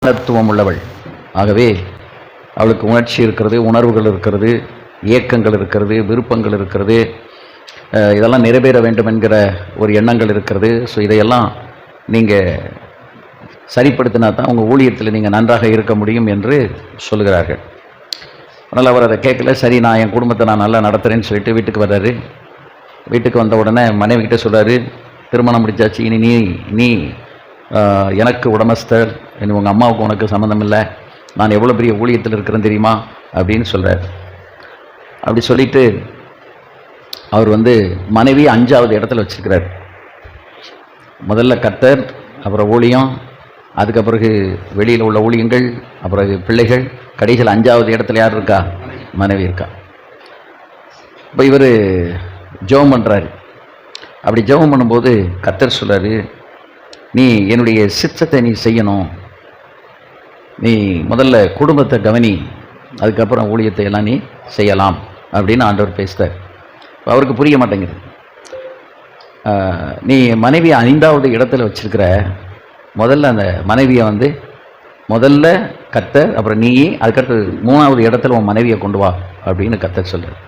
தத்துவம் உள்ளவள். ஆகவே அவளுக்கு உணர்ச்சி இருக்கிறது, உணர்வுகள் இருக்கிறது, இயக்கங்கள் இருக்கிறது, விருப்பங்கள் இருக்கிறது, இதெல்லாம் நிறைவேற வேண்டும் என்கிற ஒரு எண்ணங்கள் இருக்கிறது. ஸோ இதையெல்லாம் நீங்கள் சரிப்படுத்தினா தான் உங்கள் ஊழியத்தில் நீங்கள் நன்றாக இருக்க முடியும் என்று சொல்கிறார்கள். அதனால் அவர் அதை கேட்கல. சரி, நான் என் குடும்பத்தை நான் நல்லா நடத்துகிறேன்னு சொல்லிட்டு வீட்டுக்கு வர்றாரு. வீட்டுக்கு வந்த உடனே மனைவிக்கிட்ட சொல்கிறாரு, திருமணம் முடிச்சாச்சு, இனி நீ எனக்கு உடமஸ்தர், இனி உங்கள் அம்மாவுக்கு உனக்கு சம்மந்தம் இல்லை, நான் எவ்வளோ பெரிய ஊழியத்தில் இருக்கிறேன்னு தெரியுமா அப்படின்னு சொல்கிறார். அப்படி சொல்லிட்டு அவர் மனைவி 5வது இடத்துல வச்சுருக்கிறார். முதல்ல கர்த்தர், அப்புறம் ஊழியம், அதுக்கு பிறகு வெளியில் உள்ள ஊழியங்கள், அப்புறம் பிள்ளைகள், கடைசியில் 5வது இடத்துல யார் இருக்கா? மனைவி இருக்கா. இப்போ இவர் ஜெபம் பண்ணுறாரு. அப்படி ஜெபம் பண்ணும்போது கர்த்தர் சொல்கிறாரு, நீ என்னுடைய சித்தத்தை நீ செய்யணும், நீ முதல்ல குடும்பத்தை கவனி, அதுக்கப்புறம் ஊழியத்தை எல்லாம் நீ செய்யலாம் அப்படின்னு ஆண்டவர் பேசுகிறார். அவருக்கு புரிய மாட்டேங்குது. நீ மனைவி 5வது இடத்துல வச்சிருக்கிற, முதல்ல அந்த மனைவியை முதல்ல கர்த்தர், அப்புறம் நீ, அதுக்கடுத்து 3வது இடத்துல உன் மனைவியை கொண்டு வா அப்படின்னு கர்த்தர் சொல்கிறார்.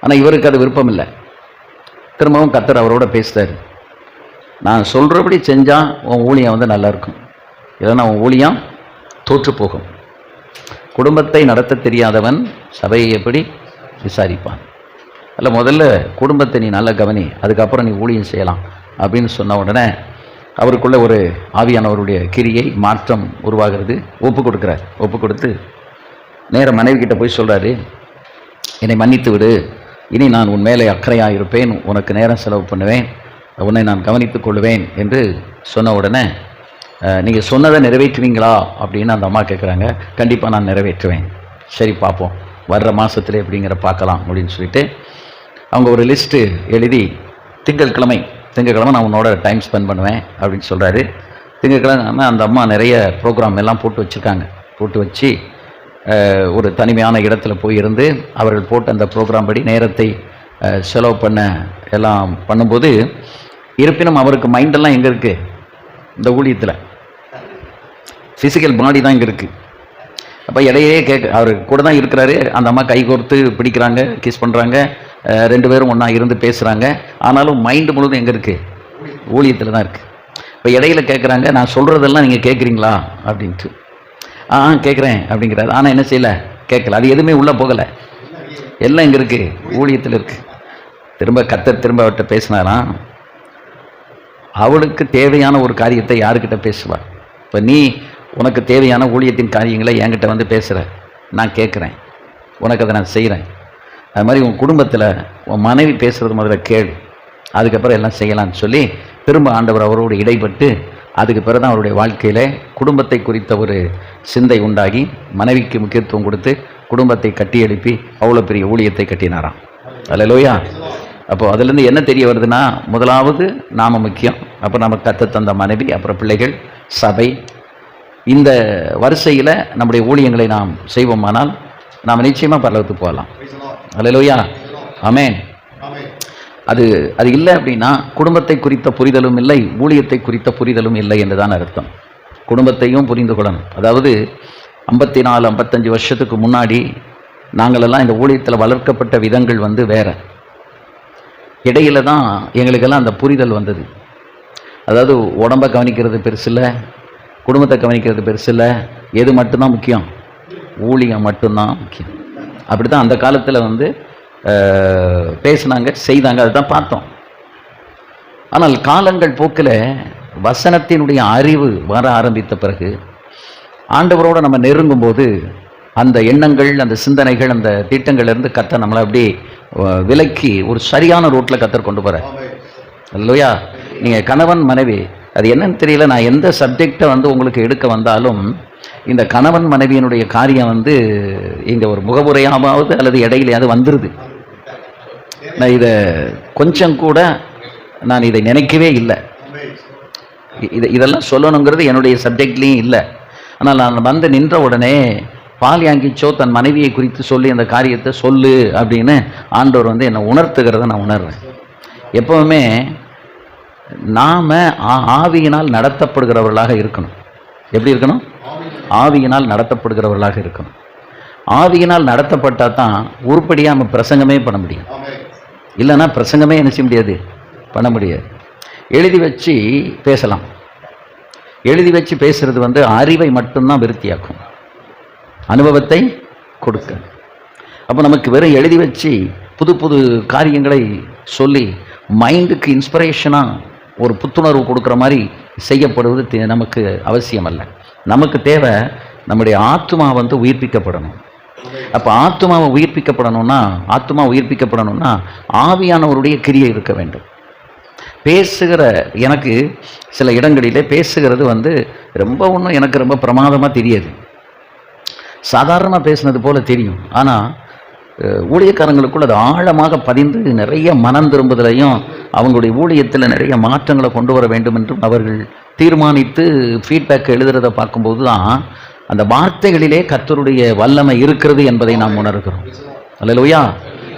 ஆனால் இவருக்கு அது விருப்பம் இல்லை. திரும்பவும் கர்த்தர் அவரோட பேசுகிறார். நான் சொல்கிறபடி செஞ்சால் உன் ஊழியம் நல்லா இருக்கும், இல்லைன்னா உன் ஊழியம் தோற்று போகும். குடும்பத்தை நடத்த தெரியாதவன் சபையை எப்படி விசாரிப்பான்? அல்ல, முதல்ல குடும்பத்தை நீ நல்லா கவனி, அதுக்கப்புறம் நீ ஊழியம் செய்யலாம் அப்படின்னு சொன்ன உடனே அவருக்குள்ள ஒரு ஆவியானவருடைய கிரியை மாற்றம் உருவாகிறது. ஒப்பு கொடுக்குறார். ஒப்பு கொடுத்து நேர மனைவி கிட்ட போய் சொல்கிறாரு, என்னை மன்னித்து விடு, இனி நான் உன் மேலே அக்கறையாக இருப்பேன், உனக்கு நேரம் செலவு பண்ணுவேன், உன்னை நான் கவனித்துக் கொள்வேன் என்று சொன்ன உடனே, நீங்கள் சொன்னதை நிறைவேற்றுவீங்களா அப்படின்னு அந்த அம்மா கேட்குறாங்க. கண்டிப்பாக நான் நிறைவேற்றுவேன். சரி, பார்ப்போம், வர்ற மாதத்துல எப்படிங்கிற பார்க்கலாம் அப்படின்னு சொல்லிட்டு அவங்க ஒரு லிஸ்ட்டு எழுதி, திங்கட்கிழமை நான் உன்னோட டைம் ஸ்பெண்ட் பண்ணுவேன் அப்படின்னு சொல்கிறாரு. திங்கட்கிழமை அந்த அம்மா நிறைய ப்ரோக்ராம் எல்லாம் போட்டு வச்சுருக்காங்க. போட்டு வச்சு ஒரு தனிமையான இடத்துல போய் இருந்து அவர்கள் போட்ட அந்த ப்ரோக்ராம் படி நேரத்தை செலவு பண்ண எல்லாம் பண்ணும்போது, இருப்பினும் அவருக்கு மைண்டெல்லாம் எங்கே இருக்குது? இந்த ஊழியத்தில். ஃபிசிக்கல் பாடி தான் இங்கே இருக்குது. அப்போ இடையே அவர் கூட தான் இருக்கிறாரு. அந்த அம்மா கை கோர்த்து பிடிக்கிறாங்க, கிஸ் பண்ணுறாங்க, 2 பேரும் ஒன்றா இருந்து பேசுகிறாங்க. ஆனாலும் மைண்டு முழுவதும் எங்கே இருக்குது? ஊழியத்தில் தான் இருக்குது. இப்போ இடையில கேட்குறாங்க, நான் சொல்கிறதெல்லாம் நீங்கள் கேட்குறீங்களா அப்படின்ட்டு. கேட்குறேன் அப்படிங்கிறாரு. ஆனால் என்ன செய்யலை? கேட்கல. அது எதுவுமே உள்ளே போகலை. எல்லாம் இங்கே இருக்குது, ஊழியத்தில் இருக்குது. கர்த்தர் திரும்ப அவர்கிட்ட பேசினாராம். அவளுக்கு தேவையான ஒரு காரியத்தை யாருக்கிட்ட பேசுவார்? இப்போ நீ உனக்கு தேவையான ஊழியத்தின் காரியங்களை என்கிட்ட பேசுகிற, நான் கேட்குறேன், உனக்கு அதை நான் செய்கிறேன். அது மாதிரி உன் குடும்பத்தில் உன் மனைவி பேசுகிறது முதல்ல கேள், அதுக்கப்புறம் எல்லாம் செய்யலான்னு சொல்லி திரும்ப ஆண்டவர் அவரோடு இடைப்பட்டு, அதுக்கு பிறகு தான் அவருடைய வாழ்க்கையில் குடும்பத்தை குறித்த ஒரு சிந்தை உண்டாகி மனைவிக்கு முக்கியத்துவம் கொடுத்து குடும்பத்தை கட்டி எழுப்பி அவ்வளோ பெரிய ஊழியத்தை கட்டினாராம். அல்லேலூயா. அப்போது அதுலேருந்து என்ன தெரிய வருதுன்னா, முதலாவது நாம் முக்கியம், அப்புறம் நமக்கு கற்றுத்தந்த மனைவி, அப்புறம் பிள்ளைகள், சபை. இந்த வரிசையில் நம்முடைய ஊழியங்களை நாம் செய்வோமானால் நாம் நிச்சயமாக பரலோகத்துக்கு போகலாம். அல்லேலூயா, ஆமென். அது இல்லை அப்படின்னா குடும்பத்தை குறித்த புரிதலும் இல்லை, ஊழியத்தை குறித்த புரிதலும் இல்லை என்றுதான் அர்த்தம். குடும்பத்தையும் புரிந்து கொள்ளணும். அதாவது 54-55 வருஷத்துக்கு முன்னாடி நாங்களெல்லாம் இந்த ஊழியத்தில் வளர்க்கப்பட்ட விதங்கள் வேறு. இடையில தான் எங்களுக்கெல்லாம் அந்த புரிதல் வந்தது. அதாவது உடம்பை கவனிக்கிறது பெருசு இல்லை, குடும்பத்தை கவனிக்கிறது பெருசு இல்லை, எது மட்டும்தான் முக்கியம்? ஊழியம் மட்டும்தான் முக்கியம். அப்படி தான் அந்த காலத்தில் பேசினாங்க, செய்தாங்க, அதுதான் பார்த்தோம். ஆனால் காலங்கள் போக்கில் வசனத்தினுடைய அறிவு வர ஆரம்பித்த பிறகு ஆண்டவரோடு நம்ம நெருங்கும் போது அந்த எண்ணங்கள், அந்த சிந்தனைகள், அந்த திட்டங்கள்லேருந்து கர்த்தர் நம்மளை அப்படி விலக்கி ஒரு சரியான ரூட்டில் கர்த்தர் கொண்டு போகிறார். இல்லையா? நீங்கள் கணவன் மனைவி, அது என்னன்னு தெரியல, நான் எந்த சப்ஜெக்டை உங்களுக்கு எடுக்க வந்தாலும் இந்த கணவன் மனைவியினுடைய காரியம் இங்கே ஒரு முகவுரையாவது அல்லது இடையிலையாவது வந்துடுது. நான் இதை கொஞ்சம் கூட நான் இதை நினைக்கவே இல்லை. இதெல்லாம் சொல்லணுங்கிறது என்னுடைய சப்ஜெக்ட்லேயும் இல்லை. ஆனால் நான் நின்ற உடனே பால் யாங்கிச்சோ தன் மனைவியை குறித்து சொல்லி அந்த காரியத்தை சொல்லு அப்படின்னு ஆண்டவர் என்னை உணர்த்துகிறத நான் உணர்றேன். எப்போவுமே நாம் ஆவியினால் நடத்தப்படுகிறவர்களாக இருக்கணும். எப்படி இருக்கணும்? ஆவியினால் நடத்தப்படுகிறவர்களாக இருக்கணும். ஆவியினால் நடத்தப்பட்டால் தான் உருப்படியாக நம்ம பிரசங்கமே பண்ண முடியும். இல்லைன்னா பிரசங்கமே என்ன செய்ய முடியாது, பண்ண முடியாது. எழுதி வச்சு பேசலாம். எழுதி வச்சு பேசுறது வந்து அறிவை மட்டும்தான் விருத்தியாக்கும், அனுபவத்தை கொடுக்க. அப்போ நமக்கு வெறும் எழுதி வச்சு புது புது காரியங்களை சொல்லி மைண்டுக்கு இன்ஸ்பிரேஷனாக ஒரு புத்துணர்வு கொடுக்குற மாதிரி செய்யப்படுவது நமக்கு அவசியம் அல்ல. நமக்கு தேவை நம்முடைய ஆத்மா வந்து உயிர்ப்பிக்கப்படணும். அப்போ ஆத்மா உயிர்ப்பிக்கப்படணும்னா ஆவியானவருடைய கிரியை இருக்க வேண்டும். பேசுகிற எனக்கு சில இடங்களிலே பேசுகிறது வந்து ரொம்ப ஒன்றும் எனக்கு ரொம்ப பிரமாதமாக தெரியாது, சாதாரணமாக பேசுனது போல தெரியும். ஆனால் ஊழியக்காரங்களுக்குள்ள அது ஆழமாக பதிந்து நிறைய மனம் திரும்புதலையும் அவங்களுடைய ஊழியத்தில் நிறைய மாற்றங்களை கொண்டு வர வேண்டும் என்றும் அவர்கள் தீர்மானித்து ஃபீட்பேக் எழுதுறதை பார்க்கும்போது தான் அந்த வார்த்தைகளிலே கர்த்தருடைய வல்லமை இருக்கிறது என்பதை நாம் உணர்கிறோம். அல்லேலூயா.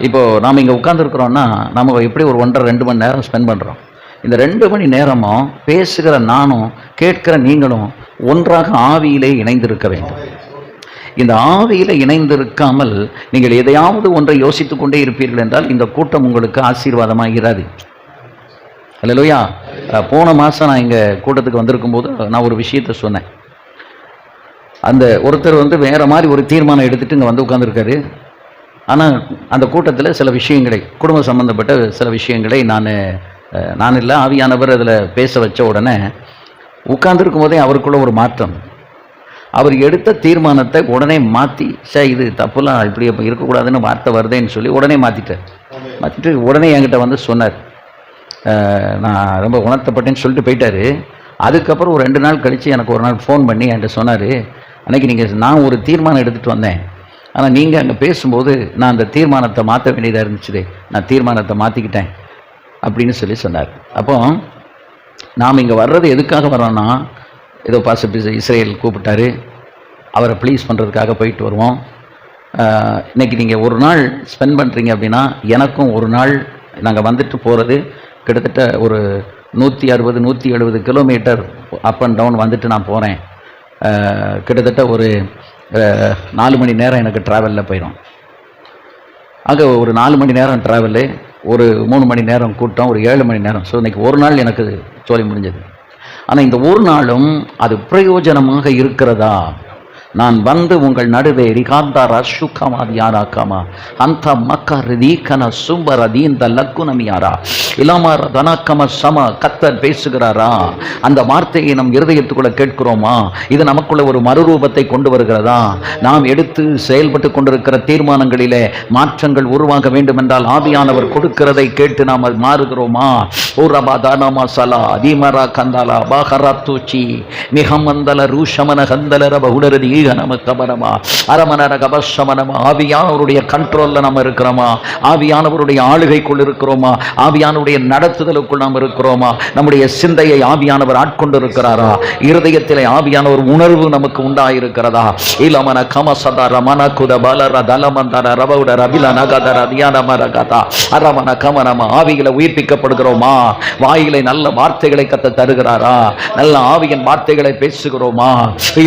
இப்போது நாம் இங்கே உட்கார்ந்துருக்கிறோன்னா நம்ம எப்படி ஒரு 1.5-2 மணி நேரம் ஸ்பெண்ட் பண்ணுறோம். இந்த 2 மணி நேரமும் பேசுகிற நானும் கேட்கிற நீங்களும் ஒன்றாக ஆவியிலே இணைந்திருக்க வேண்டும். இந்த ஆவியில் இணைந்திருக்காமல் நீங்கள் எதையாவது ஒன்றை யோசித்து கொண்டே இருப்பீர்கள் என்றால் இந்த கூட்டம் உங்களுக்கு ஆசீர்வாதமாக இராது. அல்லேலூயா. போன மாதம் நான் இங்கே கூட்டத்துக்கு வந்திருக்கும் போது நான் ஒரு விஷயத்தை சொன்னேன். அந்த ஒருத்தர் வந்து வேறு மாதிரி ஒரு தீர்மானம் எடுத்துகிட்டு இங்கே வந்து உட்காந்துருக்காரு. ஆனால் அந்த கூட்டத்தில் சில விஷயங்களை, குடும்ப சம்பந்தப்பட்ட சில விஷயங்களை நான் இல்லை ஆவியானவர் அதில் பேச வச்ச உடனே உட்கார்ந்துருக்கும் போதே அவருக்குள்ள ஒரு மாற்றம். அவர் எடுத்த தீர்மானத்தை உடனே மாற்றி, இது தப்புலாம் இப்படி இருக்கக்கூடாதுன்னு வார்த்தை வருதேன்னு சொல்லி உடனே மாற்றிட்டு உடனே என்கிட்ட வந்து சொன்னார். நான் ரொம்ப உணர்த்தப்பட்டேன்னு சொல்லிட்டு போயிட்டார். அதுக்கப்புறம் ஒரு 2 நாள் கழித்து எனக்கு ஒரு நாள் ஃபோன் பண்ணி என்கிட்ட சொன்னார், அன்றைக்கி நான் ஒரு தீர்மானம் எடுத்துகிட்டு வந்தேன், ஆனால் நீங்கள் அங்கே பேசும்போது நான் அந்த தீர்மானத்தை மாற்ற வேண்டியதாக இருந்துச்சு, நான் தீர்மானத்தை மாற்றிக்கிட்டேன் அப்படின்னு சொன்னார். அப்போ நாம் இங்கே வர்றது எதுக்காக வரோன்னா, ஏதோ பாஸ்டர் இஸ்ரேல் கூப்பிட்டாரு, அவரை ப்ளீஸ் பண்ணுறதுக்காக போயிட்டு வருவோம். இன்றைக்கி நீங்கள் ஒரு நாள் ஸ்பெண்ட் பண்ணுறீங்க அப்படின்னா எனக்கும் ஒரு நாள் நாங்கள் வந்துட்டு போகிறது கிட்டத்தட்ட ஒரு 160-170 கிலோமீட்டர் அப் அண்ட் டவுன் வந்துட்டு நான் போகிறேன். கிட்டத்தட்ட ஒரு 4 மணி நேரம் எனக்கு ட்ராவலில் போயிடும். ஆக ஒரு 4 மணி நேரம் ட்ராவலு, ஒரு 3 மணி நேரம் கூட்டம், ஒரு 7 மணி நேரம். ஸோ இன்றைக்கி ஒரு நாள் எனக்கு சொல்லி முடிஞ்சது. ஆனால் இந்த ஒரு நாளும் அது பிரயோஜனமாக இருக்கிறதா? நான் வந்து உங்கள் நடுவே ரிகாந்தாரா சுக்கமாதியாராக்காமா அந்த மக்கரதீக்கன சும்பரதீந்த லக்குனமியாரா இளமார தனக்கம சம கத்தர் பேசுகிறாரா? அந்த வார்த்தையை நம் இருதயத்துக்குள்ள கேட்கிறோமா? இது நமக்குள்ள ஒரு மறுரூபத்தை கொண்டு வருகிறதா? நாம் எடுத்து செயல்பட்டு கொண்டிருக்கிற தீர்மானங்களிலே மாற்றங்கள் உருவாக வேண்டும் என்றால் ஆவியானவர் கொடுக்கிறதை கேட்டு நாம் அது மாறுகிறோமா? ஊரபா தானமா சலா அதிமரா கந்தாலா பாகரா தூச்சி மிகமந்தல ரூஷமன கந்தலர பகுடரதி ஆவியானவருடைய கண்ட்ரோல்ல நம்ம இருக்கிறோமா? ஆவியானவருடைய ஆளுகைக்குள் இருக்கிறோமா? ஆவியானவருடைய நடத்துதலுக்குள் நாம் இருக்கிறோமா? நம்முடைய சிந்தையை ஆவியானவர் ஆட்கொண்டு இருக்கிறாரா? இருதயத்திலே ஆவியானவர் உணர்வு நமக்கு உண்டாயிருக்கிறதா? இளமன கமசதர மனகுத பலர தலமந்தர ரபவுட ரபில நகதர தியானமரகதா அரமன கமனமா ஆவிகளை உயிர்ப்பிக்கப்படுகிறோமா? வாயிலை நல்ல வார்த்தைகளை கத்த தருகிறாரா? நல்ல ஆவியின் வார்த்தைகளை பேசுகிறோமா?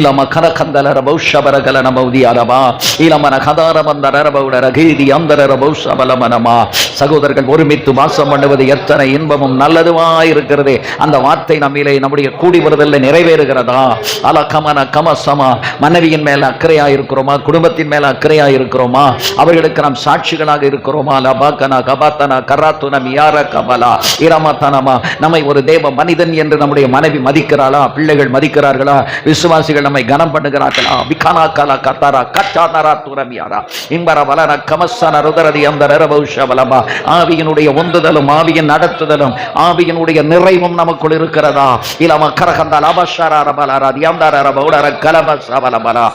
இளம கனகந்தல பௌஷபரகல நமௌதி அரபா இளமன கதாரமந்தர ரபவுட ரகீதி அந்தர பௌஷபலமனமா. சகோதரர்கள் ஒருமித்து வாசம் பண்ணுவது எத்தனை இன்பமும் நல்லதுமாய் இருக்கிறது. அந்த வார்த்தை நம்மிலே நம்முடைய கூடி வருதல்ல நிறைவேறுகிறதா? அலகமன கமசமா மனைவியின் மேல அக்கறையா இருக்கிறோமா? குடும்பத்தின் மேல அக்கறையா இருக்கிறோமா? அவர்களுக்கு நாம் சாட்சிகளாக இருக்கிறோமா? லபாகனா கபாத்தனா கராத்துன மியார கபலா இரமத்தனமா. நம்மை ஒரு தேவ மனிதன் என்று நம்முடைய மனைவி மதிக்கிறாளா? பிள்ளைகள் மதிக்கிறார்களா? விசுவாசிகள் நம்மை கனம் பண்ணுகிறார்களா? விகானா கலா கத்தாரா கச்சானரா துரமியாரா இம்பர வலன கமசன ருதரதி அந்த ரபௌஷபலமா. ஆவியினுடைய உந்துதலும் ஆவியின் நடத்துதலும் ஆவியினுடைய நிறைவும் நமக்குள் இருக்கிறதா? இலம கரகந்தல அபஷரா ரபலரா தியந்தர ரபௌடர கலப சபலபலா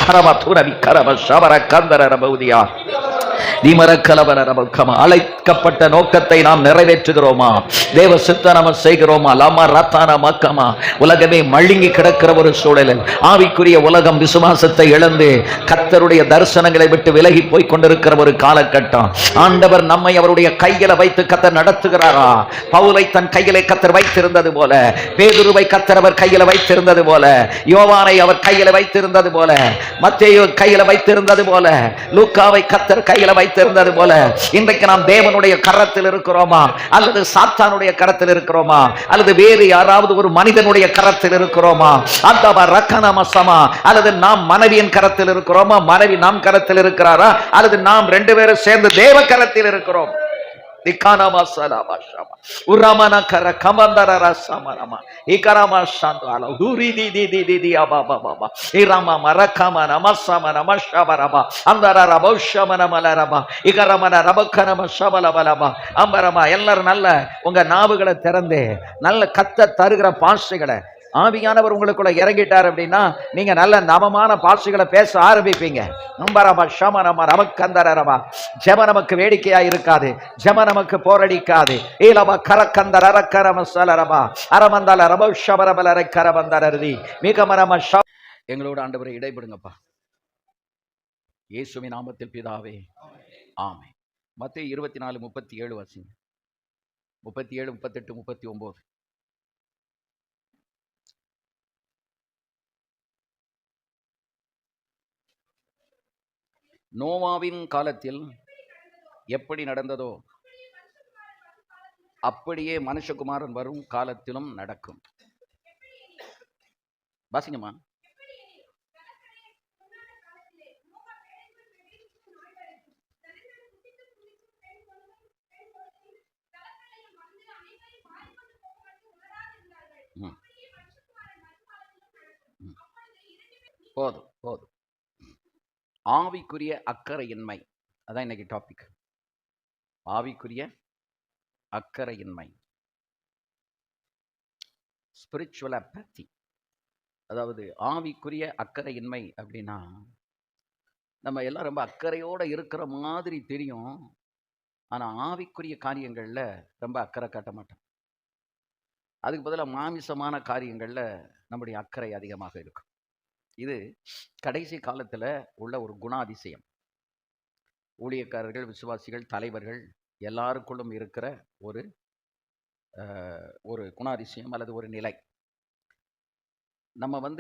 கரப துரவி கரப சபர கந்தர ரபௌதியா அழைக்கப்பட்ட நோக்கத்தை நாம் நிறைவேற்றுகிறோமா? தேவ சித்த நம்ம செய்கிறோமா? லமா ரத்தான மக்கமா. உலகமே மழுங்கி கிடக்கிற ஒரு சூழலில் ஆவிக்குரிய உலகம் விசுவாசத்தை இழந்து கர்த்தருடைய தரிசனங்களை விட்டு விலகி போய் கொண்டிருக்கிற ஒரு காலகட்டம். ஆண்டவர் நம்மை அவருடைய கையில வைத்து கர்த்தர் நடத்துகிறாரா? பவுலை தன் கையிலே கர்த்தர் வைத்திருந்தது போல, பேதுருவை கர்த்தர் அவர் கையில வைத்திருந்தது போல, யோவானை அவர் கையில வைத்திருந்தது போல, மத்தேயு கையில வைத்திருந்தது போல, லூக்காவை கர்த்தர் கையில வைத்திருந்தது போல, இன்றைக்கு நாம் தேவனுடைய கரத்தில் இருக்கிறோமா? அல்லது சாத்தானுடைய கரத்தில் இருக்கிறோமா? அல்லது வேறு யாராவது ஒரு மனிதனுடைய கரத்தில் இருக்கிறோமா? அந்த ரக்கனமசமா, அல்லது நாம் மனைவியின் கரத்தில் இருக்கிறோமா? மனைவி நாம் கரத்தில் இருக்கிறாரா? அல்லது நாம் ரெண்டு பேரும் சேர்ந்து தேவ கரத்தில் இருக்கிறோம்? எல்லாரும் நல்ல உங்க நாவுகளை திறந்து நல்ல கத்த தருகிற பாஷைகளை ஆவியானவர் உங்களுக்குள்ள இறங்கிட்டார் அப்படின்னா நீங்க நல்ல நவமான பாஷைகளை பேச ஆரம்பிப்பீங்க. ஜெப நமக்கு வேடிக்கையா இருக்காது, ஜெப நமக்கு போரடிக்காது. எங்களோட ஆண்டவரை இடைபடுங்கப்பா, இயேசுவின் நாமத்தில் பிதாவே, ஆமென். மத்தேயு 24:37 வாசிங்க. 37, 38, 39. நோவாவின் காலத்தில் எப்படி நடந்ததோ அப்படியே மனுஷகுமாரன் வரும் காலத்திலும் நடக்கும். வாசிங்கம்மா. போதும் போதும். ஆவிக்குரிய அக்கறையின்மை, அதான் இன்னைக்கு டாபிக். ஆவிக்குரிய அக்கறையின்மை, ஸ்பிரிச்சுவல் அப்பத்தி. அதாவது ஆவிக்குரிய அக்கறையின்மை அப்படின்னா, நம்ம எல்லாம் ரொம்ப அக்கறையோடு இருக்கிற மாதிரி தெரியும், ஆனால் ஆவிக்குரிய காரியங்களில் ரொம்ப அக்கறை காட்ட மாட்டோம். அதுக்கு பதிலாக மாமிசமான காரியங்களில் நம்முடைய அக்கறை அதிகமாக இருக்கும். இது கடைசி காலத்தில் உள்ள ஒரு குணாதிசயம். ஊழியக்காரர்கள், விசுவாசிகள், தலைவர்கள் எல்லாருக்குள்ளும் இருக்கிற ஒரு குணாதிசயம் அல்லது ஒரு நிலை. நம்ம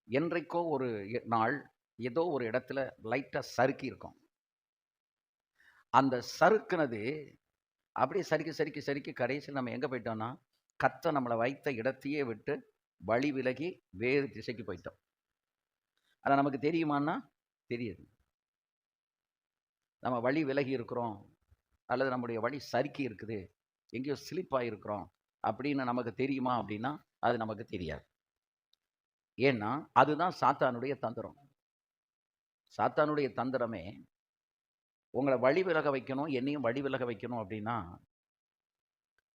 என்றைக்கோ ஒரு நாள் ஏதோ ஒரு இடத்துல லைட்டாக சறுக்கி இருக்கோம். அந்த சறுக்குனது அப்படியே சறுக்கி சறுக்கி சறுக்கி கடைசியில் நம்ம எங்கே போயிட்டோம்னா, கர்த்தர் நம்மளை வைத்த இடத்தையே விட்டு வழி விலகி வேறு திசைக்கு போயிட்டோம். அதை நமக்கு தெரியுமான்னா தெரியாது. நம்ம வழி விலகி இருக்கிறோம் அல்லது நம்முடைய வழி சறுக்கி இருக்குது, எங்கேயோ ஸ்லிப்பாக இருக்கிறோம் அப்படின்னு நமக்கு தெரியுமா அப்படின்னா அது நமக்கு தெரியாது. ஏன்னா அதுதான் சாத்தானுடைய தந்திரம். சாத்தானுடைய தந்திரமே உங்களை வழி விலக வைக்கணும், என்னையும் வழி விலக வைக்கணும் அப்படின்னா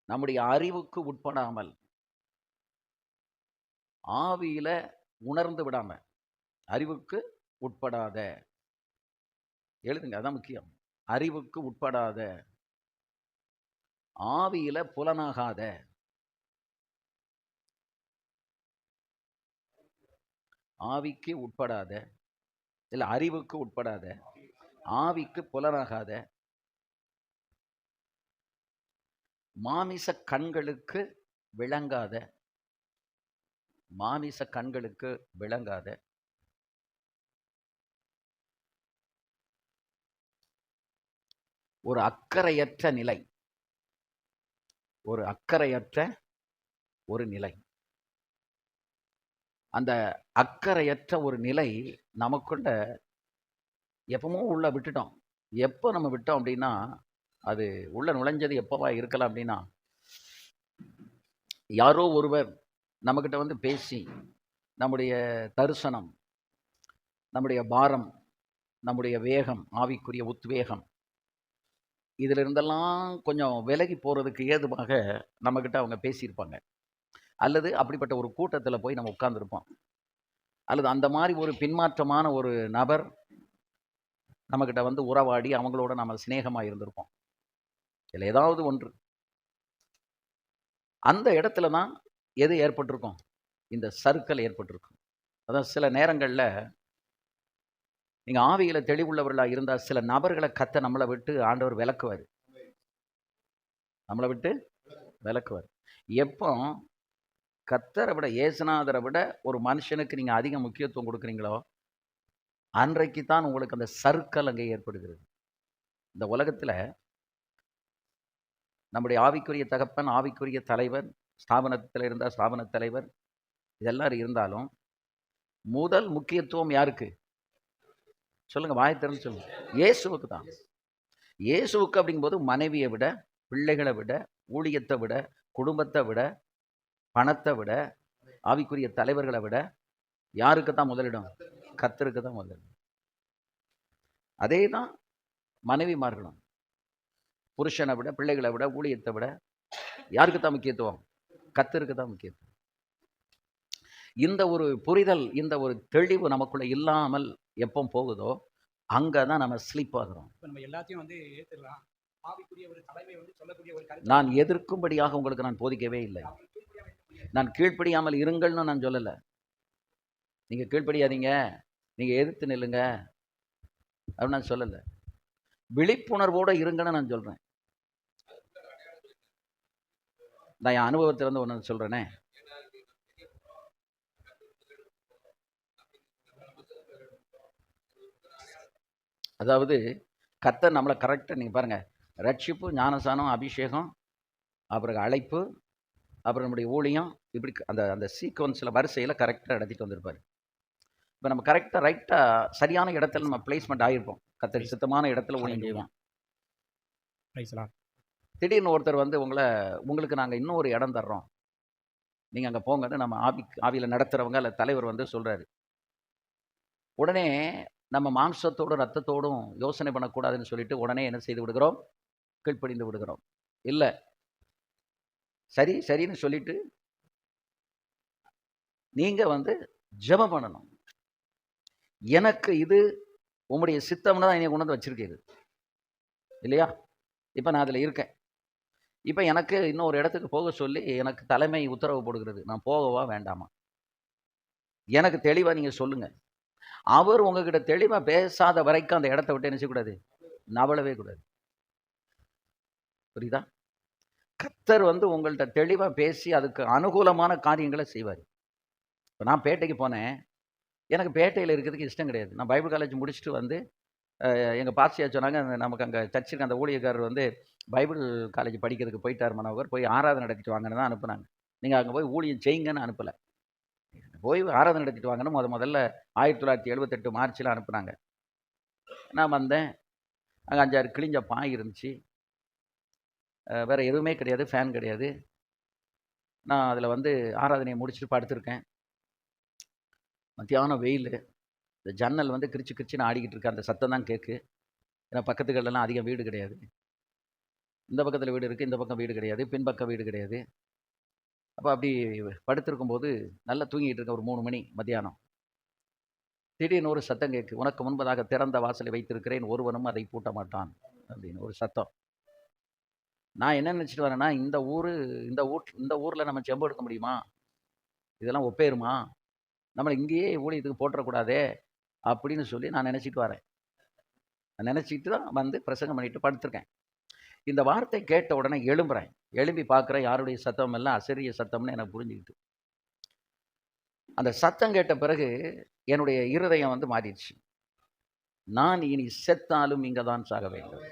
நம்முடைய அறிவுக்கு உட்படாமல், ஆவியில உணர்ந்து விடாம, அறிவுக்கு உட்படாத, எழுதுங்க, அதான் முக்கியம். அறிவுக்கு உட்படாத, ஆவியில புலனாகாத, ஆவிக்கு உட்படாத, இல்ல அறிவுக்கு உட்படாத, ஆவிக்கு புலனாகாத, மாமிச கண்களுக்கு விளங்காத, மாமிச கண்களுக்கு விளங்காத ஒரு அக்கறையற்ற நிலை, ஒரு அக்கறையற்ற ஒரு நிலை. அந்த அக்கறையற்ற ஒரு நிலை நமக்குள்ள எப்பமோ உள்ள விட்டுட்டோம். எப்போ நம்ம விட்டோம் அப்படின்னா, அது உள்ள நுழைஞ்சது எப்பவா இருக்கலாம் அப்படின்னா, யாரோ ஒருவர் நம்மக்கிட்ட பேசி நம்முடைய தரிசனம், நம்முடைய பாரம், நம்முடைய வேகம், ஆவிக்குரிய உத்வேகம், இதிலிருந்தெல்லாம் கொஞ்சம் விலகி போகிறதுக்கு ஏதுவாக நம்மக்கிட்ட அவங்க பேசியிருப்பாங்க. அல்லது அப்படிப்பட்ட ஒரு கூட்டத்தில் போய் நம்ம உட்கார்ந்துருப்போம். அல்லது அந்த மாதிரி ஒரு பின்மாற்றமான ஒரு நபர் நம்மக்கிட்ட வந்து உறவாடி அவங்களோட நம்ம சிநேகமாக இருந்திருப்போம். இல்லை ஏதாவது ஒன்று அந்த இடத்துல தான் எது ஏற்பட்டிருக்கும்? இந்த சறுக்கல் ஏற்பட்டிருக்கும். அதான் சில நேரங்கள்ல நீங்க ஆவியில தெளிவுள்ளவர்களா இருந்தா, சில நபர்கள நம்மள விட்டு ஆண்டவர் விலக்குவாரு. நம்மள விட்டு விலக்குவாரு. எப்போ கர்த்தர விட, இயேசுநாதர விட ஒரு மனுஷனுக்கு நீங்க அதிக முக்கியத்துவம் குடுக்குறீங்களோ, அன்றைக்கு தான் உங்களுக்கு அந்த சறுக்கல் அங்கே ஏற்படுகிறது. இந்த உலகத்துல நம்முடைய ஆவிக்குரிய தகப்பன், ஆவிக்குரிய தலைவர், ஸ்தாபனத்தில இருந்தா ஸ்தாபன தலைவர், இதெல்லாம் இருந்தாலும், முதல் முக்கியத்துவம் யாருக்கு? சொல்லுங்க, வாய திறந்து சொல்லுங்க. இயேசுவுக்கு தான். இயேசுவுக்கு அப்படிங்கும்போது மனைவியை விட, பிள்ளைகளை விட, ஊழியத்தை விட, குடும்பத்தை விட, பணத்தை விட, ஆவிக்குரிய தலைவர்களை விட யாருக்கு தான் முதலிடம்? கர்த்தருக்கு தான் முதலிடம். அதே தான் மனைவிமார்களும். புருஷனை விட, பிள்ளைகளை விட, ஊழியத்தை விட யாருக்கு தான் முக்கியத்துவம்? கர்த்தருக்கு தான் முக்கியத்துவம். இந்த ஒரு புரிதல், இந்த ஒரு தெளிவு நமக்குள்ள இல்லாமல் எப்போ போகுதோ, அங்கதான் நம்ம ஸ்லிப் ஆகுறோம். நம்ம எல்லாத்தையும் வந்து ஏத்துறலாம். ஆவிக்குரிய ஒரு தலைமை வந்து சொல்லக்கூடிய ஒரு கருத்து. நான் எதிர்க்கும்படியாக உங்களுக்கு நான் போதிக்கவே இல்லை. நான் கீழ்ப்படியாமல் இருங்கள்னு நான் சொல்லல. நீங்க கீழ்ப்படியாதீங்க, நீங்க எதிர்த்து நில்லுங்க அப்படின்னு நான் சொல்லல. விழிப்புணர்வோட இருங்கன்னு நான் சொல்றேன். நான் என் அனுபவத்துல இருந்து ஒன்று சொல்றேனே. அதாவது கர்த்தர் நம்மளை கரெக்டாக நீங்கள் பாருங்க, ரட்சிப்பு, ஞானசானம், அபிஷேகம், அப்புறம் அழைப்பு, அப்புறம் நம்முடைய ஊழியம், இப்படி அந்த அந்த சீக்வன்ஸில் வரிசையில் கரெக்டாக நடத்திட்டு வந்திருப்பார். இப்போ நம்ம கரெக்டாக ரைட்டாக சரியான இடத்துல நம்ம பிளேஸ்மெண்ட் ஆகிருப்போம். கர்த்தர் சித்தமான இடத்துல ஊழியம் செய்வோம். திடீர்னு ஒருத்தர் வந்து உங்களுக்கு நாங்கள் இன்னும் ஒரு இடம் தர்றோம், நீங்கள் அங்கே போங்கன்னு நம்ம ஆவியில் நடத்துகிறவங்க அல்ல தலைவர் வந்து சொல்கிறாரு. உடனே நம்ம மாம்சத்தோடும் ரத்தத்தோடும் யோசனை பண்ணக்கூடாதுன்னு சொல்லிட்டு உடனே என்ன செய்து விடுகிறோம்? கீழ்ப்படிந்து விடுகிறோம். இல்லை, சரி சரின்னு சொல்லிட்டு நீங்க வந்து ஜெபம் பண்ணணும். எனக்கு இது உங்களுடைய சித்தம்னு தான் என்னை கொண்டு வந்து வச்சிருக்கீங்க இல்லையா? இப்போ நான் அதில் இருக்கேன். இப்போ எனக்கு இன்னொரு இடத்துக்கு போக சொல்லி எனக்கு தலைமை உத்தரவு போடுகிறது. நான் போகவா வேண்டாமா? எனக்கு தெளிவாக நீங்கள் சொல்லுங்க. அவர் உங்ககிட்ட தெளிவாக பேசாத வரைக்கும் அந்த இடத்த விட்டு என்ன செய்யக்கூடாது? நவளவே கூடாது. புரியுதா? கர்த்தர் வந்து உங்கள்கிட்ட தெளிவாக பேசி அதுக்கு அனுகூலமான காரியங்களை செய்வார். இப்போ நான் பேட்டைக்கு போனேன். எனக்கு பேட்டையில் இருக்கிறதுக்கு இஷ்டம் கிடையாது. நான் பைபிள் காலேஜ் முடிச்சுட்டு வந்து எங்கள் பாஸ்டியார் சொன்னாங்க, நமக்கு அங்கே சர்ச்சுக்கு அந்த ஊழியக்காரர் வந்து பைபிள் காலேஜ் படிக்கிறதுக்கு போயிட்டார் மனோகர், போய் ஆராதனை நடத்திட்டு வாங்கன்னு தான் அனுப்புனாங்க. நீங்கள் அங்கே போய் ஊழியம் செய்யுங்கன்னு அனுப்பலை. போய் ஆராதனை நடத்திட்டு வாங்கன்னு முதல்ல 1978 மார்ச்சில் அனுப்புனாங்க. நான் வந்தேன். அங்கே 5-6 கிழிஞ்ச பாய் இருந்துச்சு. வேறு எதுவுமே கிடையாது, ஃபேன் கிடையாது. நான் அதில் வந்து ஆராதனையை முடிச்சுட்டு படுத்திருக்கேன். மத்தியானம் வெயில். இந்த ஜன்னல் வந்து கிரிச்சு கிரிச்சுன்னு ஆடிக்கிட்டு இருக்கு. அந்த சத்தம் தான் கேட்கு. ஏன்னா பக்கத்துக்கள்லாம் அதிகம் வீடு கிடையாது. இந்த பக்கத்தில் வீடு இருக்குது, இந்த பக்கம் வீடு கிடையாது, பின்பக்கம் வீடு கிடையாது. அப்போ அப்படி படுத்திருக்கும்போது நல்லா தூங்கிட்டு இருக்கேன். ஒரு 3 மணி மத்தியானம். திடீர்னு ஒரு சத்தம் கேட்கு, உனக்கு முன்பதாக திறந்த வாசலை வைத்திருக்கிறேன், ஒருவனும் அதை பூட்ட மாட்டான் அப்படின்னு ஒரு சத்தம். நான் என்ன நினச்சிட்டு வரேன்னா, இந்த ஊரில் நம்ம செம்பு எடுக்க முடியுமா? இதெல்லாம் ஒப்பேருமா? நம்மளை இங்கேயே ஊழியத்துக்கு போட்டுறக்கூடாதே அப்படின்னு சொல்லி நான் நினச்சிட்டு வரேன். நினச்சிட்டு தான் வந்து பிரசங்கம் பண்ணிட்டு படுத்திருக்கேன். இந்த வார்த்தை கேட்ட உடனே எழும்புறேன். எழும்பி பார்க்குறேன், யாருடைய சத்தம் எல்லாம் அசரிய சத்தம்னு எனக்கு புரிஞ்சுக்கிட்டு. அந்த சத்தம் கேட்ட பிறகு என்னுடைய இருதயம் வந்து மாறிடுச்சு. நான் இனி செத்தாலும் இங்கே தான் சாக வேண்டும்.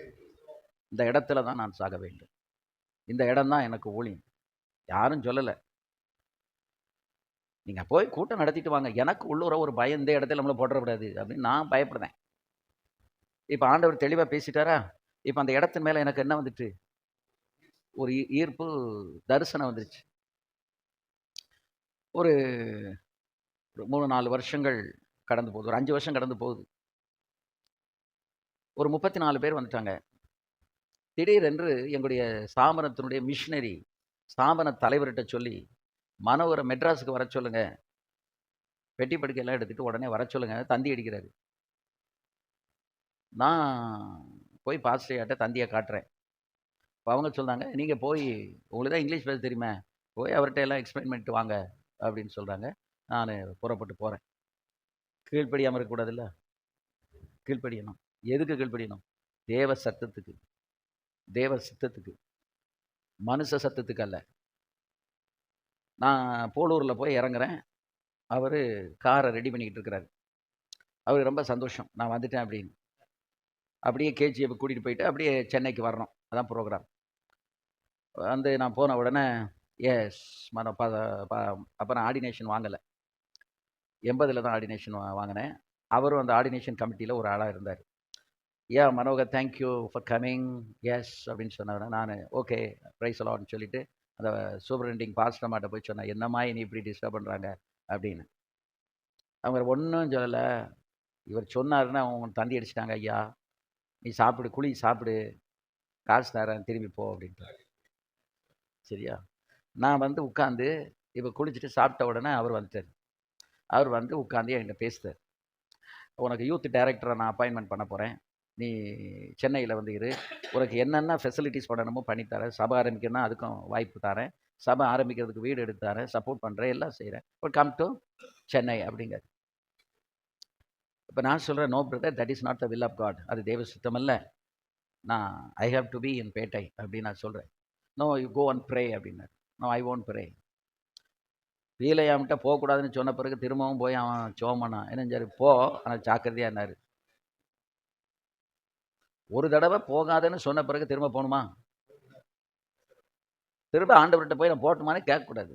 இந்த இடத்துல தான் நான் சாக வேண்டும். இந்த இடம் தான் எனக்கு ஊழியம். யாரும் சொல்லலை, நீங்கள் போய் கூட்டம் நடத்திட்டு வாங்க. எனக்கு உள்ளூர ஒரு பயம், இந்த இடத்துல நம்மளை போட்டுறக்கூடாது அப்படின்னு நான் பயப்படுறேன். இப்போ ஆண்டவர் தெளிவாக பேசிட்டாரா? இப்போ அந்த இடத்தின் மேலே எனக்கு என்ன வந்துட்டு? ஒரு ஈர்ப்பு, தரிசனம் வந்துருச்சு. ஒரு 3-4 வருஷங்கள் கடந்து போகுது. ஒரு 5 வருஷம் கடந்து போகுது. ஒரு 34 பேர் வந்துட்டாங்க. திடீரென்று எங்களுடைய ஸ்தாபனத்தினுடைய மிஷினரி ஸ்தாபன தலைவர்கிட்ட சொல்லி, மனோகரை மெட்ராஸுக்கு வர சொல்லுங்க, பெட்டி படுக்கையெல்லாம் எடுத்துகிட்டு உடனே வர சொல்லுங்க, தந்தி அடிக்கிறாரு. நான் போய் பாஸ்டர்கிட்ட தந்தியை காட்டுறேன். இப்போ அவங்க சொல்றாங்க, "நீங்கள் போய் உங்களுக்கு தான் இங்கிலீஷ் பேச தெரியுமே, போய் அவர்கிட்ட எல்லாம் எக்ஸ்பிளைன் பண்ணிட்டு வாங்க" அப்படின்னு சொல்கிறாங்க. நான் புறப்பட்டு போகிறேன். கீழ்ப்படியாமல் இருக்கக்கூடாதுல்ல, கீழ்ப்படியணும். எதுக்கு கீழ்ப்படியணும்? தேவ சத்தத்துக்கு, தேவ சித்தத்துக்கு, மனுஷ சத்தத்துக்கு அல்ல. நான் போலூரில் போய் இறங்குறேன். அவர் காரை ரெடி பண்ணிக்கிட்டு இருக்கிறாரு. அவருக்கு ரொம்ப சந்தோஷம், நான் வந்துட்டேன் அப்படின்னு. அப்படியே கேஜிஎஃப் கூட்டிகிட்டு போயிட்டு அப்படியே சென்னைக்கு வரணும், அதான் ப்ரோக்ராம். வந்து நான் போன உடனே எஸ் மன ப ப அப்போ நான் ஆர்டினேஷன் வாங்கலை, 80ல் தான் ஆர்டினேஷன் வாங்கினேன். அவரும் அந்த ஆர்டினேஷன் கமிட்டியில் ஒரு ஆளாக இருந்தார். Manohar thank you for coming, yes அப்படின்னு சொன்னவரை நான் ஓகே ப்ரைஸ் அலாட்னு சொல்லிட்டு அந்த சூப்பரிண்டிங் பாஸ்டர்மாட்ட போய் சொன்னேன், என்னம்மா இனி இப்படி டிஸ்டர்ப் பண்ணுறாங்க அப்படின்னு. அவங்க ஒன்றும் சொல்லலை. இவர் சொன்னாருன்னா அவங்க தந்தி அடிச்சிட்டாங்க, ஐயா நீ சாப்பிடு, குழி சாப்பிடு, காசு தரேன், திரும்பி போ அப்படின்ட்டு. சரியா? நான் வந்து உட்காந்து இப்போ குளிச்சுட்டு சாப்பிட்ட உடனே அவர் வந்துட்டார். அவர் வந்து உட்காந்து என்கிட்ட பேசுகிறார். உனக்கு யூத் டைரக்டரை நான் அப்பாயின்மெண்ட் பண்ண போகிறேன், நீ சென்னையில் வந்து இரு, உனக்கு என்னென்ன ஃபெசிலிட்டிஸ் பண்ணணுமோ பண்ணித்தரேன், சபை ஆரம்பிக்கணும்னா அதுக்கும் வாய்ப்பு தரேன், சபை ஆரம்பிக்கிறதுக்கு வீடு எடுத்து தரேன், சப்போர்ட் பண்ணுறேன், எல்லாம் செய்கிறேன், பட் கம் டு சென்னை அப்படிங்கிறது. இப்போ நான் சொல்கிறேன், no brother, that is not the will of God, அது தேவ சித்தம் அல்ல. நான் I have to be in பேட்டை அப்படின்னு நான் சொல்கிறேன். No you go and pray அப்படின்னாரு. No I won't pray. பீலையாம்கிட்ட போகக்கூடாதுன்னு சொன்ன பிறகு திரும்பவும் போய் அவன் சோமனா என்னஞ்சாரு, போ ஆனால் ஜாக்கிரதையாக இருந்தார். ஒரு தடவை போகாதன்னு சொன்ன பிறகு திரும்ப போகணுமா? திரும்ப ஆண்டவர்கிட்ட போய் நான் போட்டுமானே கேட்கக்கூடாது.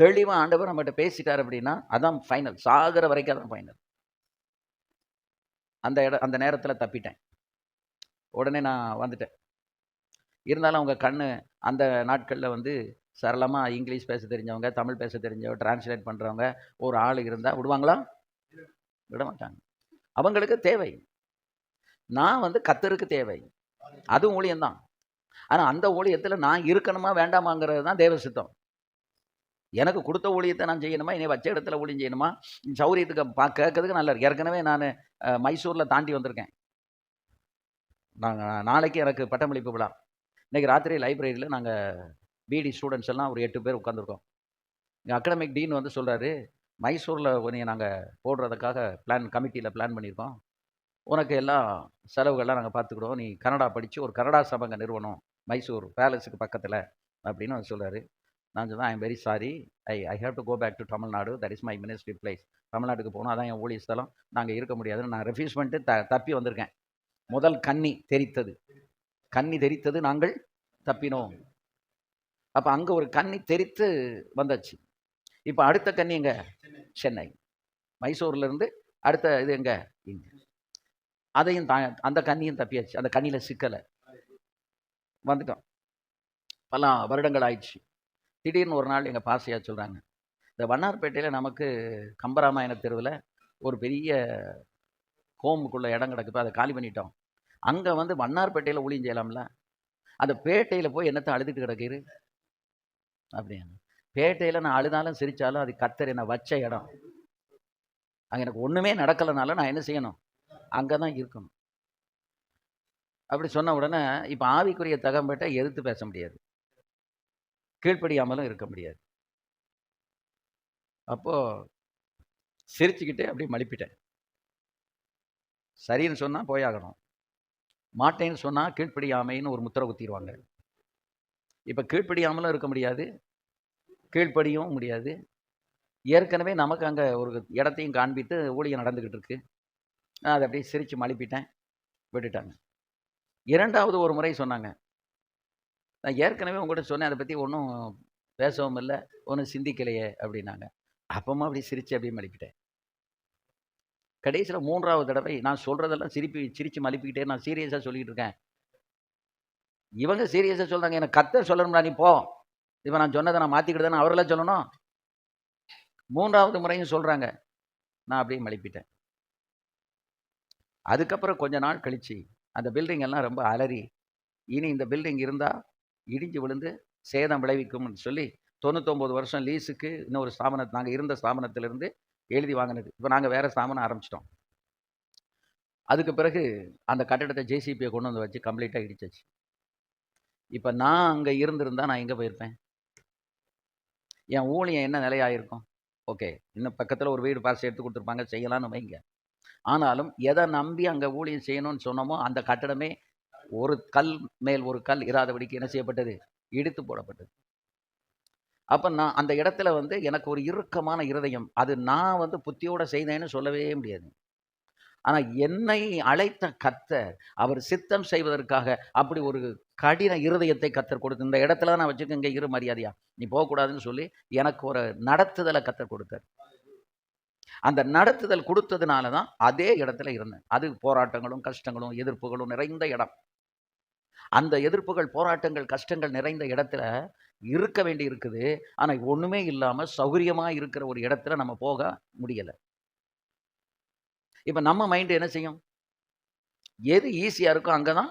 தெளிவாக ஆண்டவர் நம்மகிட்ட பேசிட்டார் அப்படின்னா அதான் ஃபைனல், சாகிற வரைக்கும் அதான் ஃபைனல். அந்த நேரத்தில் தப்பிட்டேன். உடனே நான் வந்துட்டேன். இருந்தாலும் அவங்க கண்ணு அந்த நாட்களில் வந்து சரளமாக இங்கிலீஷ் பேச தெரிஞ்சவங்க, தமிழ் பேச தெரிஞ்சவங்க, டிரான்ஸ்லேட் பண்ணுறவங்க ஒரு ஆள் இருந்தால் விடுவாங்களா? விட மாட்டாங்க. அவங்களுக்கு தேவை. நான் வந்து கர்த்தருக்கு தேவை, அது ஊழியம்தான். ஆனால் அந்த ஊழியத்தில் நான் இருக்கணுமா வேண்டாமாங்கிறது தான் தேவ சித்தம். எனக்கு கொடுத்த ஊழியத்தை நான் செய்யணுமா, இனி வச்ச இடத்துல ஊழியம் செய்யணுமா, சௌரியத்துக்கு கேட்கறதுக்கு நல்லா இருக்கு. ஏற்கனவே நான் மைசூரில் தாண்டி வந்திருக்கேன். நாளைக்கு எனக்கு பட்டமளிப்பு விழா. இன்றைக்கி ராத்திரி லைப்ரரியில் நாங்கள் பிடி ஸ்டூடெண்ட்ஸ் எல்லாம் ஒரு 8 பேர் உட்காந்துருக்கோம். எங்கள் அகடமிக் டீன் வந்து சொல்கிறாரு, மைசூரில் நீங்கள் நாங்கள் போடுறதுக்காக கமிட்டியில் பிளான் பண்ணியிருக்கோம், உனக்கு எல்லாம் செலவுகள்லாம் நாங்கள் பார்த்துக்கிடுவோம், நீ கன்னடா படித்து ஒரு கன்னடா சபங்க நிறுவனம் மைசூர் பேலஸுக்கு பக்கத்தில் அப்படின்னு அவர் சொல்கிறாரு. நான் சொன்னேன், I am very sorry, I have to go back to Tamil Nadu, that is my ministry place. தமிழ்நாட்டுக்கு போகணும், அதான் என் ஊழிய ஸ்தலம், நாங்கள் இருக்க முடியாதுன்னு நான் ரெஃப்யூஸ் பண்ணிட்டு தப்பி வந்திருக்கேன். முதல் கன்னி தெரித்தது நாங்கள் தப்பினோம். அப்போ அங்கே ஒரு கன்னி தெரித்து வந்தாச்சு. இப்போ அடுத்த கன்னி எங்க? சென்னை. மைசூர்லேருந்து அடுத்த இது எங்க? இங்கே. அதையும் அந்த கன்னியும் தப்பியாச்சு. அந்த கன்னியில் சிக்கலை வந்துட்டோம். பல வருடங்கள் ஆயிடுச்சு. திடீர்னு ஒரு நாள் எங்கள் பாசையா சொல்கிறாங்க, இந்த வண்ணார்பேட்டையில் நமக்கு கம்பராமாயண தெருவில் ஒரு பெரிய கோமுக்குள்ள இடம் கிடக்குப்போ அதை காலி பண்ணிட்டோம், அங்கே வந்து வண்ணார்பேட்டையில் ஊழியம் செய்யலாம்ல, அந்த பேட்டையில் போய் என்னத்தை அழுதுட்டு கிடக்குது அப்படின்னு. பேட்டையில் நான் அழுதாலும் சிரித்தாலும் அது கர்த்தர் என்னை வச்ச இடம். அங்கே எனக்கு ஒன்றுமே நடக்கலைனாலும் நான் என்ன செய்யணும்? அங்கே தான் இருக்கணும். அப்படி சொன்ன உடனே இப்போ ஆவிக்குரிய தகம்பேட்டை எதிர்த்து பேச முடியாது, கீழ்ப்படியாமலும் இருக்க முடியாது. அப்போது சிரிச்சுக்கிட்டே அப்படி மழுப்பிட்டேன். சரின்னு சொன்னால் போயாகணும், மாட்டேன்னு சொன்னால் கீழ்ப்படியாமைன்னு ஒரு முத்திரை குத்திடுவாங்க. இப்போ கீழ்ப்படியாமலும் இருக்க முடியாது, கீழ்ப்படியும் முடியாது. ஏற்கனவே நமக்கு அங்கே ஒரு இடத்தையும் காண்பித்து ஊழியம் நடந்துக்கிட்டு இருக்கு. நான் அதை அப்படியே சிரித்து மழுப்பிட்டேன், விட்டுட்டாங்க. இரண்டாவது ஒரு முறை சொன்னாங்க, நான் ஏற்கனவே உங்கள்கிட்ட சொன்னேன், அதை பற்றி ஒன்றும் பேசவும் இல்லை, ஒன்றும் சிந்திக்கலையே அப்படின்னாங்க. அப்பமா அப்படி சிரித்து அப்படியே மழுப்பிட்டேன். கடைசியில் 3வது தடவை நான் சொல்கிறதெல்லாம் சிரித்து மழுப்பிக்கிட்டே நான் சீரியஸாக சொல்லிக்கிட்டு இருக்கேன். இவங்க சீரியஸாக சொல்கிறாங்க, எனக்கு கர்த்தர் சொல்லணும்டா நீ போ, இப்போ நான் சொன்னதை நான் மாற்றிக்கிட்டு தானே அவரெல்லாம் சொல்லணும். 3வது முறையும் சொல்கிறாங்க, நான் அப்படியே மழுப்பிட்டேன். அதுக்கப்புறம் கொஞ்ச நாள் கழித்து அந்த பில்டிங் எல்லாம் ரொம்ப அலறி, இனி இந்த பில்டிங் இருந்தால் இடிஞ்சு விழுந்து சேதம் விளைவிக்கும்னு சொல்லி 99 வருஷம் லீஸுக்கு இன்னொரு ஸ்தாபனத்தை நாங்கள் இருந்த ஸ்தாபனத்திலிருந்து எழுதி வாங்கினது. இப்போ நாங்கள் வேறு ஸ்தாபனம் ஆரம்பிச்சிட்டோம். அதுக்கு பிறகு அந்த கட்டடத்தை ஜேசிபியை கொண்டு வந்து வச்சு கம்ப்ளீட்டாக இடிச்சாச்சு. இப்போ நான் அங்கே இருந்திருந்தா நான் எங்கே போயிருப்பேன்? என் ஊழியம் என்ன நிலையாயிருக்கும்? ஓகே, இன்னும் பக்கத்தில் ஒரு வீடு பார்த்து எடுத்து கொடுத்துருப்பாங்க, செய்யலாம்னு வைங்க. ஆனாலும் எதை நம்பி அங்கே ஊழியம் செய்யணும்னு சொன்னோமோ அந்த கட்டடமே ஒரு கல் மேல் ஒரு கல் இராதபடிக்கு என்ன செய்யப்பட்டது? இடித்து போடப்பட்டது. அப்போ நான் அந்த இடத்துல வந்து எனக்கு ஒரு இறுக்கமான இருதயம். அது நான் வந்து புத்தியோட செய்தேன்னு சொல்லவே முடியாது. ஆனா என்னை அழைத்த கர்த்தர், அவர் சித்தம் செய்வதற்காக அப்படி ஒரு கடின இருதயத்தை கர்த்தர் கொடுத்து, இந்த இடத்துல நான் வச்சுக்க, இங்க இரு மரியாதையா, நீ போகக்கூடாதுன்னு சொல்லி எனக்கு ஒரு நடத்துதலை கர்த்தர் கொடுத்தார். அந்த நடத்துதல் கொடுத்ததுனால தான் அதே இடத்துல இருந்தேன். அது போராட்டங்களும் கஷ்டங்களும் எதிர்ப்புகளும் நிறைந்த இடம். அந்த எதிர்ப்புகள், போராட்டங்கள், கஷ்டங்கள் நிறைந்த இடத்துல இருக்க வேண்டி இருக்குது. ஆனா ஒண்ணுமே இல்லாம சௌகரியமா இருக்கிற ஒரு இடத்துல நம்ம போக முடியல. இப்ப நம்ம மைண்ட் என்ன செய்யும்? எது ஈஸியா இருக்கோ அங்கதான்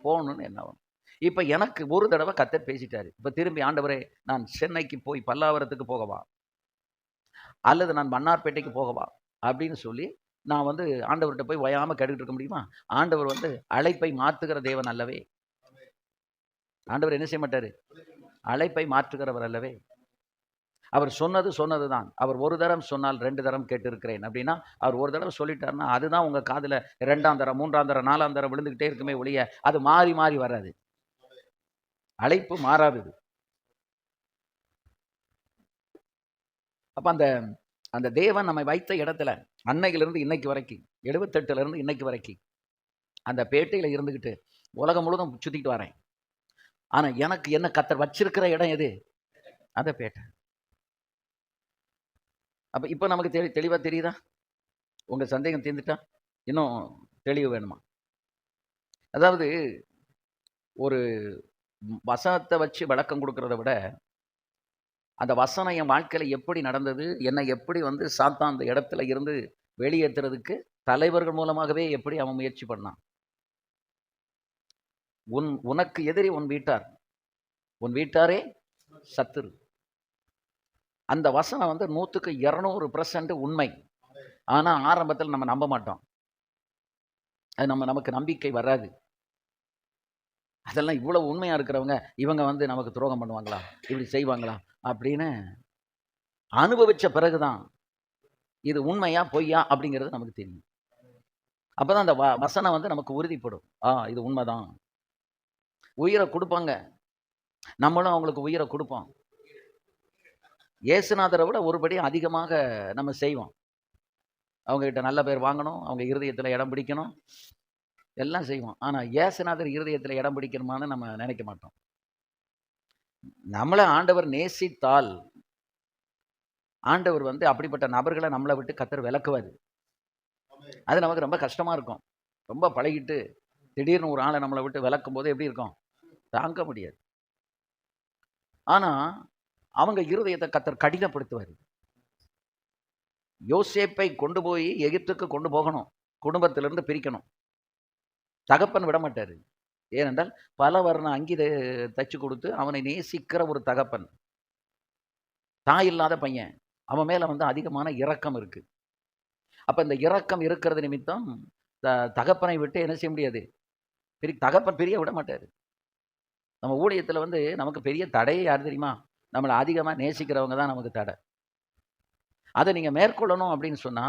போகணும்னு என்ன ஆகும். இப்ப எனக்கு ஒரு தடவை கர்த்தர் பேசிட்டாரு. இப்ப திரும்பி, ஆண்டவரே, நான் சென்னைக்கு போய் பல்லாவரத்துக்கு போகவா, அல்லது நான் மன்னார்பேட்டைக்கு போகவா அப்படின்னு சொல்லி நான் வந்து ஆண்டவர்கிட்ட போய் ஓயாம கேட்டுக்கிட்டு இருக்க முடியுமா? ஆண்டவர் வந்து அழைப்பை மாற்றுகிற தேவன் அல்லவே. ஆண்டவர் என்ன செய்ய மாட்டாரு? அழைப்பை மாற்றுகிறவர் அல்லவே. அவர் சொன்னது சொன்னதுதான். அவர் ஒரு தரம் சொன்னால் 2 தரம் கேட்டிருக்கிறேன் அப்படின்னா, அவர் ஒரு தடவை சொல்லிட்டாருன்னா அதுதான் உங்க காதுல 2ஆம் தரம், 3ஆம் தரம், 4ஆம் தரம் விழுந்துகிட்டே இருக்குமே ஒழிய அது மாறி மாறி வராது. அழைப்பு மாறாதது. அப்ப அந்த அந்த தேவன் நம்மை வைத்த இடத்துல அன்னையிலிருந்து இன்னைக்கு வரைக்கும், 78ல இருந்து இன்னைக்கு வரைக்கும் அந்த பேட்டையில இருந்துகிட்டு உலகம் முழுதும் சுத்திட்டு வரேன். ஆனா எனக்கு என்ன கர்த்தர் வச்சிருக்கிற இடம் எது? அந்த பேட்டை. அப்ப இப்ப நமக்கு தெளிவா தெரியுதா? உங்க சந்தேகம் தீர்ந்துட்டா? இன்னும் தெளிவு வேணுமா? அதாவது ஒரு வசனத்தை வச்சு விளக்கம் கொடுக்கறத விட, அந்த வசனம் என் வாழ்க்கையில எப்படி நடந்தது, என்னை எப்படி வந்து சாத்தான் அந்த இடத்துல இருந்து வெளியேற்றுறதுக்கு தலைவர்கள் மூலமாகவே எப்படி அவன் முயற்சி பண்ணான். உனக்கு எதிரி உன் வீட்டார், உன் வீட்டாரே சத்துரு. அந்த வசனம் வந்து 100க்கு 200% உண்மை. ஆனா ஆரம்பத்தில் நம்ம நம்ப மாட்டோம். அது நமக்கு நம்பிக்கை வராது. அதெல்லாம் இவ்வளவு உண்மையா இருக்கிறவங்க, இவங்க வந்து நமக்கு துரோகம் பண்ணுவாங்களா, இப்படி செய்வாங்களா அப்படின்னு அனுபவிச்ச பிறகுதான் இது உண்மையா பொய்யா அப்படிங்கிறது நமக்கு தெரியும். அப்பதான் அந்த வசனம் வந்து நமக்கு உறுதிப்படும். இது உண்மைதான். உயிரை கொடுப்பாங்க, நம்மளும் அவங்களுக்கு உயிரை கொடுப்போம். இயேசுநாதரை விட ஒருபடி அதிகமாக நம்ம செய்வோம். அவங்க கிட்ட நல்ல பேர் வாங்கணும், அவங்க இருதயத்துல இடம் பிடிக்கணும், எல்லாம் செய்வோம். ஆனா இயேசுநாதர் இருதயத்துல இடம் பிடிக்கணுமான்னு நம்ம நினைக்க மாட்டோம். நம்மள ஆண்டவர் நேசித்தால், ஆண்டவர் வந்து அப்படிப்பட்ட நபர்களை நம்மளை விட்டு கர்த்தர் விலக்குவாரு. அது நமக்கு ரொம்ப கஷ்டமா இருக்கும். ரொம்ப பழகிட்டு திடீர்னு ஒரு ஆளை நம்மளை விட்டு விலக்கும் போது எப்படி இருக்கும்? தாங்க முடியாது. ஆனா அவங்க இருதயத்தை கர்த்தர் கடினப்படுத்துவார். யோசேப்பை கொண்டு போய் எகிப்துக்கு கொண்டு போகணும், குடும்பத்திலிருந்து பிரிக்கணும். தகப்பன் விட மாட்டாரு. ஏனென்றால் பல வர்ண அங்கி தச்சு கொடுத்து அவனை நேசிக்கிற ஒரு தகப்பன், தாய் இல்லாத பையன், அவன் மேல வந்து அதிகமான இரக்கம் இருக்கு. அப்ப இந்த இரக்கம் இருக்கிறது நிமித்தம் தகப்பனை விட்டு என்ன செய்ய முடியாது? தகப்பன் பிரிய விட மாட்டாரு. நம்ம ஊழியத்துல வந்து நமக்கு பெரிய தடையே யார் தெரியுமா? நம்மளை அதிகமா நேசிக்கிறவங்க தான் நமக்கு தடை. அதை நீங்க மேற்கொள்ளணும் அப்படின்னு சொன்னா,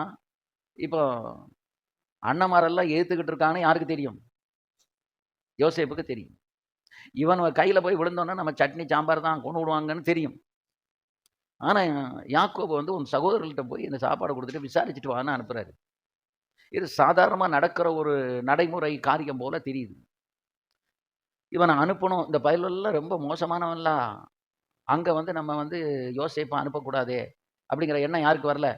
இப்போ அண்ணன்மாரெல்லாம் ஏத்துக்கிட்டு இருக்கான்னு யாருக்கு தெரியும்? யோசேப்புக்கு தெரியும். இவன் கையில போய் விழுந்தோன்னா நம்ம சட்னி சாம்பார் தான் கொண்டு விடுவாங்கன்னு தெரியும். ஆனா யாக்கோபு வந்து உன் சகோதரர்கள்ட்ட போய் இந்த சாப்பாடு கொடுத்துட்டு விசாரிச்சுட்டு வான்னு அனுப்புறாரு. இது சாதாரணமா நடக்கிற ஒரு நடைமுறை காரியம் போல தெரியுது. இவனை அனுப்பணும், இந்த பயலெல்லாம் ரொம்ப மோசமானவன்லாம், அங்க வந்து நம்ம வந்து யோசேப்பை அனுப்பக்கூடாதே அப்படிங்கிற எண்ணம் யாருக்கு வரல?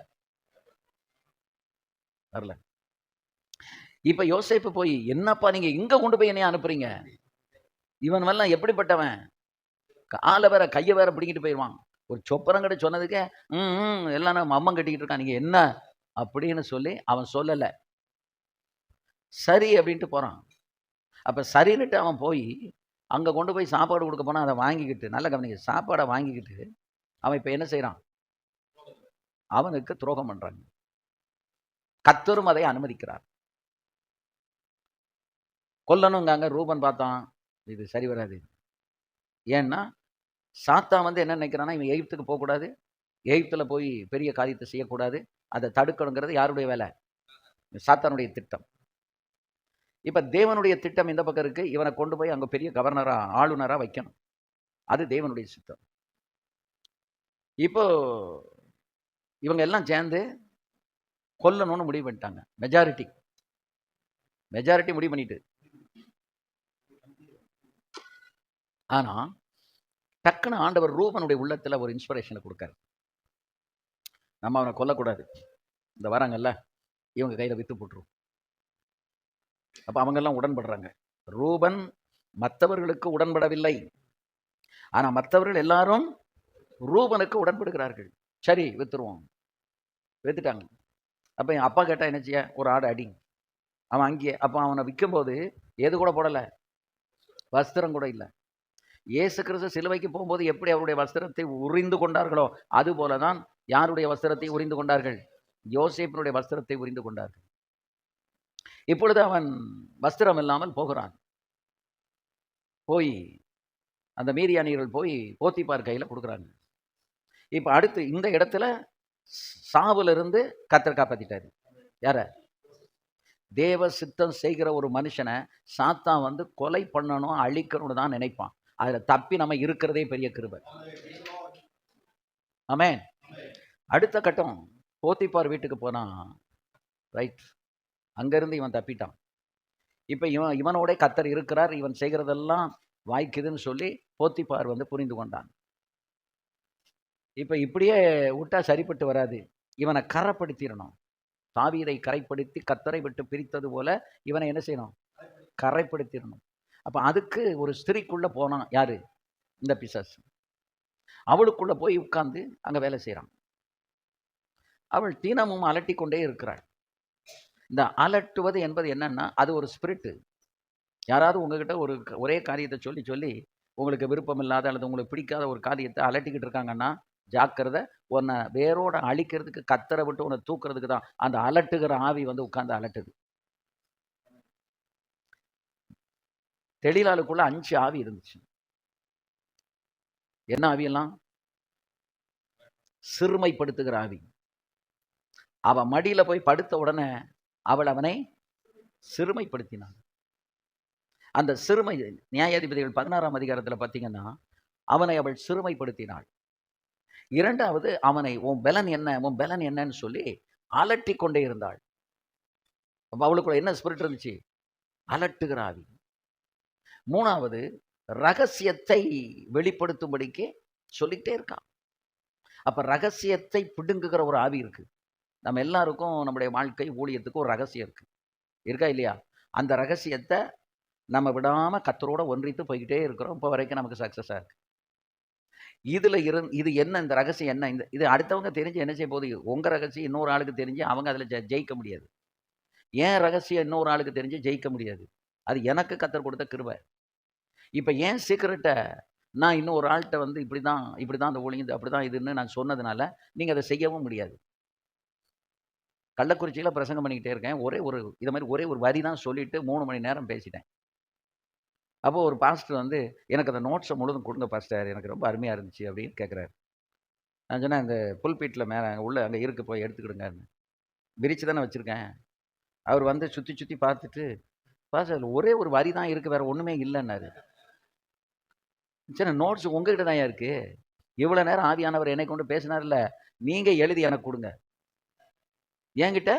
வரல. இப்ப யோசேப்பு போய், என்னப்பா நீங்க இங்க கொண்டு போய் என்னைய அனுப்புறீங்க? இவன் எல்லாம் எப்படிப்பட்டவன்? காலை வேற கையை வேற பிடிக்கிட்டு போயிடுவான். ஒரு சொப்பரங்கட சொன்னதுக்கே எல்லாம் நம்ம அம்மம் கட்டிக்கிட்டு இருக்கான், நீங்க என்ன அப்படின்னு சொல்லி அவன் சொல்லல. சரி அப்படின்ட்டு போறான். அப்ப சரின்னுட்டு அவன் போய் அங்க கொண்டு போய் சாப்பாடு கொடுக்க போனா அதை வாங்கிக்கிட்டு, நல்ல கவனிங்க, சாப்பாடை வாங்கிக்கிட்டு அவன் இப்ப என்ன செய்யறான்? அவனுக்கு துரோகம் பண்றாங்க. கர்த்தரும் அதை அனுமதிக்கிறார். கொல்லணுங்காங்க. ரூபன் பார்த்தான், இது சரி வராது. ஏன்னா சாத்தான் வந்து என்ன நினைக்கிறான்னா, இவன் எகிப்துக்கு போகக்கூடாது, எகிப்துல போய் பெரிய காரியத்தை செய்யக்கூடாது, அதை தடுக்கணுங்கிறது யாருடைய வேலை? சாத்தானுடைய திட்டம். இப்ப தேவனுடைய திட்டம் இந்த பக்கம் இருக்கு, இவனை கொண்டு போய் அங்க பெரிய கவர்னரா ஆளுநரா வைக்கணும். அது தேவனுடைய சித்தம். இப்போ இவங்க எல்லாம் சேர்ந்து கொல்லணும்னு முடிவு பண்ணிட்டாங்க. மெஜாரிட்டி முடிவு பண்ணிட்டு. ஆனா டக்குன்னு ஆண்டவர் ரூபனுடைய உள்ளத்துல ஒரு இன்ஸ்பிரேஷனை கொடுக்காரு. நம்ம அவனை கொல்லக்கூடாது, இந்த வராங்கல்ல இவங்க கையில வித்து போட்டுரும். அப்ப அவங்க எல்லாம் உடன்படுறாங்க. ரூபன் மற்றவர்களுக்கு உடன்படவில்லை, ஆனா மற்றவர்கள் எல்லாரும் ரூபனுக்கு உடன்படுகிறார்கள். சரி வித்துருவோம். வித்துட்டாங்க. அப்ப என் அப்பா கேட்டா என்ன செய்ய? ஒரு ஆடு அடி. அவன் அங்கேயே. அப்ப அவனை விற்கும் போது எது கூட போடல, வஸ்திரம் கூட இல்லை. இயேசு கிறிஸ்து சிலுவைக்கு போகும்போது எப்படி அவருடைய வஸ்திரத்தை உரிந்து கொண்டார்களோ அது போலதான் யாருடைய வஸ்திரத்தை உரிந்து கொண்டார்கள்? யோசேப்பினுடைய வஸ்திரத்தை உரிந்து கொண்டார்கள். இப்பொழுது அவன் வஸ்திரம் இல்லாமல் போகிறான். போய் அந்த மீதியானியர்கள் போய் போத்திபார் கையில கொடுக்குறாங்க. இப்ப அடுத்து இந்த இடத்துல சாவுல இருந்து கர்த்தர் காப்பாத்திட்டாரு. யார? தேவ சித்தம் செய்கிற ஒரு மனுஷனை சாத்தான் வந்து கொலை பண்ணணும், அழிக்கணும்னு தான் நினைப்பான். அதுல தப்பி நம்ம இருக்கிறதே பெரிய கிருபை. ஆமென். அடுத்த கட்டம், போத்திபார் வீட்டுக்கு போனான். ரைட், அங்கிருந்து இவன் தப்பிட்டான். இப்ப இவனோட கர்த்தர் இருக்கிறார், இவன் செய்கிறதெல்லாம் வாய்க்குதுன்னு சொல்லி போத்திபார் வந்து புரிந்து கொண்டான். இப்ப இப்படியே விட்டா சரிப்பட்டு வராது, இவனை கரைப்படுத்திடணும். தாவீதை கரைப்படுத்தி கர்த்தரை விட்டு பிரித்தது போல இவனை என்ன செய்யணும்? கரைப்படுத்திடணும். அப்ப அதுக்கு ஒரு ஸ்திரீக்குள்ள போனான். யாரு? இந்த பிசாசு. அவளுக்குள்ள போய் உட்கார்ந்து அங்க வேலை செய்யறான். அவள் தினமும் அலட்டி கொண்டே இருக்கிறாள். இந்த அலட்டுவது என்பது என்னன்னா, அது ஒரு ஸ்பிரிட். யாராவது உங்ககிட்ட ஒரே காரியத்தை சொல்லி சொல்லி உங்களுக்கு விருப்பம் இல்லாத அல்லது உங்களுக்கு பிடிக்காத ஒரு காரியத்தை அலட்டிக்கிட்டு இருக்காங்கன்னா ஜாக்கிரதை. உன்னை வேரோட அழிக்கிறதுக்கு, கத்தரை விட்டு உன்னை தூக்குறதுக்கு தான் அந்த அலட்டுகிற ஆவி வந்து உட்கார்ந்து அலட்டுது. தெளிலாளுக்குள்ள 5 ஆவி இருந்துச்சு. என்ன ஆவியெல்லாம்? சிறுமைப்படுத்துகிற ஆவி. அவ மடியில போய் படுத்த உடனே அவனை சிறுமைப்படுத்தினான். அந்த சிறுமை, நியாயாதிபதிகள் 16ஆம் அதிகாரத்துல பார்த்தீங்கன்னா, அவனை அவள் சிறுமைப்படுத்தினாள். 2வது, அவனை உன் பலன் என்ன, உன் பலன் என்னன்னு சொல்லி அலட்டி கொண்டே இருந்தாள். அவளுக்குள்ள என்ன ஸ்பிரிட் இருந்துச்சு? அலட்டுகிற ஆவி. 3வது, ரகசியத்தை வெளிப்படுத்தும்படிக்கு சொல்லிட்டே இருக்கான். அப்ப ரகசியத்தை பிடுங்குகிற ஒரு ஆவி இருக்கு. நம்ம எல்லாருக்கும் நம்முடைய வாழ்க்கை ஊழியத்துக்கு ஒரு ரகசியம் இருக்கு. இருக்கா இல்லையா? அந்த ரகசியத்தை நம்ம விடாம கர்த்தரோட ஒன்றித்து போய்கிட்டே இருக்கிறோம். இப்போ வரைக்கும் நமக்கு சக்சஸா இருக்கு. இது என்ன? இந்த ரகசியம் என்ன? இது அடுத்தவங்க தெரிஞ்சு என்ன செய்ய போகுது? உங்க ரகசியம் இன்னொரு ஆளுக்கு தெரிஞ்சு அவங்க அதுல ஜெயிக்க முடியாது. ஏன் ரகசியம் இன்னொரு ஆளுக்கு தெரிஞ்சு ஜெயிக்க முடியாது? அது எனக்கு கர்த்தர் கொடுத்த கிருபை. இப்ப ஏன் சீக்கிரட்டை நான் இன்னும் ஒரு ஆள்கிட்ட வந்து இப்படிதான் அந்த ஊழியம் அப்படிதான் இதுன்னு நான் சொன்னதுனால நீங்க அதை செய்யவும் முடியாது. கள்ளக்குறிச்சியில பிரசங்கம் பண்ணிக்கிட்டே இருக்கேன். இது மாதிரி ஒரே ஒரு வரி தான் சொல்லிட்டு 3 மணி நேரம் பேசிட்டேன். அப்போ ஒரு பாஸ்டர் வந்து எனக்கு அந்த நோட்ஸை முழுதும் கொடுங்க பாஸ்டர், எனக்கு ரொம்ப அருமையா இருந்துச்சு அப்படின்னு கேட்குறாரு. நான் சொன்னேன், அந்த புல்பீட்டில் மேலே உள்ள அங்கே இருக்கு, போய் எடுத்துக்கிடுங்க. விரிச்சு தானே வச்சுருக்கேன். அவர் வந்து சுற்றி சுற்றி பார்த்துட்டு, பாஸ்டர் ஒரே ஒரு வரி தான் இருக்குது, வேறு ஒன்றுமே இல்லைன்னாரு. சரி, நோட்ஸ் உங்ககிட்ட தான் இருக்கு. இவ்வளோ நேரம் ஆவியானவர் என்னை கொண்டு பேசினார்ல, நீங்கள் எழுதி எனக்கு கொடுங்க என்கிட்ட.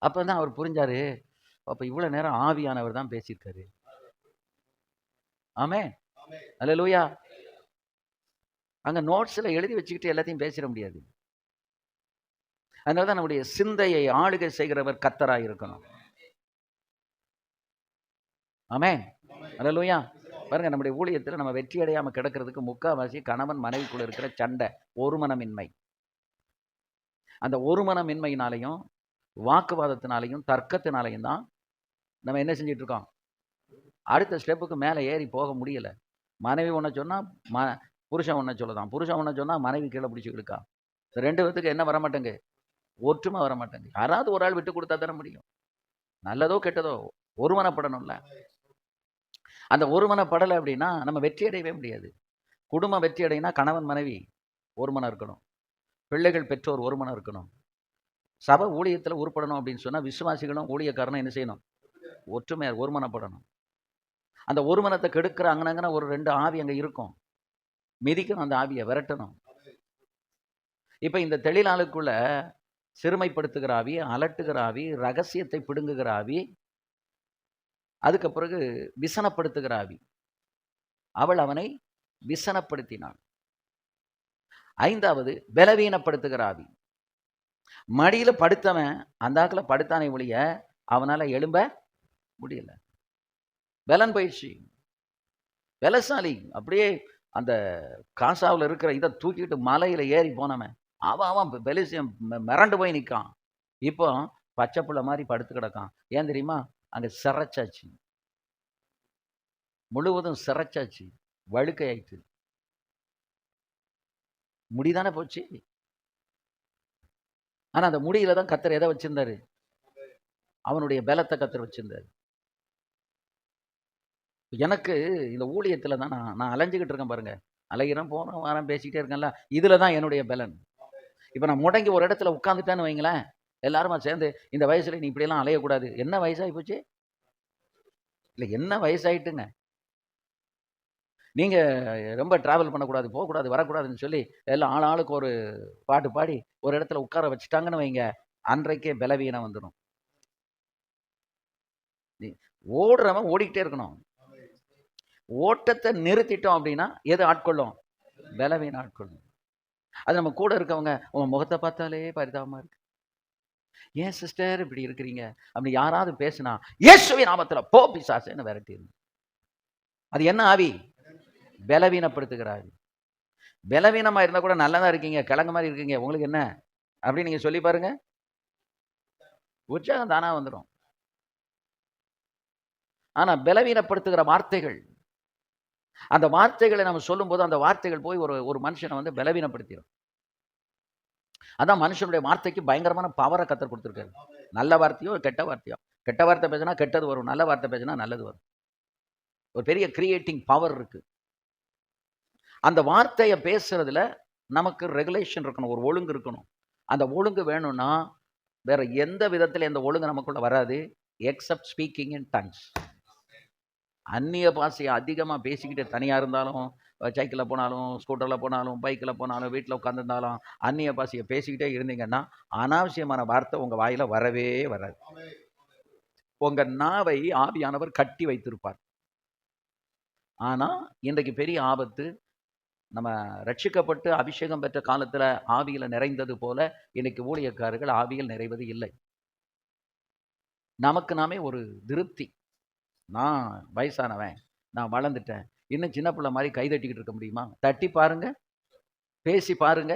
அப்போ தான் அவர் புரிஞ்சாரு, அப்போ இவ்வளோ நேரம் ஆவியானவர் தான் பேசியிருக்காரு. ஆமென், அல்லேலூயா. அங்க நோட்ஸ்ல எழுதி வச்சுக்கிட்டு எல்லாத்தையும் பேசிட முடியாது. அதனால தான் நம்முடைய சிந்தையை ஆளுகை செய்கிறவர் கர்த்தராய் இருக்கணும். ஆமென், அல்லேலூயா. பாருங்க, நம்முடைய ஊழியத்தில் நம்ம வெற்றி அடையாம கிடக்கிறதுக்கு முக்காவாசி கணவன் மனைவிக்குள்ள இருக்கிற சண்டை, ஒருமனமின்மை. அந்த ஒருமனமின்மையினாலையும் வாக்குவாதத்தினாலையும் தர்க்கத்தினாலையும் தான் நம்ம என்ன செஞ்சிட்டு இருக்கோம்? அடுத்த ஸ்டெப்புக்கு மேலே ஏறி போக முடியல. மனைவி ஒன்றை சொன்னா புருஷன் ஒன்றை சொல்லதான், புருஷன் ஒன்றை சொன்னா மனைவி கீழே பிடிச்சி இருக்கா. 2 பேத்துக்கு என்ன வரமாட்டேங்க? ஒற்றுமை வரமாட்டேங்க. யாராவது ஒரு ஆள் விட்டு கொடுத்தா தானே முடியும். நல்லதோ கெட்டதோ ஒருமனப்படணும்ல. அந்த ஒருமனப்படலை அப்படின்னா நம்ம வெற்றி அடையவே முடியாது. குடும்பம் வெற்றி அடையினா கணவன் மனைவி ஒருமனம் இருக்கணும், பிள்ளைகள் பெற்றோர் ஒருமனம் இருக்கணும். சபை ஊழியத்தில் உருப்படணும் அப்படின்னு சொன்னால் விசுவாசிகளும் ஊழியக்காரனும் என்ன செய்யணும்? ஒற்றுமையாக ஒருமனப்படணும். அந்த ஒருமனத்தை கெடுக்கிற அங்கனங்கன ஒரு 2 ஆவி அங்கே இருக்கும். மிதிக்கணும், அந்த ஆவியை விரட்டணும். இப்போ இந்த தெளிலாளுக்குள்ள சிறுமைப்படுத்துகிற ஆவி, அலட்டுகிற ஆவி, ரகசியத்தை பிடுங்குகிற ஆவி, அதுக்கு பிறகு விசனப்படுத்துகிற ஆவி. அவள் அவனை விசனப்படுத்தினாள். 5வது பலவீனப்படுத்துகிற ஆவி. மடியில படுத்தவன் அந்த ஆக்கில் படுத்தானே ஒழிய அவனால எழும்ப முடியல. பலன் போயிடுச்சு. பலசாலி அப்படியே அந்த காசாவில் இருக்கிற இதை தூக்கிட்டு மலையில ஏறி போனவன் அவன் பெலிசியம் மிரண்டு போய் நிற்கான். இப்போ பச்சை புள்ள மாதிரி படுத்து கிடக்கான். ஏன் தெரியுமா? அங்க சிறைச்சாச்சு, முழுவதும் சிறைச்சாச்சு, வழுக்கை ஆயிடுச்சு. முடிதானே போச்சு. ஆனா அந்த முடியில தான் கத்தர் எதை வச்சிருந்தாரு? அவனுடைய பலத்தை கத்தர் வச்சிருந்தாரு. எனக்கு இந்த ஊழியத்துல தான் நான் அலைஞ்சுக்கிட்டு இருக்கேன் பாருங்க. அலைகிறேன், போறேன், வரேன், பேசிக்கிட்டே இருக்கேன்ல. இதுல தான் என்னுடைய பலன். இப்ப நான் முடங்கி ஒரு இடத்துல உட்காந்துட்டேன்னு வைங்களேன், எல்லாருமா சேர்ந்து இந்த வயசுல நீ இப்படியெல்லாம் அலையக்கூடாது. என்ன வயசாகி போச்சு? இல்லை, என்ன வயசாயிட்டுங்க? நீங்க ரொம்ப டிராவல் பண்ணக்கூடாது, போகக்கூடாது, வரக்கூடாதுன்னு சொல்லி எல்லாம் ஆளுக்கு ஒரு பாட்டு பாடி ஒரு இடத்துல உட்கார வச்சுட்டாங்கன்னு வைங்க, அன்றைக்கே பலவீனம் வந்துடும். ஓடுறவன் ஓடிக்கிட்டே இருக்கணும். ஓட்டத்தை நிறுத்திட்டோம் அப்படின்னா எது ஆட்கொள்ளும்? பலவீனம் ஆட்கொள்ளும். அது நம்ம கூட இருக்கவங்க உங்க முகத்தை பார்த்தாலே பரிதாபமா இருக்கு. ஏன் சிஸ்டர் இப்படி இருக்கிறீங்க அப்படி யாராவது பேசினா, இயேசுவின் நாமத்துல போ பிசாசேன்னு விரட்டிடுங்க. அது என்ன ஆவி? பலவீனப்படுத்துகிற ஆவி. பலவீனமா இருந்தா கூட நல்லதா இருக்கீங்க, கிழங்கு மாதிரி இருக்கீங்க, உங்களுக்கு என்ன அப்படின்னு நீங்க சொல்லி பாருங்க, உற்சாகம் தானா வந்துடும். ஆனா பலவீனப்படுத்துகிற வார்த்தைகள், அந்த வார்த்தைகளை நம்ம சொல்லும் போது அந்த வார்த்தைகள் போய் ஒரு மனுஷனை வந்து பலவீனப்படுத்திடும். அதான் மனுஷனுடைய வார்த்தைக்கு பயங்கரமான பவரை கத்தர் கொடுத்துருக்காரு. நல்ல வார்த்தையோ கெட்ட வார்த்தையோ, கெட்ட வார்த்தை பேசினா கெட்டது வரும், நல்ல வார்த்தை பேசினா நல்லது வரும். ஒரு பெரிய கிரியேட்டிங் பவர் இருக்கு. அந்த வார்த்தையை பேசுறதுல நமக்கு ரெகுலேஷன் இருக்கணும், ஒரு ஒழுங்கு இருக்கணும். அந்த ஒழுங்கு வேணும்னா வேற எந்த விதத்தில் எந்த ஒழுங்கு நமக்குள்ள வராது, எக்ஸப்ட் ஸ்பீக்கிங் இன் டங்ஸ். அந்நிய பாஷையை அதிகமாக பேசிக்கிட்டு தனியாக இருந்தாலும், சைக்கிளில் போனாலும், ஸ்கூட்டரில் போனாலும், பைக்கில் போனாலும், வீட்டில் உட்காந்துருந்தாலும் அந்நிய பாஷையை பேசிக்கிட்டே இருந்தீங்கன்னா அனாவசியமான வார்த்தை உங்கள் வாயில் வரவே வராது. உங்கள் நாவை ஆவியானவர் கட்டி வைத்திருப்பார். ஆனால் இன்றைக்கு பெரிய ஆபத்து, நம்ம ரட்சிக்கப்பட்டு அபிஷேகம் பெற்ற காலத்தில் ஆவியில் நிறைந்தது போல இன்னைக்கு ஊழியக்காரர்கள் ஆவியில் நிறைவது இல்லை. நமக்கு நாமே ஒரு திருப்தி, நான் வயசானவன், நான் வளர்ந்துட்டேன், இன்னும் சின்ன பிள்ளை மாதிரி கை தட்டிக்கிட்டு இருக்க முடியுமா? தட்டி பாருங்க, பேசி பாருங்க,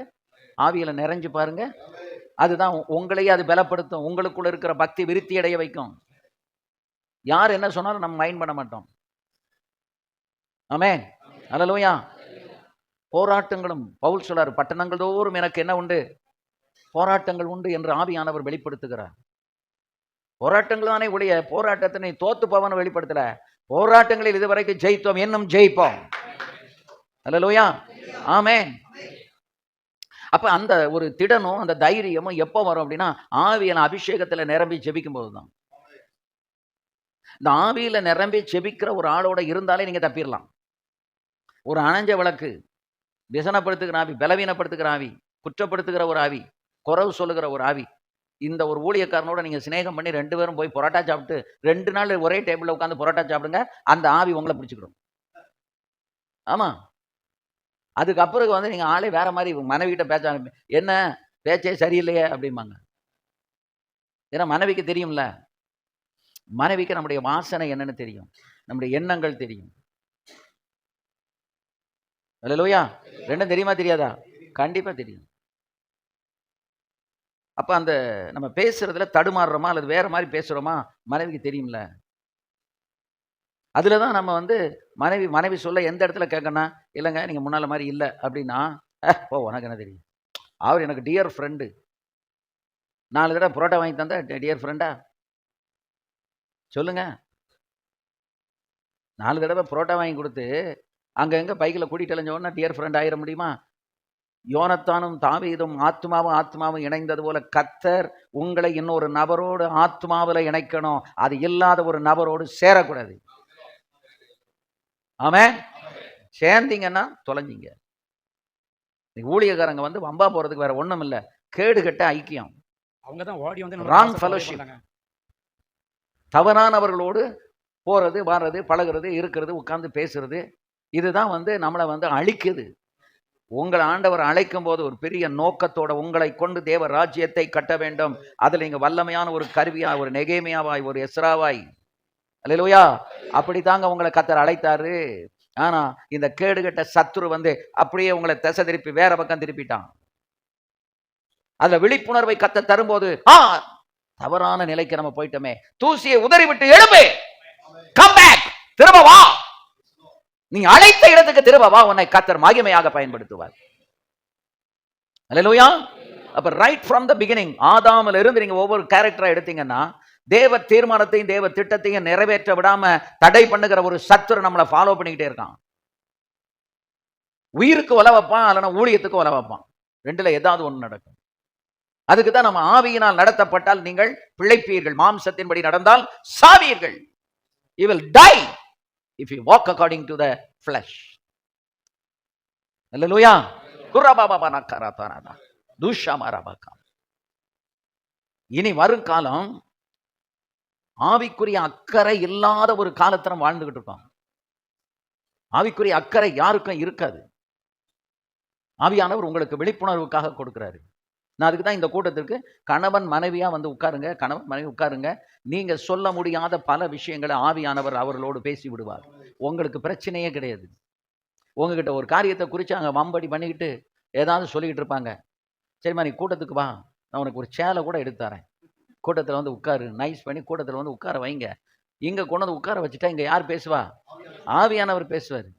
ஆவியில நிறைஞ்சு பாருங்க. அதுதான் உங்களையே அது பலப்படுத்தும், உங்களுக்குள்ள இருக்கிற பக்தி விருத்தி அடைய வைக்கும். யார் என்ன சொன்னாலும் நம்ம மைண்ட் பண்ண மாட்டோம். ஆமென், அல்லேலூயா. போராட்டங்களும், பவுல் சொல்றார், பட்டணங்கள் தோறும் எனக்கு என்ன உண்டு? போராட்டங்கள் உண்டு என்று ஆவியானவர் வெளிப்படுத்துகிறார். போராட்டங்கள் தானே உடைய, போராட்டத்தை நீ தோத்து போவன்னு வெளிப்படுத்தல. போராட்டங்களில் இதுவரைக்கும் ஜெயித்தோம், இன்னும் ஜெயிப்போம். அல்லேலூயா, ஆமென். அப்ப அந்த ஒரு திடனும் அந்த தைரியமும் எப்போ வரும் அப்படின்னா ஆவியான அபிஷேகத்துல நிரம்பி ஜெபிக்கும் போதுதான். இந்த ஆவியில நிரம்பி ஜெபிக்கிற ஒரு ஆளோட இருந்தாலே நீங்க தப்பிடலாம். ஒரு அணைஞ்ச விளக்கு, விசனப்படுத்துகிற ஆவி, பலவீனப்படுத்துகிற ஆவி, குற்றப்படுத்துகிற ஒரு ஆவி, குறவு சொல்லுகிற ஒரு ஆவி, இந்த ஒரு ஊழியக்காரனோட நீங்க சிநேகம் பண்ணி 2 பேரும் போய் பரோட்டா சாப்பிட்டு 2 நாள் ஒரே டேபிள்ல உட்காந்து பரோட்டா சாப்பிடுங்க, அந்த ஆவி உங்களை பிடிச்சுக்கிடும். ஆமா, அதுக்கப்புறம் வந்து நீங்க ஆளே வேற மாதிரி மனைவிகிட்ட பேச என்ன பேச்சே சரியில்லையே அப்படிம்பாங்க. ஏன்னா மனைவிக்கு தெரியும்ல, மனைவிக்கு நம்முடைய வாசனை என்னன்னு தெரியும், நம்முடைய எண்ணங்கள் தெரியும். அல்லேலூயா. ரெண்டும் தெரியுமா தெரியாதா? கண்டிப்பா தெரியும். அப்ப அந்த நம்ம பேசுறதுல தடுமாறுறோமா அல்லது வேற மாதிரி பேசுறோமா மனைவிக்கு தெரியும்ல. அதுலதான் நம்ம வந்து மனைவி சொல்ல எந்த இடத்துல கேட்கணும், இல்லைங்க நீங்க முன்னால மாதிரி இல்லை அப்படின்னா, ஓ உனக்கு என்ன தெரியும், அவர் எனக்கு டியர் ஃப்ரெண்டு, 4 தடவை புரோட்டா வாங்கி தந்தா டியர் ஃப்ரெண்டா? சொல்லுங்க. 4 தடவை புரோட்டா வாங்கி கொடுத்து அங்க எங்க பைக்கில் கூட்டிட்டு அலைஞ்சோன்னா டியர் ஃப்ரெண்ட் ஆயிட முடியுமா? யோனத்தானும் தாவீதும் ஆத்மாவும் இணைந்தது போல கர்த்தர் உங்களை இன்னொரு நபரோடு ஆத்மாவில் இணைக்கணும். அது இல்லாத ஒரு நபரோடு சேரக்கூடாது. ஆமென். சேர்ந்தீங்கன்னா தொலைஞ்சிங்க. ஊழியக்காரங்க வந்து வம்பா போறதுக்கு வேற ஒண்ணும் இல்ல, கேடு கெட்ட ஐக்கியம், அவங்க தான் ஓடி வந்து ராங் ஃபெலோஷிப், தவறானவர்களோடு போறது வர்றது பழகிறது இருக்கிறது உட்கார்ந்து பேசுறது, இதுதான் வந்து நம்மளை வந்து அழிக்குது. உங்களை ஆண்டவர் அழைக்கும் போது ஒரு பெரிய நோக்கத்தோட உங்களை கொண்டு தேவ ராஜ்யத்தை கட்ட வேண்டும். அதுல நீங்க வல்லமையான ஒரு கருவியா, ஒரு நெகேமியாவாய், ஒரு எஸ்ராவாய், அல்லேலூயா, அப்படித்தாங்க உங்களை கர்த்தர் அழைத்தாரு. ஆனா இந்த கேடுகட்ட சத்துரு வந்து அப்படியே உங்களை திசை திருப்பி வேற பக்கம் திருப்பிட்டான். அதுல விழிப்புணர்வை கர்த்தர் தரும்போது தவறான நிலைக்கு நம்ம போயிட்டோமே, தூசியை உதறி விட்டு எழும்பு, கம் பேக், திரும்ப வா, நீ அழைத்த இடத்துக்கு திரும்ப வா, உன்னை கர்த்தர் மகிமையாக பயன்படுத்துவார். அல்லேலூயா. அப்ப ரைட் ஃப்ரம் த பிகினிங், ஆதாமில் இருந்து நீங்க ஒவ்வொரு கேரக்டரா எடுத்தீங்கன்னா தேவ தீர்மானத்தையும் தேவ திட்டத்தையும் நிறைவேற்ற விடாம தடை பண்ணுகிற ஒரு சத்துரு நம்மளை ஃபாலோ பண்ணிக்கிட்டே இருக்கான். உயிருக்கு உல வைப்பான், இல்லைன்னா ஊழியத்துக்கு உல வைப்பான். ரெண்டுல ஏதாவது ஒன்று நடக்கும். அதுக்கு தான் நம்ம ஆவியினால் நடத்தப்பட்டால் நீங்கள் பிழைப்பீர்கள், மாம்சத்தின்படி நடந்தால் சாவீர்கள். You will die if you walk according to the flesh. Hallelujah. குர்ரபாபானா கராதானா துஷாமரபகா. இனி வரும் காலம் ஆவிக்குரிய அக்கறை இல்லாத ஒரு காலத்தை நம்ம வாழ்ந்துகிட்டு இருக்கோம். ஆவிக்குரிய அக்கறை யாருக்கும் இருக்காது. ஆவியானவர் உங்களுக்கு விழிப்புணர்வுக்காக கொடுக்கிறாரு. நான் அதுக்கு தான் இந்த கூட்டத்திற்கு கணவன் மனைவியா வந்து உட்காருங்க, கணவன் மனைவி உட்காருங்க. நீங்க சொல்ல முடியாத பல விஷயங்களை ஆவியானவர் அவர்களோடு பேசி விடுவார். உங்களுக்கு பிரச்சனையே கிடையாது. உங்ககிட்ட ஒரு காரியத்தை குறித்து அங்கே வம்படி பண்ணிக்கிட்டு ஏதாவது சொல்லிக்கிட்டு இருப்பாங்க. சரிம்மா நீ கூட்டத்துக்கு வா, நான் உனக்கு ஒரு சேலை கூட எடுத்து தரேன், கூட்டத்தில் வந்து உட்காரு, நைஸ் பண்ணி கூட்டத்தில் வந்து உட்கார வைங்க. இங்கே கொண்டு வந்து உட்கார வச்சுட்டா இங்கே யார் பேசுவா? ஆவியானவர் பேசுவார்.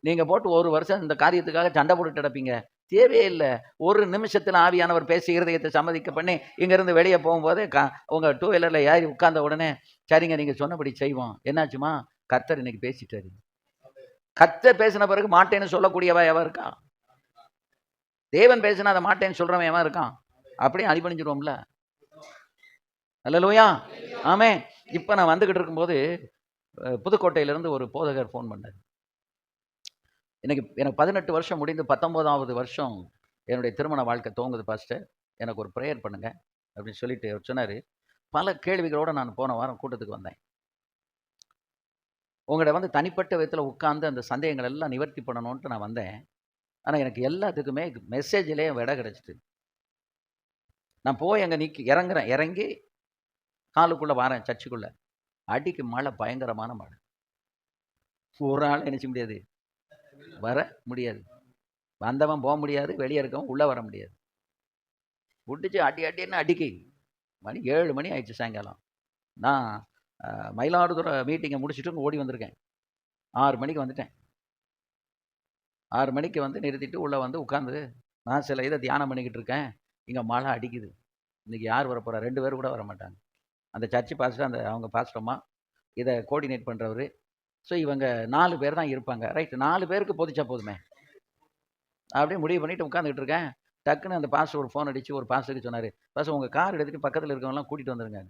நீங்கள் போட்டு ஒரு வருஷம் இந்த காரியத்துக்காக சண்டை போட்டுட்டு கிடப்பீங்க. தேவையே இல்லை. ஒரு நிமிஷத்தில் ஆவியானவர் பேசி இருதயத்தை சம்மதிக்க பண்ணி இங்கேருந்து வெளியே போகும்போது உங்கள் டூ வீலரில் ஏறி உட்கார்ந்த உடனே சரிங்க நீங்கள் சொன்னபடி செய்வோம். என்னாச்சுமா? கர்த்தர் இன்னைக்கு பேசிட்டாரு. கர்த்தர் பேசின பிறகு மாட்டேன்னு சொல்லக்கூடியவா எவன் இருக்கான்? தேவன் பேசினா அதை மாட்டேன்னு சொல்கிறவன் எவன் இருக்கான்? அப்படியே அடிபணிஞ்சிடுவோம்ல. அல்லேலூயா. ஆமென். இப்போ நான் வந்துக்கிட்டு இருக்கும்போது புதுக்கோட்டையிலேருந்து ஒரு போதகர் ஃபோன் பண்ணார். எனக்கு 18 வருஷம் முடிந்து 19வது வருஷம் என்னுடைய திருமண வாழ்க்கை துவங்குது பாஸ்டர், எனக்கு ஒரு ப்ரேயர் பண்ணுங்க அப்படின்னு சொல்லிட்டு அவர் சொன்னார். பல கேள்விகளோடு நான் போன வாரம் கூட்டத்துக்கு வந்தேன். உங்கள்கிட்ட வந்து தனிப்பட்ட விதத்தில் உட்கார்ந்து அந்த சந்தேகங்கள் எல்லாம் நிவர்த்தி பண்ணணுன்ட்டு நான் வந்தேன். ஆனால் எனக்கு எல்லாத்துக்குமே மெசேஜிலே விட கிடச்சிட்டு. நான் போய் அங்கே இறங்குறேன், இறங்கி காலுக்குள்ளே வரேன், சர்ச்சுக்குள்ளே அடிக்கு மழை, பயங்கரமான மழை. ஒரு ஆள் நினைச்ச முடியாது, வர முடியாது, வந்தவன் போக முடியாது, வெளியே இருக்கவன் உள்ளே வர முடியாது. விட்டுச்சு அடின்னு அடிக்கி. மணி 7 மணி ஆயிடுச்சு சாயங்காலம். நான் மயிலாடுதுறை மீட்டிங்கை முடிச்சுட்டு ஓடி வந்திருக்கேன். 6 மணிக்கு வந்துட்டேன். 6 மணிக்கு வந்து நிறுத்திட்டு உள்ளே வந்து உட்காந்து நான் சில இதை தியானம் பண்ணிக்கிட்டு இருக்கேன். இங்கே மழை அடிக்குது. இன்றைக்கி யார் வர போகிறா? 2 பேர் கூட வர மாட்டாங்க. அந்த சர்ச்சு பாஸ்டர், அந்த அவங்க பாஸ்டர்மா, இதை கோஆர்டினேட் பண்ணுறவர். ஸோ இவங்க 4 பேர் தான் இருப்பாங்க. ரைட்டு, 4 பேருக்கு போதிச்சா போதுமே அப்படியே முடிவு பண்ணிவிட்டு உட்காந்துக்கிட்டு இருக்கேன். டக்குன்னு அந்த பாஸ்டர் ஒரு ஃபோன் அடித்து ஒரு பாஸ்டருக்கு சொன்னார், பாஸ்டர் உங்கள் கார் எடுத்துகிட்டு பக்கத்தில் இருக்கவங்களாம் கூட்டிகிட்டு வந்துருங்க.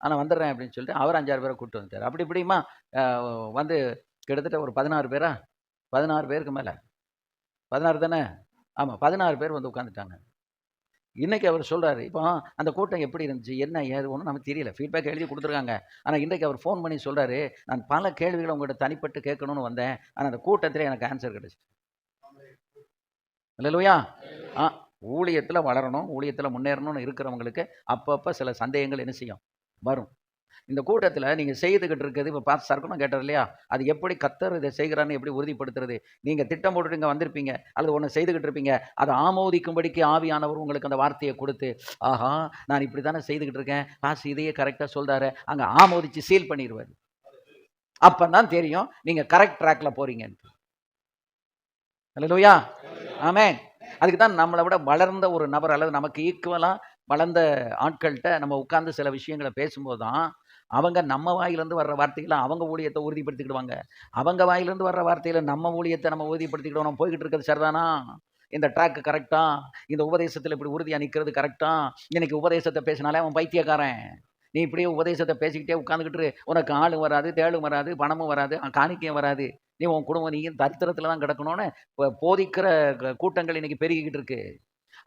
ஆனால் வந்துடுறேன் அப்படின்னு சொல்லிட்டு அவர் 5-6 பேரை கூப்பிட்டு வந்துட்டார். அப்படி இப்படிமா வந்து கிட்டத்தட்ட ஒரு 16 பேரா, 16 பேருக்கு மேலே, 16 தானே? ஆமாம், 16 பேர் வந்து உட்காந்துட்டாங்க. இன்றைக்கி அவர் சொல்கிறாரு, இப்போ அந்த கூட்டம் எப்படி இருந்துச்சு, என்ன ஏது ஒன்றும் நமக்கு தெரியல, ஃபீட்பேக் எழுதி கொடுத்துருக்காங்க. ஆனால் இன்றைக்கி அவர் ஃபோன் பண்ணி சொல்கிறாரு, நான் பல கேள்விகளை உங்கள்கிட்ட தனிப்பட்டு கேட்கணும்னு வந்தேன், ஆனால் அந்த கூட்டத்தில் எனக்கு ஆன்சர் கிடச்சிட்டு. இல்லையா? ஊழியத்தில் வளரணும், ஊழியத்தில் முன்னேறணும்னு இருக்கிறவங்களுக்கு அப்பப்போ சில சந்தேகங்கள் என்ன செய்யும், வரும். இந்த கூட்டத்தில் நீங்கள் செய்துக்கிட்டு இருக்கிறது, இப்போ பார்த்து சர்க்கணும் கேட்டார் இல்லையா, அது எப்படி கர்த்தர் இதை செய்கிறான்னு எப்படி உறுதிப்படுத்துறது? நீங்கள் திட்டம் போட்டுட்டு இங்கே வந்திருப்பீங்க, அல்லது ஒன்று செய்துக்கிட்டு இருப்பீங்க, அதை ஆமோதிக்கும்படிக்கு ஆவியானவர் உங்களுக்கு அந்த வார்த்தையை கொடுத்து, ஆஹா நான் இப்படி தானே செய்துக்கிட்டு இருக்கேன், பாஸ் இதையே கரெக்டாக சொல்கிறாரு, அங்கே ஆமோதிச்சு சீல் பண்ணிடுவார். அப்போ தான் தெரியும் நீங்கள் கரெக்ட் ட்ராக்கில் போகிறீங்கன்ட்டு. அல்லேலூயா. ஆமென். அதுக்கு தான் நம்மளை விட வளர்ந்த ஒரு நபர் அல்லது நமக்கு ஈக்குவலாக வளர்ந்த ஆட்கள்கிட்ட நம்ம உட்கார்ந்து சில விஷயங்களை பேசும்போது தான் அவங்க நம்ம வாயிலிருந்து வர்ற வார்த்தைகளை அவங்க ஊழியத்தை உறுதிப்படுத்திக்கிடுவாங்க. அவங்க வாயிலிருந்து வர்ற வார்த்தையில நம்ம ஊழியத்தை நம்ம உறுதிப்படுத்திக்கிடுவோம். நம்ம போய்கிட்டு இருக்கிறது சரிதானா? இந்த ட்ராக் கரெக்டா? இந்த உபதேசத்துல இப்படி உறுதியா நிக்கிறது கரெக்டா? இன்னைக்கு உபதேசத்தை பேசினாலே அவன் பைத்தியக்காரன். நீ இப்படியே உபதேசத்தை பேசிக்கிட்டே உட்கார்ந்துகிட்டு உனக்கு ஆளும் வராது, தேளும் வராது, பணமும் வராது, காணிக்கையும் வராது. நீ உன் குடும்பம் நீயும் தரித்திரத்துல தான் கிடக்கணும்னு போதிக்கிற கூட்டங்கள் இன்னைக்கு பெருகிக்கிட்டு இருக்கு.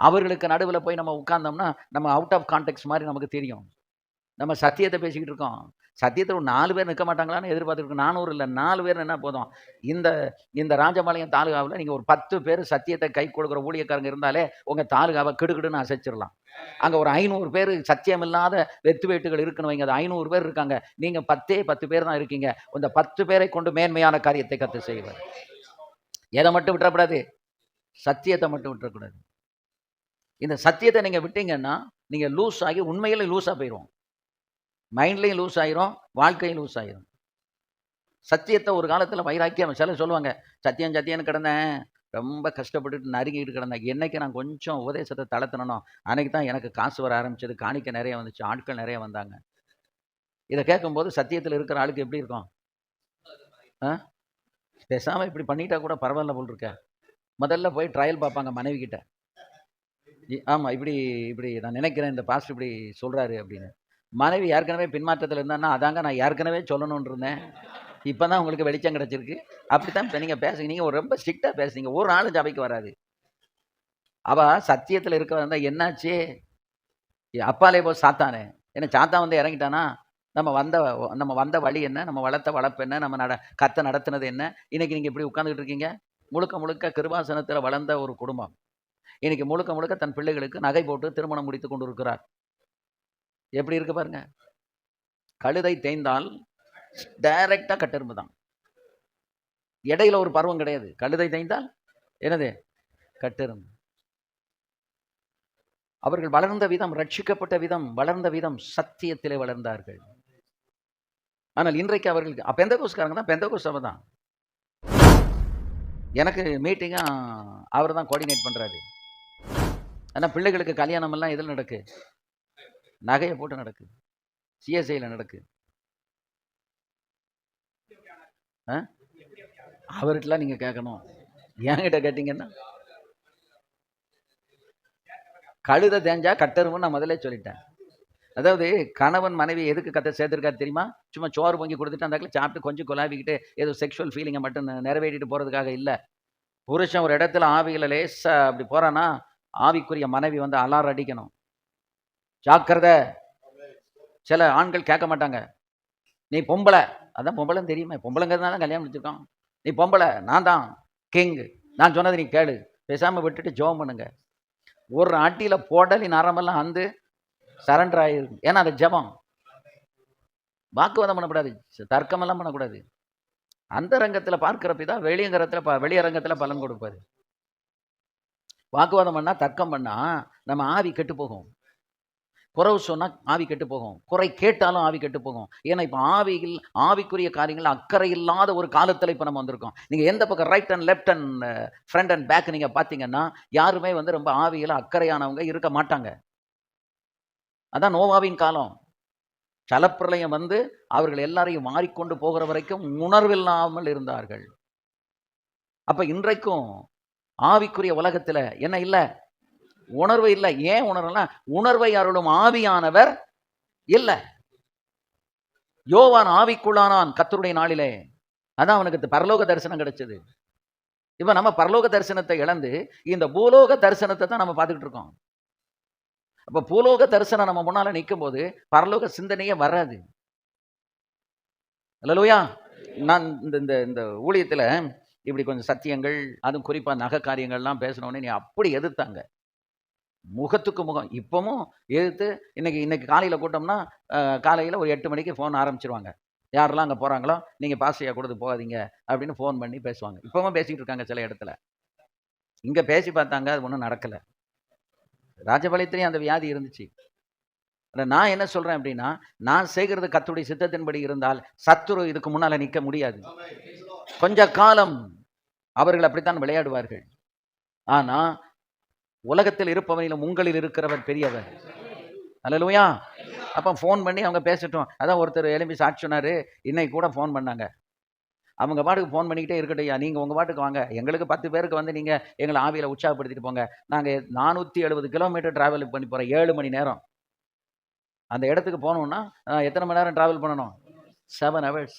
அவர்களுக்கு நடுவுல போய் நம்ம உட்கார்ந்தோம்னா, நம்ம அவுட் ஆஃப் கான்டெக்ஸ்ட் மாரி நமக்கு தெரியும். நம்ம சத்தியத்தை பேசிக்கிட்டு இருக்கோம். சத்தியத்துல ஒரு 4 பேர் நிக்க மாட்டாங்களான்னு எதிர்பார்த்துருக்கோம். 400 இல்ல 4 பேர் நின்னா போதும். இந்த இந்த ராஜபாளையம் தாலுகாவுல நீங்க ஒரு 10 பேர் சத்தியத்தை கை கொடுக்குற ஊழியக்காரங்க இருந்தாலே, உங்க தாலுகாவ கிடுகிடுன்னு அசைச்சிரலாம். அங்க ஒரு 500 பேரு சத்தியமில்லாத வெத்து வேட்டுகள் இருக்குன்னு வைங்க. அது 500 பேர் இருக்காங்க. நீங்க 10 பேர் தான் இருக்கீங்க. இந்த 10 பேரை கொண்டு மேன்மையான காரியத்தை கர்த்தர் செய்வார். எதை மட்டும் விட்டுறக்கூடாது? சத்தியத்தை மட்டும் விட்டுறக்கூடாது. இந்த சத்தியத்தை நீங்க விட்டீங்கன்னா, நீங்க லூஸ் ஆகி உண்மையிலே லூஸா போயிருவோம். மைண்ட்லயும் லூஸ் ஆயிரும், வாழ்க்கையும் லூஸ் ஆயிரும். சத்தியத்தை ஒரு காலத்துல வைராக்கியம் சிலர் சொல்லுவாங்க, சத்தியம் சத்தியம்னு கிடந்தேன், ரொம்ப கஷ்டப்பட்டுட்டு நறுங்கிட்டு கிடந்தேன். என்னைக்கு நான் கொஞ்சம் உபதேசத்தை தளர்த்தினனோ, அன்னைக்கு தான் எனக்கு காசு வர ஆரம்பிச்சது, காணிக்கை நிறைய வந்துச்சு, ஆட்கள் நிறைய வந்தாங்க. இதை கேட்கும்போது சத்தியத்தில் இருக்கிற ஆளுக்கு எப்படி இருக்கும்? பேசாம இப்படி பண்ணிட்டா கூட பரவாயில்ல போல் இருக்க. முதல்ல போய் ட்ரையல் பார்ப்பாங்க மனைவி கிட்ட. ஆமா இப்படி இப்படி நான் நினைக்கிறேன், இந்த பாஸ்டர் இப்படி சொல்றாரு அப்படின்னு. மனைவி ஏற்கனவே பின்மாற்றத்தில் இருந்தான்னா, அதாங்க நான் ஏற்கனவே சொல்லணும்னு இருந்தேன், இப்பதான் உங்களுக்கு வெளிச்சம் கிடைச்சிருக்கு. அப்படித்தான் இப்ப நீங்க பேசுங்க. நீங்க ரொம்ப ஸ்ட்ரிக்டா பேசுறீங்க. ஒரு ஆளு சபைக்கு வராது. அவ சத்தியத்துல இருக்க வந்தா என்னாச்சு? அப்பாலே போ சாத்தானே. ஏன்னா சாத்தான் வந்து இறங்கிட்டானா, நம்ம வந்த வழி என்ன? நம்ம வளர்த்த வளர்ப்பு என்ன? நம்ம கர்த்தர் நடத்தினது என்ன? இன்னைக்கு நீங்க இப்படி உட்கார்ந்துகிட்டு இருக்கீங்க. முழுக்க முழுக்க கிருபாசனத்துல வளர்ந்த ஒரு குடும்பம் இன்னைக்கு முழுக்க முழுக்க தன் பிள்ளைகளுக்கு நகை போட்டு திருமணம் முடித்துக் கொண்டு இருக்கிறார். எப்படி இருக்கு பாருங்க. கழுதை தேய்ந்தால் டைரக்டா கட்டெரும்பு தான். இடையில ஒரு பருவம் கிடையாது. கழுதை தேய்ந்தால் என்னது? கட்டெரும்பு. அவர்கள் வளர்ந்த விதம், ரட்சிக்கப்பட்ட விதம், வளர்ந்த விதம் சத்தியத்திலே வளர்ந்தார்கள். ஆனால் இன்றைக்கு அவர்களுக்கு பெந்தகோஸ்காரங்க தான், பெந்தகோஸ் சபை தான். எனக்கு மீட்டிங்கா அவர் தான் கோஆர்டினேட் பண்றாரு. ஆனா பிள்ளைகளுக்கு கல்யாணம் எல்லாம் எதில் நடக்கு? நகையை போட்டு நடக்கு, சிஎஸ்ஐல நடக்கு. அவர்கிட்டலாம் நீங்க கேட்கணும். என்கிட்ட கேட்டீங்கன்னா, கழுதை தேஞ்சா கட்டெரும்புன்னு நான் முதல்ல சொல்லிட்டேன். அதாவது கணவன் மனைவி எதுக்கு கர்த்தர் சேர்த்திருக்காரு தெரியுமா? சும்மா சோறு பொங்கி கொடுத்துட்டு அந்த சாப்பிட்டு கொஞ்சம் கொலாவிக்கிட்டு ஏதோ செக்ஷுவல் ஃபீலிங்கை மட்டும் நிறைவேற்றிட்டு போறதுக்காக இல்ல. புருஷன் ஒரு இடத்துல ஆவியில லேசா அப்படி போறானா, ஆவிக்குரிய மனைவி வந்து அலாரம் அடிக்கணும். ஜாக்கிரதை. சில ஆண்கள் கேட்க மாட்டாங்க. நீ பொம்பளை, அதான் பொம்பளைன்னு தெரியுமே, பொம்பளைங்கிறதுனால கல்யாணம் முடிச்சிருக்கோம். நீ பொம்பளை, நான் தான் கிங், நான் சொன்னது நீ கேளு, பேசாம விட்டுட்டு ஜெபம் பண்ணுங்க. ஒரு அட்டியில போடலி நரம்பெல்லாம் வந்து சரண்டர் ஆயிருக்கு. ஏன்னா அது ஜெபம். வாக்குவாதம் பண்ணக்கூடாது, தர்க்கமெல்லாம் பண்ணக்கூடாது. அந்த ரங்கத்துல பார்க்கிற பிதா வெளியரங்கத்துல பலன் கொடுப்பாரு. வாக்குவாதம் பண்ணா, தர்க்கம் பண்ணா நம்ம ஆவி கெட்டு போகும். குறைவு சொன்னா ஆவி கெட்டு போகும். குறை கேட்டாலும் ஆவி கெட்டு போகும். ஏன்னா இப்ப ஆவிக்குரிய காரியங்கள் அக்கறை இல்லாத ஒரு காலத்துல இப்ப நம்ம வந்திருக்கோம். நீங்க எந்த பக்கம் right and left and front and back நீங்க பாத்தீங்கன்னா, யாருமே வந்து ரொம்ப ஆவியில அக்கறையானவங்க இருக்க மாட்டாங்க. அதான் நோவாவின் காலம். ஜலப்பிரளயம் வந்து அவர்கள் எல்லாரையும் மாறிக்கொண்டு போகிற வரைக்கும் உணர்வில்லாமல் இருந்தார்கள். அப்ப இன்றைக்கும் ஆவிக்குரிய உலகத்துல என்ன இல்ல? உணர்வு இல்லை. ஏன் உணர்வுனா, உணர்வை அருளும் ஆவியானவர் இல்ல. யோவான் ஆவிக்குள்ளானான் கர்த்தருடைய நாளிலே. அதான் அவனுக்கு பரலோக தரிசனம் கிடைச்சது. இப்ப நம்ம பரலோக தரிசனத்தை இழந்து இந்த பூலோக தரிசனத்தை தான் நம்ம பார்த்துக்கிட்டு இருக்கோம். அப்ப பூலோக தரிசனம் நம்ம முன்னால நிற்கும் போது பரலோக சிந்தனையே வராது. அல்லேலூயா. நான் இந்த ஊழியத்துல இப்படி கொஞ்சம் சத்தியங்கள், அதுவும் குறிப்பா நகை காரியங்கள்லாம் பேசினோடனே நீ அப்படி எதிர்த்தாங்க. முகத்துக்கு முகம். இப்பவும் எதிர்த்து இன்னைக்கு காலையில கூட்டம்னா, காலையில ஒரு 8 மணிக்கு ஃபோன் ஆரம்பிச்சிருவாங்க. யாரெல்லாம் அங்க போறாங்களோ, நீங்க பாஸ்டரையா கொடுத்து போகாதீங்க அப்படின்னு ஃபோன் பண்ணி பேசுவாங்க. இப்பவும் பேசிட்டு இருக்காங்க சில இடத்துல. இங்க பேசி பார்த்தாங்க, அது ஒண்ணும் நடக்கல. ராஜபாளையத்திலேயும் அந்த வியாதி இருந்துச்சு. நான் என்ன சொல்றேன் அப்படின்னா, நான் செய்கிறது கர்த்தருடைய சித்தத்தின்படி இருந்தால் சத்துரு இதுக்கு முன்னால நிக்க முடியாது. கொஞ்ச காலம் அவர்கள் அப்படித்தான் விளையாடுவார்கள். ஆனா உலகத்தில் இருப்பவனிலும் உங்களில் இருக்கிறவர் பெரியவர். அல்லேலூயா. அப்போ ஃபோன் பண்ணி அவங்க பேசட்டும். அதான் ஒருத்தர் எழும்பி சாட்சி சொன்னார், இன்னைக்கு கூட ஃபோன் பண்ணாங்க. அவங்க பாட்டுக்கு ஃபோன் பண்ணிக்கிட்டே இருக்கட்டையா, நீங்கள் உங்கள் பாட்டுக்கு வாங்க, எங்களுக்கு 10 பேருக்கு வந்து நீங்கள் எங்களை ஆவியில் உற்சாகப்படுத்திட்டு போங்க. நாங்கள் 470 கிலோமீட்டர் ட்ராவல் பண்ணி போகிறோம், 7 மணி நேரம். அந்த இடத்துக்கு போகணுன்னா எத்தனை மணி நேரம் ட்ராவல் பண்ணணும்? 7 hours.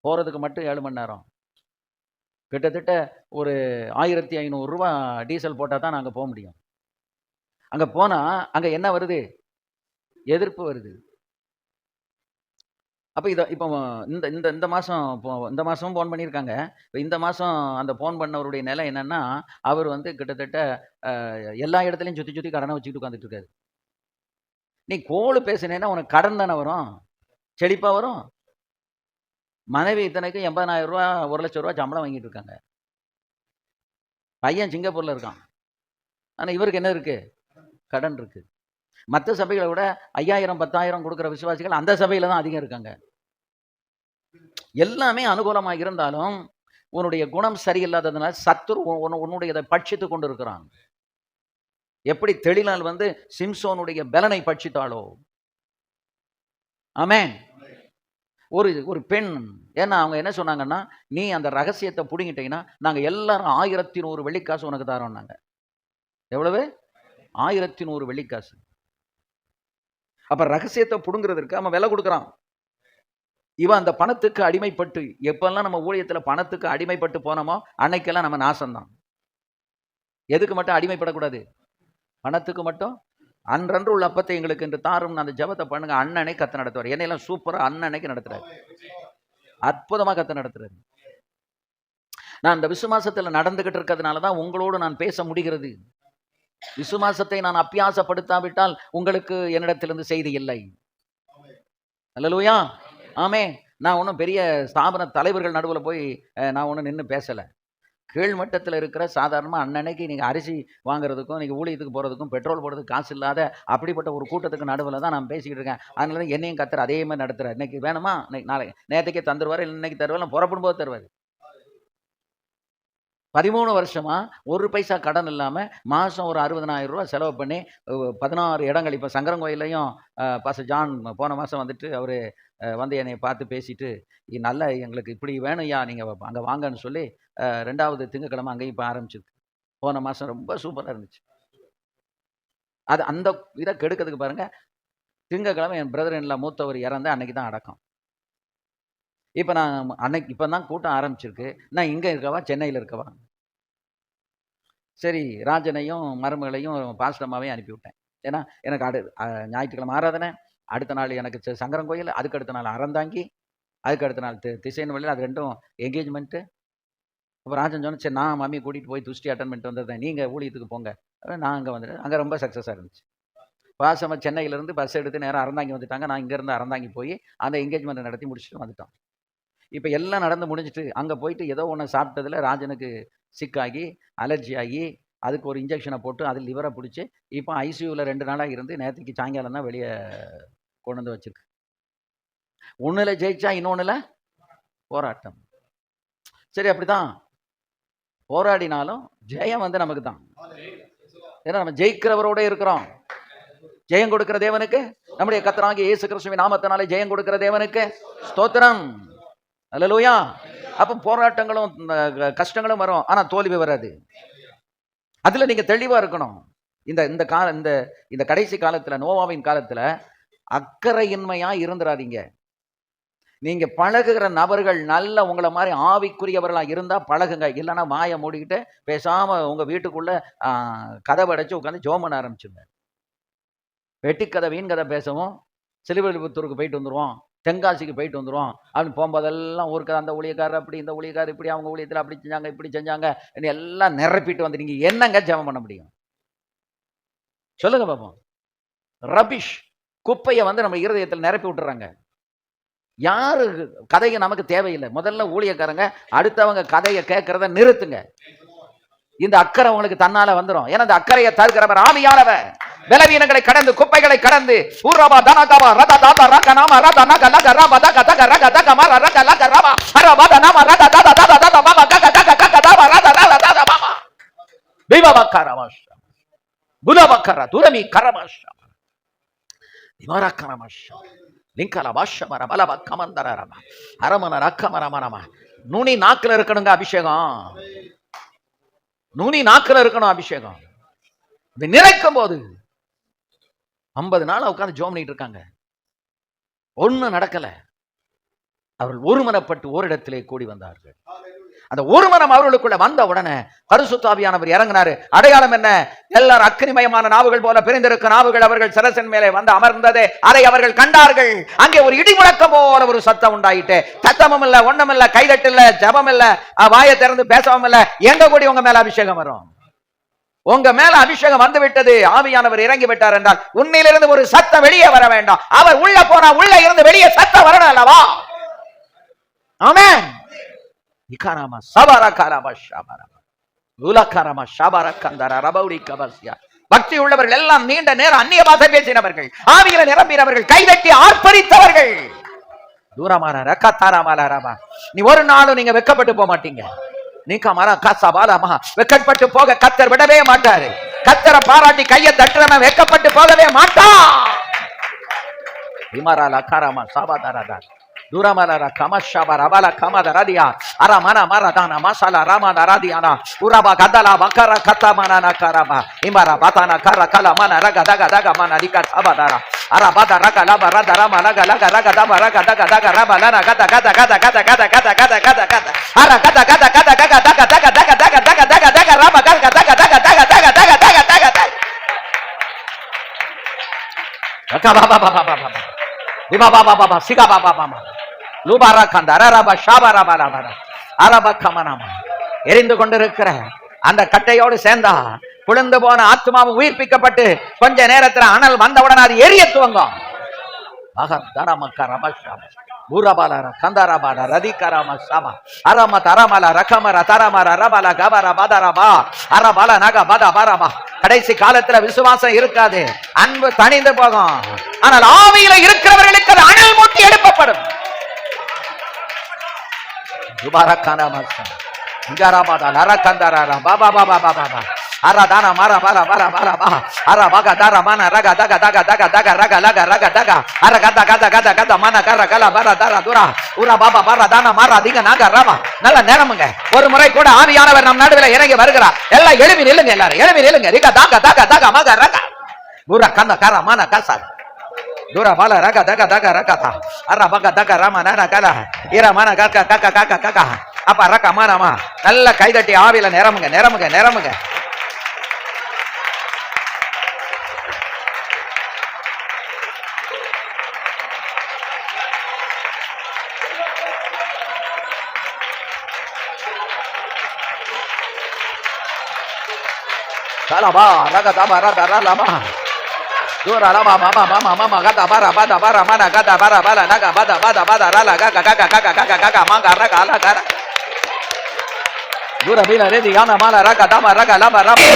போகிறதுக்கு மட்டும் 7 மணி நேரம். கிட்டத்தட்ட ஒரு 1500 ரூபா டீசல் போட்டால் தான் நாங்கள் போக முடியும். அங்கே போனால் அங்கே என்ன வருது? எதிர்ப்பு வருது. அப்போ இப்போ இந்த இந்த இந்த மாதம் இந்த மாதமும் ஃபோன் பண்ணியிருக்காங்க. இந்த மாதம் அந்த ஃபோன் பண்ணவருடைய நிலை என்னென்னா, அவர் வந்து கிட்டத்தட்ட எல்லா இடத்துலையும் சுற்றி சுற்றி கடனை வச்சுக்கிட்டு உட்காந்துட்டு இருக்காரு. நீ கோல் பேசுனேன்னா உனக்கு கடன் தானே வரும், செழிப்பாக வரும். மனைவி இத்தனைக்கும் 80,000 ரூபா 1,00,000 ரூபா சம்பளம் வாங்கிட்டு இருக்காங்க. பையன் சிங்கப்பூரில் இருக்கான். ஆனால் இவருக்கு என்ன இருக்குது? கடன் இருக்குது. மற்ற சபைகளை விட 5,000 10,000 கொடுக்குற விசுவாசிகள் அந்த சபையில் தான் அதிகம் இருக்காங்க. எல்லாமே அனுகூலமாக இருந்தாலும் உன்னுடைய குணம் சரியில்லாததுனால சத்துரு உன்னுடைய பட்சித்து கொண்டு இருக்கிறான். எப்படி தெளிலால் வந்து சிம்சோனுடைய பலனை பட்சித்தாளோ. ஆமென். ஒரு பெண், ஏன்னா அவங்க என்ன சொன்னாங்கன்னா, நீ அந்த ரகசியத்தை பிடுங்கிட்டீங்கன்னா நாங்கள் எல்லாரும் 1100 வெள்ளிக்காசு உனக்கு தரோம்னாங்க. எவ்வளவு? 1100 வெள்ளிக்காசு. அப்ப ரகசியத்தை புடுங்கிறதுக்கு அவன் விலை கொடுக்குறான். இவன் அந்த பணத்துக்கு அடிமைப்பட்டு, எப்பெல்லாம் நம்ம ஊழியத்தில் பணத்துக்கு அடிமைப்பட்டு போனோமோ அன்னைக்கெல்லாம் நம்ம நாசம்தான். எதுக்கு மட்டும் அடிமைப்படக்கூடாது? பணத்துக்கு மட்டும். அன்றன்று உள்ள அப்பத்தை எங்களுக்கு என்று தாரும் அந்த ஜபத்தை பண்ணுங்க. அண்ணனை கத்த நடத்துவார். என்னையெல்லாம் சூப்பரா அண்ணனைக்கு நடத்துறாரு, அற்புதமா கத்த நடத்துறாரு. நான் இந்த விசுவாசத்தில் நடந்துகிட்டு இருக்கிறதுனால தான் உங்களோடு நான் பேச முடிகிறது. விசுவாசத்தை நான் அபியாசப்படுத்தாவிட்டால் உங்களுக்கு என்னிடத்திலிருந்து செய்தி இல்லை. அல்லேலூயா, ஆமே. நான் ஒன்றும் பெரிய ஸ்தாபன தலைவர்கள் நடுவில் போய் நான் ஒன்றும் நின்று பேசலை. கீழ்மட்டத்தில் இருக்கிற சாதாரணமாக அன்னன்னைக்கு நீங்கள் அரிசி வாங்குறதுக்கும் நீங்கள் ஊழியத்துக்கு போகிறதுக்கும் பெட்ரோல் போடுறதுக்கு காசு இல்லாத அப்படிப்பட்ட ஒரு கூட்டத்துக்கு நடுவில் தான் நான் பேசிக்கிட்டு இருக்கேன். அதனால தான் என்னையும் கத்துற அதே மாதிரி நடத்துகிறார். இன்னைக்கு வேணுமா, இன்னைக்கு நாளை நேற்றுக்கே தந்துடுவார், இன்னைக்கு தருவார், புறப்படும் போது தருவார். 13 வருஷமா ஒரு பைசா கடன் இல்லாமல் மாதம் ஒரு 60,000 ரூபா செலவு பண்ணி 16 இடங்கள். இப்போ சங்கரங்கோயிலையும் பாஸ்டர் ஜான் போன மாதம் வந்துட்டு அவர் வந்து என்னை பார்த்து பேசிட்டு, நல்ல எங்களுக்கு இப்படி வேணும் ஐயா, நீங்கள் அங்கே வாங்கன்னு சொல்லி 2வது திங்கக்கிழமை அங்கேயும் இப்போ ஆரம்பிச்சிருக்கு. போன மாதம் ரொம்ப சூப்பராக இருந்துச்சு. அது அந்த இதை கெடுக்கிறதுக்கு பாருங்க, திங்கக்கிழமை என் பிரதர் இன்லா மூத்தவர் இறந்து அன்னைக்கு தான் அடக்கம். இப்போ நான் அன்னைக்கு இப்போ தான் கூட்டம் ஆரம்பிச்சிருக்கு. நான் இங்கே இருக்கவா சென்னையில் இருக்கவா? சரி, ராஜனையும் மருமகளையும் பாஸ்டமாவே அனுப்பிவிட்டேன். ஏன்னா எனக்கு ஞாயிற்றுக்கிழமை ஆராதனை, அடுத்த நாள் எனக்கு சங்கரங்கோயில், அதுக்கு அடுத்த நாள் அறந்தாங்கி, அதுக்கு அடுத்த நாள் திசையின் வழியில், அது ரெண்டும் என்கேஜ்மெண்ட்டு. அப்போ ராஜன் சொன்ன, சரி நான் மம்மி கூட்டிகிட்டு போய் துஷ்டி அட்டன் பண்ணிட்டு வந்தேன், நீங்கள் ஊழியத்துக்கு போங்க. நான் அங்கே வந்துட்டேன். அங்கே ரொம்ப சக்ஸஸாக இருந்துச்சு. பாசமாக சென்னையிலேருந்து பஸ் எடுத்து நேரம் அறந்தாங்கி வந்துட்டாங்க. நான் இங்கேருந்து அறந்தாங்கி போய் அந்த என்கேஜ்மெண்ட்டை நடத்தி முடிச்சுட்டு வந்துட்டோம். இப்போ எல்லாம் நடந்து முடிஞ்சிட்டு அங்கே போயிட்டு ஏதோ ஒன்று சாப்பிட்டதில் ராஜனுக்கு சிக்காகி அலர்ஜி ஆகி அதுக்கு ஒரு இன்ஜெக்ஷனை போட்டு அதில் லிவரை பிடிச்சி இப்போ ஐசியூவில் 2 நாளாக இருந்து நேற்றுக்கு சாயங்காலம் தான் வெளியே கொண்டு வந்து வச்சிருக்கு. ஒன்றில் ஜெயிச்சா இன்னொன்றில் போராட்டம். சரி, அப்படிதான் போராடினாலும் ஜெயம் வந்து நமக்கு தான். ஏன்னா நம்ம ஜெயிக்கிறவரோட இருக்கிறோம். ஜெயம் கொடுக்கிற தேவனுக்கு, நம்முடைய கர்த்தராகிய இயேசு கிறிஸ்துவின் நாமத்தினாலே ஜெயம் கொடுக்கிற தேவனுக்கு ஸ்தோத்திரம். அல்லேலூயா. அப்போ போராட்டங்களும் கஷ்டங்களும் வரும், ஆனா தோல்வி வராது. அதுல நீங்க தெளிவா இருக்கணும். இந்த கடைசி காலத்துல, நோவாவின் காலத்துல அக்கறையின்மையா இருந்துராதீங்க. நீங்க பழகுகிற நபர்கள் நல்ல உங்களை மாதிரி ஆவிக்குரியவர்களா இருந்தா பழகுங்க. இல்லைன்னா வாயை மூடிக்கிட்டு பேசாம உங்க வீட்டுக்குள்ள கதவை அடைச்சு உட்காந்து ஜெபம் பண்ண ஆரம்பிச்சுங்க. வெட்டிக்கதை வீண் கதை பேசவும், சிலுவைபுத்தூருக்கு போயிட்டு வந்துருவோம், தென்காசிக்கு போயிட்டு வந்துடும் அப்படின்னு போகும்போதெல்லாம் ஊருக்கு அந்த ஊழியக்காரர் அப்படி, இந்த ஊழியக்காரர் இப்படி, அவங்க ஊழியத்தில் அப்படி செஞ்சாங்க, இப்படி செஞ்சாங்க, எல்லாம் நிரப்பிட்டு வந்து நீங்கள் என்னங்க ஜெபம் பண்ண முடியும்? சொல்லுங்க பாப்போம். ரபிஷ் குப்பையை வந்து நம்ம இருதயத்தில் நிரப்பி விட்டுறாங்க. யாரு கதையை நமக்கு தேவையில்லை. முதல்ல ஊழியக்காரங்க அடுத்தவங்க கதையை கேட்கறத நிறுத்துங்க. இந்த அக்கறை உங்களுக்கு தன்னால வந்துடும். ஏன்னா இந்த அக்கறையை தருகிறவர் ஆவியானவர். பலவீனங்களை கடந்து, குப்பைகளை கடந்து, ஊரபா தனகவா ரத தாத ரகநாம ரத நக லக ரப தக தக ரக தக மர ரக லக ரப அரப தனம ரக தத தத தத பாபா கக கக கக தப ரத ரத தத பாபா விவபக்கரமஷ குலபக்கர துரமி கரமஷ நுனி நாக்குல இருக்கணுங்க அபிஷேகம். நுனி நாக்குல இருக்கணும் அபிஷேகம். இது நிறைக்கும் போது 50 நாள் உட்கார்ந்து ஜெபம் பண்ணிட்டு இருக்காங்க, ஒண்ணும் நடக்கல. அவர்கள் ஒருமனப்பட்டு ஓரிடத்திலே கூடி வந்தார்கள். அந்த ஒரு மனம் அவர்களுக்குள்ள வந்த உடனே பரிசுத்த ஆவியானவர் இறங்கினாரு. அடையாளம் என்ன? எல்லாரும் அக்கினிமயமான நாவுகள் போல பிரிந்திருக்கும் நாவுகள் அவர்கள் சிரசின் மேலே வந்து அமர்ந்ததே, அதை அவர்கள் கண்டார்கள். அங்கே ஒரு இடி முழக்கம் போல ஒரு சத்தம் உண்டாயிட்டு, சத்தமும் இல்ல, ஒண்ணும் இல்ல, கைதட்டு இல்ல, ஜபம் இல்ல, வாயை திறந்து பேசவும் இல்ல. எங்க கூடி உங்க மேல அபிஷேகம் வரும்? உங்க மேல அபிஷேகம் வந்து விட்டது, ஆவியானவர் இறங்கி விட்டார் என்றால் உன்னிலிருந்து ஒரு சத்தம் வெளியே வர வேண்டாம். அவர் உள்ள போனா உள்ள இருந்து வெளியே சத்தம் வரணும் அல்லவா? ஆமென். இகாராமா சபரகாராமா ஷபரமா உலகாராமா ஷபரகந்தர ரபௌடி கபஸ்யா. பக்தி உள்ளவர்கள் எல்லாம் நீண்ட நேரம் அந்நிய பாஷை பேசினவர்கள், ஆவியில நிரம்பினவர்கள், கைதட்டி ஆர்ப்பரித்தவர்கள். தூரமான ரக்கத்தாராமாலாராமா. நீ ஒரு நாளும் நீங்க வெட்கப்பட்டு போக மாட்டீங்க. வெட்கப்பட்டு போக கத்தர் விடவே மாட்டாரு. கத்தரை பாராட்டி கையை தட்டுறவன் வெட்கப்பட்டு போகவே மாட்டான். Duramala Kamashaba Rabala Kamadaradia Aramana Maradana Masala Ramadaradia Uraba Gadala Bakara Katamana Karama Imara Batana Karakala Mana Raga Daga Daga Mana Rika Abadara Arabada Raga Laba Rada Rama Laga Laga Raga Daba Raga Daga Daga Rama Lana Gata Gata Gata Gata Gata Gata Gata Gata Gata Ara Gata Gata Gata Gata Gata Gata Gata Gata Gata Gata Gata Rama Gata Gata Gata Gata Gata Gata Gata Gata Gata Baba Baba Baba Baba Baba Siga Baba Baba லூபாரா Kantara ரபா ஷாபாரா பாரா அரபா கமனமா. எரிந்து கொண்டிருக்கிற அந்த கட்டையோடு சேர்ந்தா குளிர்ந்து போன ஆத்மாவும் உயிர்ப்பிக்கப்பட்டு கொஞ்ச நேரத்துல அனல் வந்தவுடன் அது எரிய துவங்கும். பூரபாலா கந்தாராபாலா ரதிகாராமா சாபா அரம தரமல ரகமர தரமர ரபல கபர பதரபா அரபல நக பத பரபா. கடைசி காலத்துல விசுவாசம் இருக்காது, அன்பு தணிந்து போகும். ஆனால் ஆவியில இருக்கிறவர்களுக்கு அது அனல் மூட்டி எழுப்பப்படும். Dubarakana masa, Garabada, Larakandara, Baba Baba Baba, Aradana Mara Bara Bara Bara Bara, Arabaga Dara Mana Raga Daga Daga Daga Daga Raga Laga Raga Daga, Aragata Gata Gata Gata Mana Karakala Bara Dara Dura, Ura Baba Bara Dana Mara Diga Naga Rama, Nala Neramunga, ஒரு முறை கூட ஆவியானவர் நம் நடுவில் இறங்கி வருகிறார். எல்லாம் எழுப்பி நில்லுங்க, எல்லாரும் எழுப்பி நில்லுங்க. ரிகா தாக தாக தாக மக ரகா புரா கண்ண கார மான காசா Dura bala raga daga daga rakata arabaga daga ramana nagala ira mana kaka kaka kaka kaka apa raka mana ma நல்ல கைதட்டி ஆவியில நிரம்புங்க நிரம்புங்க நிரம்புங்க. Kalaba raga daba raga ralama Dura lama mama mama mama gata bara bada bara mana gata bara bala naga bada bada bada rala gaga gaga gaga gaga gaga manga raga ala gara Dura bila redi yana mala raga dama raga lama rama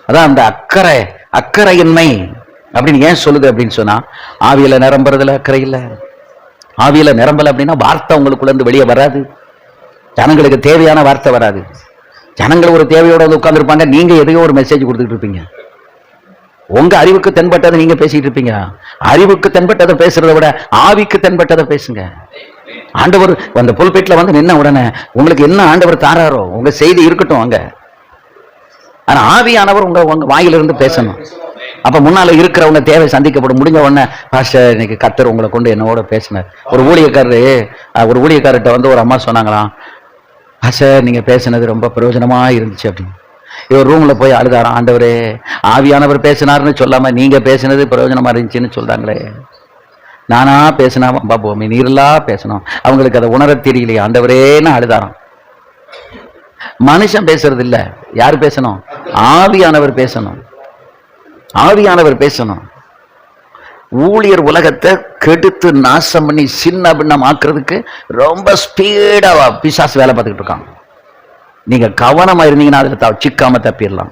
அதான் அந்த அக்கறையின்மை அப்படின்னு ஏன் சொல்லுது அப்படின்னு சொன்னா, ஆவியில நிரம்புறதுல அக்கறை இல்ல. ஆவியில நிரம்பல அப்படின்னா வார்த்தை உங்களுக்குள்ள இருந்து வெளியே வராது. ஜனங்களுக்கு தேவையான வார்த்தை வராது. ஜனங்கள் ஒரு தேவையோட வந்து உட்கார்ந்து இருப்பாங்க, நீங்க எதையோ ஒரு மெசேஜ் கொடுத்துட்டு இருப்பீங்க. உங்க அறிவுக்கு தென்பட்டதை நீங்க பேசிட்டு இருப்பீங்க. அறிவுக்கு தென்பட்டதை பேசுறதை விட ஆவிக்கு தென்பட்டதை பேசுங்க. ஆண்டவர் அந்த புல்பீட்ல வந்து நின்ன உடனே உங்களுக்கு என்ன ஆண்டவர் தாராரோ உங்க செய்தி இருக்கட்டும் அங்க. ஆனா ஆவியானவர் உங்க வாயிலிருந்து பேசணும். அப்ப முன்னால இருக்கிறவங்க தேவை சந்திக்கப்படும். முடிஞ்ச உடனே பாஸ்டர் இன்னைக்கு கர்த்தர் உங்களை கொண்டு என்னோட பேசினார். ஒரு ஊழியக்காரர்கிட்ட வந்து ஒரு அம்மா சொன்னாங்களாம், பாஸ்டர் நீங்க பேசினது ரொம்ப பிரயோஜனமா இருந்துச்சு அப்படின்னு. இவர் ரூம்ல போய் அழுதாராம், ஆண்டவரே ஆவியானவர் பேசினார்னு சொல்லாம நீங்க பேசினது பிரயோஜனமா இருந்துச்சுன்னு சொல்றாங்களே, நானா பேசினா பாப்போம் நீர்லா பேசணும், அவங்களுக்கு அதை உணர தெரியலையே ஆண்டவரேன்னு அழுதாராம். மனுஷன் பேசுறது இல்ல, யாரு பேசணும்? ஆவியானவர் பேசணும். ஆவியானவர் பேசணும். ஊழியர் உலகத்தை கெடுத்து நாசம் பண்ணி சின்ன பின்னம் ஆக்குறதுக்கு ரொம்ப ஸ்பீடா பிசாசு வேலை பார்த்துக்கிட்டு இருக்காங்க. நீங்க கவனமா இருந்தீங்கன்னா அதுல சிக்காம தப்பிடலாம்.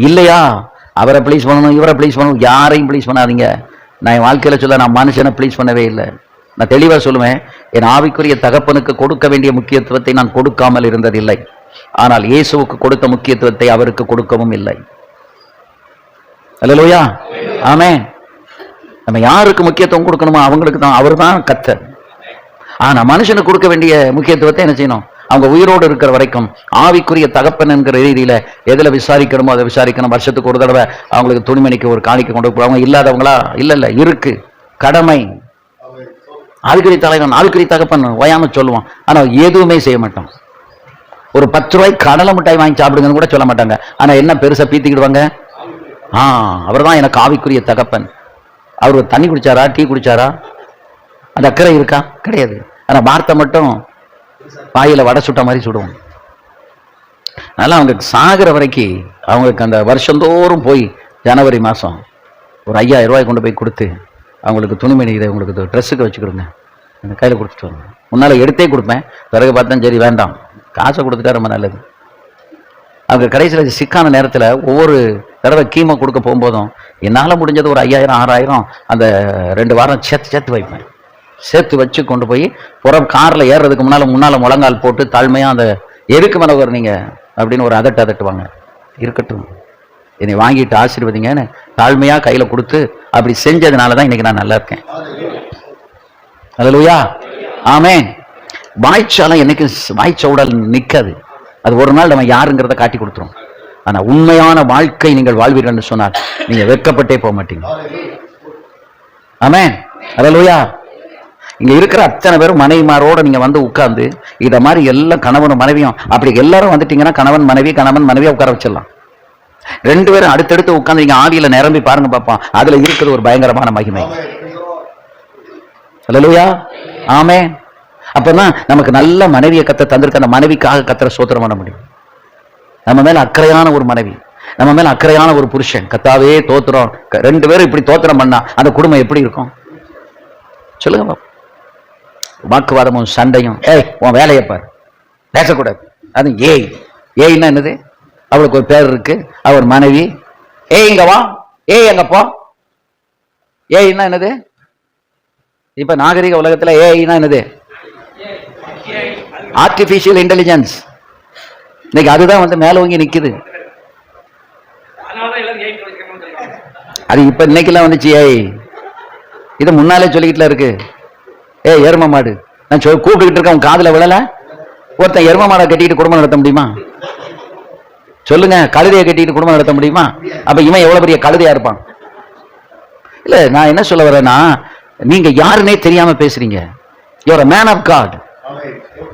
இல்லையா, அவரை ப்ளீஸ் பண்ணணும், இவரை ப்ளீஸ் பண்ணணும், யாரையும் ப்ளீஸ் பண்ணாதீங்க. நான் என் வாழ்க்கையில சொல்ல, நான் மனுஷனை ப்ளீஸ் பண்ணவே இல்லை. நான் தெளிவா சொல்லுவேன், என் ஆவிக்குரிய தகப்பனுக்கு கொடுக்க வேண்டிய முக்கியத்துவத்தை நான் கொடுக்காமல் இருந்ததில்லை. ஆனால் இயேசுவுக்கு கொடுத்த முக்கியத்துவத்தை அவருக்கு கொடுக்கவும் இல்லை. அல்லேலூயா, ஆமென். நம்ம யாருக்கு முக்கியத்துவம் கொடுக்கணுமோ அவங்களுக்கு தான், அவர் தான் கர்த்தர். ஆனா மனுஷனுக்கு கொடுக்க வேண்டிய முக்கியத்துவத்தை என்ன செய்யணும்? அவங்க உயிரோடு இருக்கிற வரைக்கும் ஆவிக்குரிய தகப்பன் என்கிற ரீதியில எதுல விசாரிக்கணுமோ அதை விசாரிக்கணும். வருஷத்துக்கு ஒரு தடவை அவங்களுக்கு துணிமணிக்கு ஒரு காணிக்கை கொண்டு போவாங்க. இல்லாதவங்களா இல்ல இருக்கு, கடமை. ஆவிக்குரிய தலைவன், ஆவிக்குரிய தகப்பன் ஓயாம சொல்லுவான், ஆனா எதுவுமே செய்ய மாட்டான். ஒரு 10 ரூபாய்க்கு கடலை மிட்டாய் வாங்கி சாப்பிடுங்கன்னு கூட சொல்ல மாட்டாங்க. ஆனா என்ன பெருசா பீத்திக்கிடுவாங்க? அவர் தான் எனக்கு ஆவிக்குரிய தகப்பன். அவர் தண்ணி குடிச்சாரா, டீ குடிச்சாரா, அந்த அக்கறை இருக்கா? கிடையாது. ஆனா வார்த்தை மட்டும் வாயில வடை சுட்ட மாதிரி சுடுவோம். அதனால அவங்க சாகிற வரைக்கும் அவங்களுக்கு அந்த வருஷந்தோறும் போய் ஜனவரி மாதம் ஒரு 5000 ரூபாய் கொண்டு போய் கொடுத்து அவங்களுக்கு துணிமணி, இதை உங்களுக்கு ட்ரெஸ்ஸுக்கு வச்சுக்கிடுங்க, அந்த கையில் கொடுத்துட்டு வருங்க. முன்னால் எடுத்தே கொடுப்பேன், பிறகு பார்த்தேன் சரி வேண்டாம், காசை கொடுத்துட்டா ரொம்ப நல்லது. அவங்க கடைசியில் சிக்கான நேரத்தில் ஒவ்வொரு தடவை கீமை கொடுக்க போகும்போதும் என்னால் முடிஞ்சது ஒரு 5000 6000 அந்த 2 வாரம் சேர்த்து வைப்பேன். சேர்த்து வச்சு கொண்டு போய் புறம் காரில் ஏறுறதுக்கு முன்னால் முழங்கால் போட்டு தாழ்மையாக அந்த எதுக்கு மனவர் நீங்கள் அப்படின்னு ஒரு அதட்டுவாங்க. இருக்கட்டும், என்னை வாங்கிட்டு ஆசீர்வதிங்கன்னு தாழ்மையாக கையில் கொடுத்து அப்படி செஞ்சதுனால தான் இன்னைக்கு நான் நல்லா இருக்கேன். அல்லேலூயா, ஆமென். வாய்ச்சாலம் என்னைக்கு வாய்ச்சவுடல் நிற்காது. அது ஒரு நாள் நம்ம யாருங்கிறத காட்டி கொடுத்துரும். ஆனா உண்மையான வாழ்க்கை நீங்கள் வாழ்வீர்கள் சொன்னால் நீங்க வெட்கப்பட்டே போக மாட்டீங்க. ஆமென், அல்லேலூயா. இங்க இருக்கிற அத்தனை பேரும் மனைவிமாரோட நீங்க வந்து உட்கார்ந்து இத மாதிரி எல்லாம் கணவனும் மனைவியும் அப்படி எல்லாரும் வந்துட்டீங்கன்னா கணவன் மனைவியா உட்கார வச்சிடலாம். 2 பேரும் அடுத்தடுத்து உட்கார்ந்து நீங்க ஆவியில நிரம்பி பாருங்க பாப்போம், அதுல இருக்கிறது ஒரு பயங்கரமான மகிமை. அல்லேலூயா, ஆமென். அப்பதான் நமக்கு நல்ல மனைவியை கத்த தந்திருக்க, அந்த மனைவிக்காக கத்தரை ஸ்தோத்திரம் பண்ண முடியும். நம்ம மேல அக்கறையான ஒரு மனைவி, நம்ம மேல அக்கறையான ஒரு புருஷன், கத்தாவே தோத்திரம். 2 பேரும் இப்படி தோத்திரம் பண்ணா அந்த குடும்பம் எப்படி இருக்கும் சொல்லுங்க பாப்போம். வாக்குவாதமும் சண்டையும், உன் வேலையை பாரு, பேசக்கூடாது. அது ஏய்னா என்னது? அவளுக்கு ஒரு பேர் இருக்கு, அவர் மனைவி. இங்க வா, எங்க போ. ஏய்னா என்னது? இப்ப நாகரிக உலகத்துல ஏய்னா என்னது? Artificial intelligence. இன்னைக்கு அதுதான் வந்து மேலோங்கி நிக்குது. அது இப்ப இன்னைக்கெல்லாம் வந்துச்சு. இது முன்னாலே சொல்லிக்கிட்டுல இருக்கு. எரும மாடு, நான் கூப்பிட்டுக்கிட்டு இருக்கேன், உன் காதுல விழல? ஒருத்தன் எரும மாடை கட்டிட்டு குடும்பம் நடத்த முடியுமா சொல்லுங்க? கழுதையை கட்டிட்டு குடும்பம் நடத்த முடியுமா? அப்ப இவன் எவ்வளவு பெரிய கழுதையா இருப்பான்? இல்ல, நான் என்ன சொல்ல வரேன்னா, நீங்க யாருன்னே தெரியாம பேசுறீங்க. You are a man of God.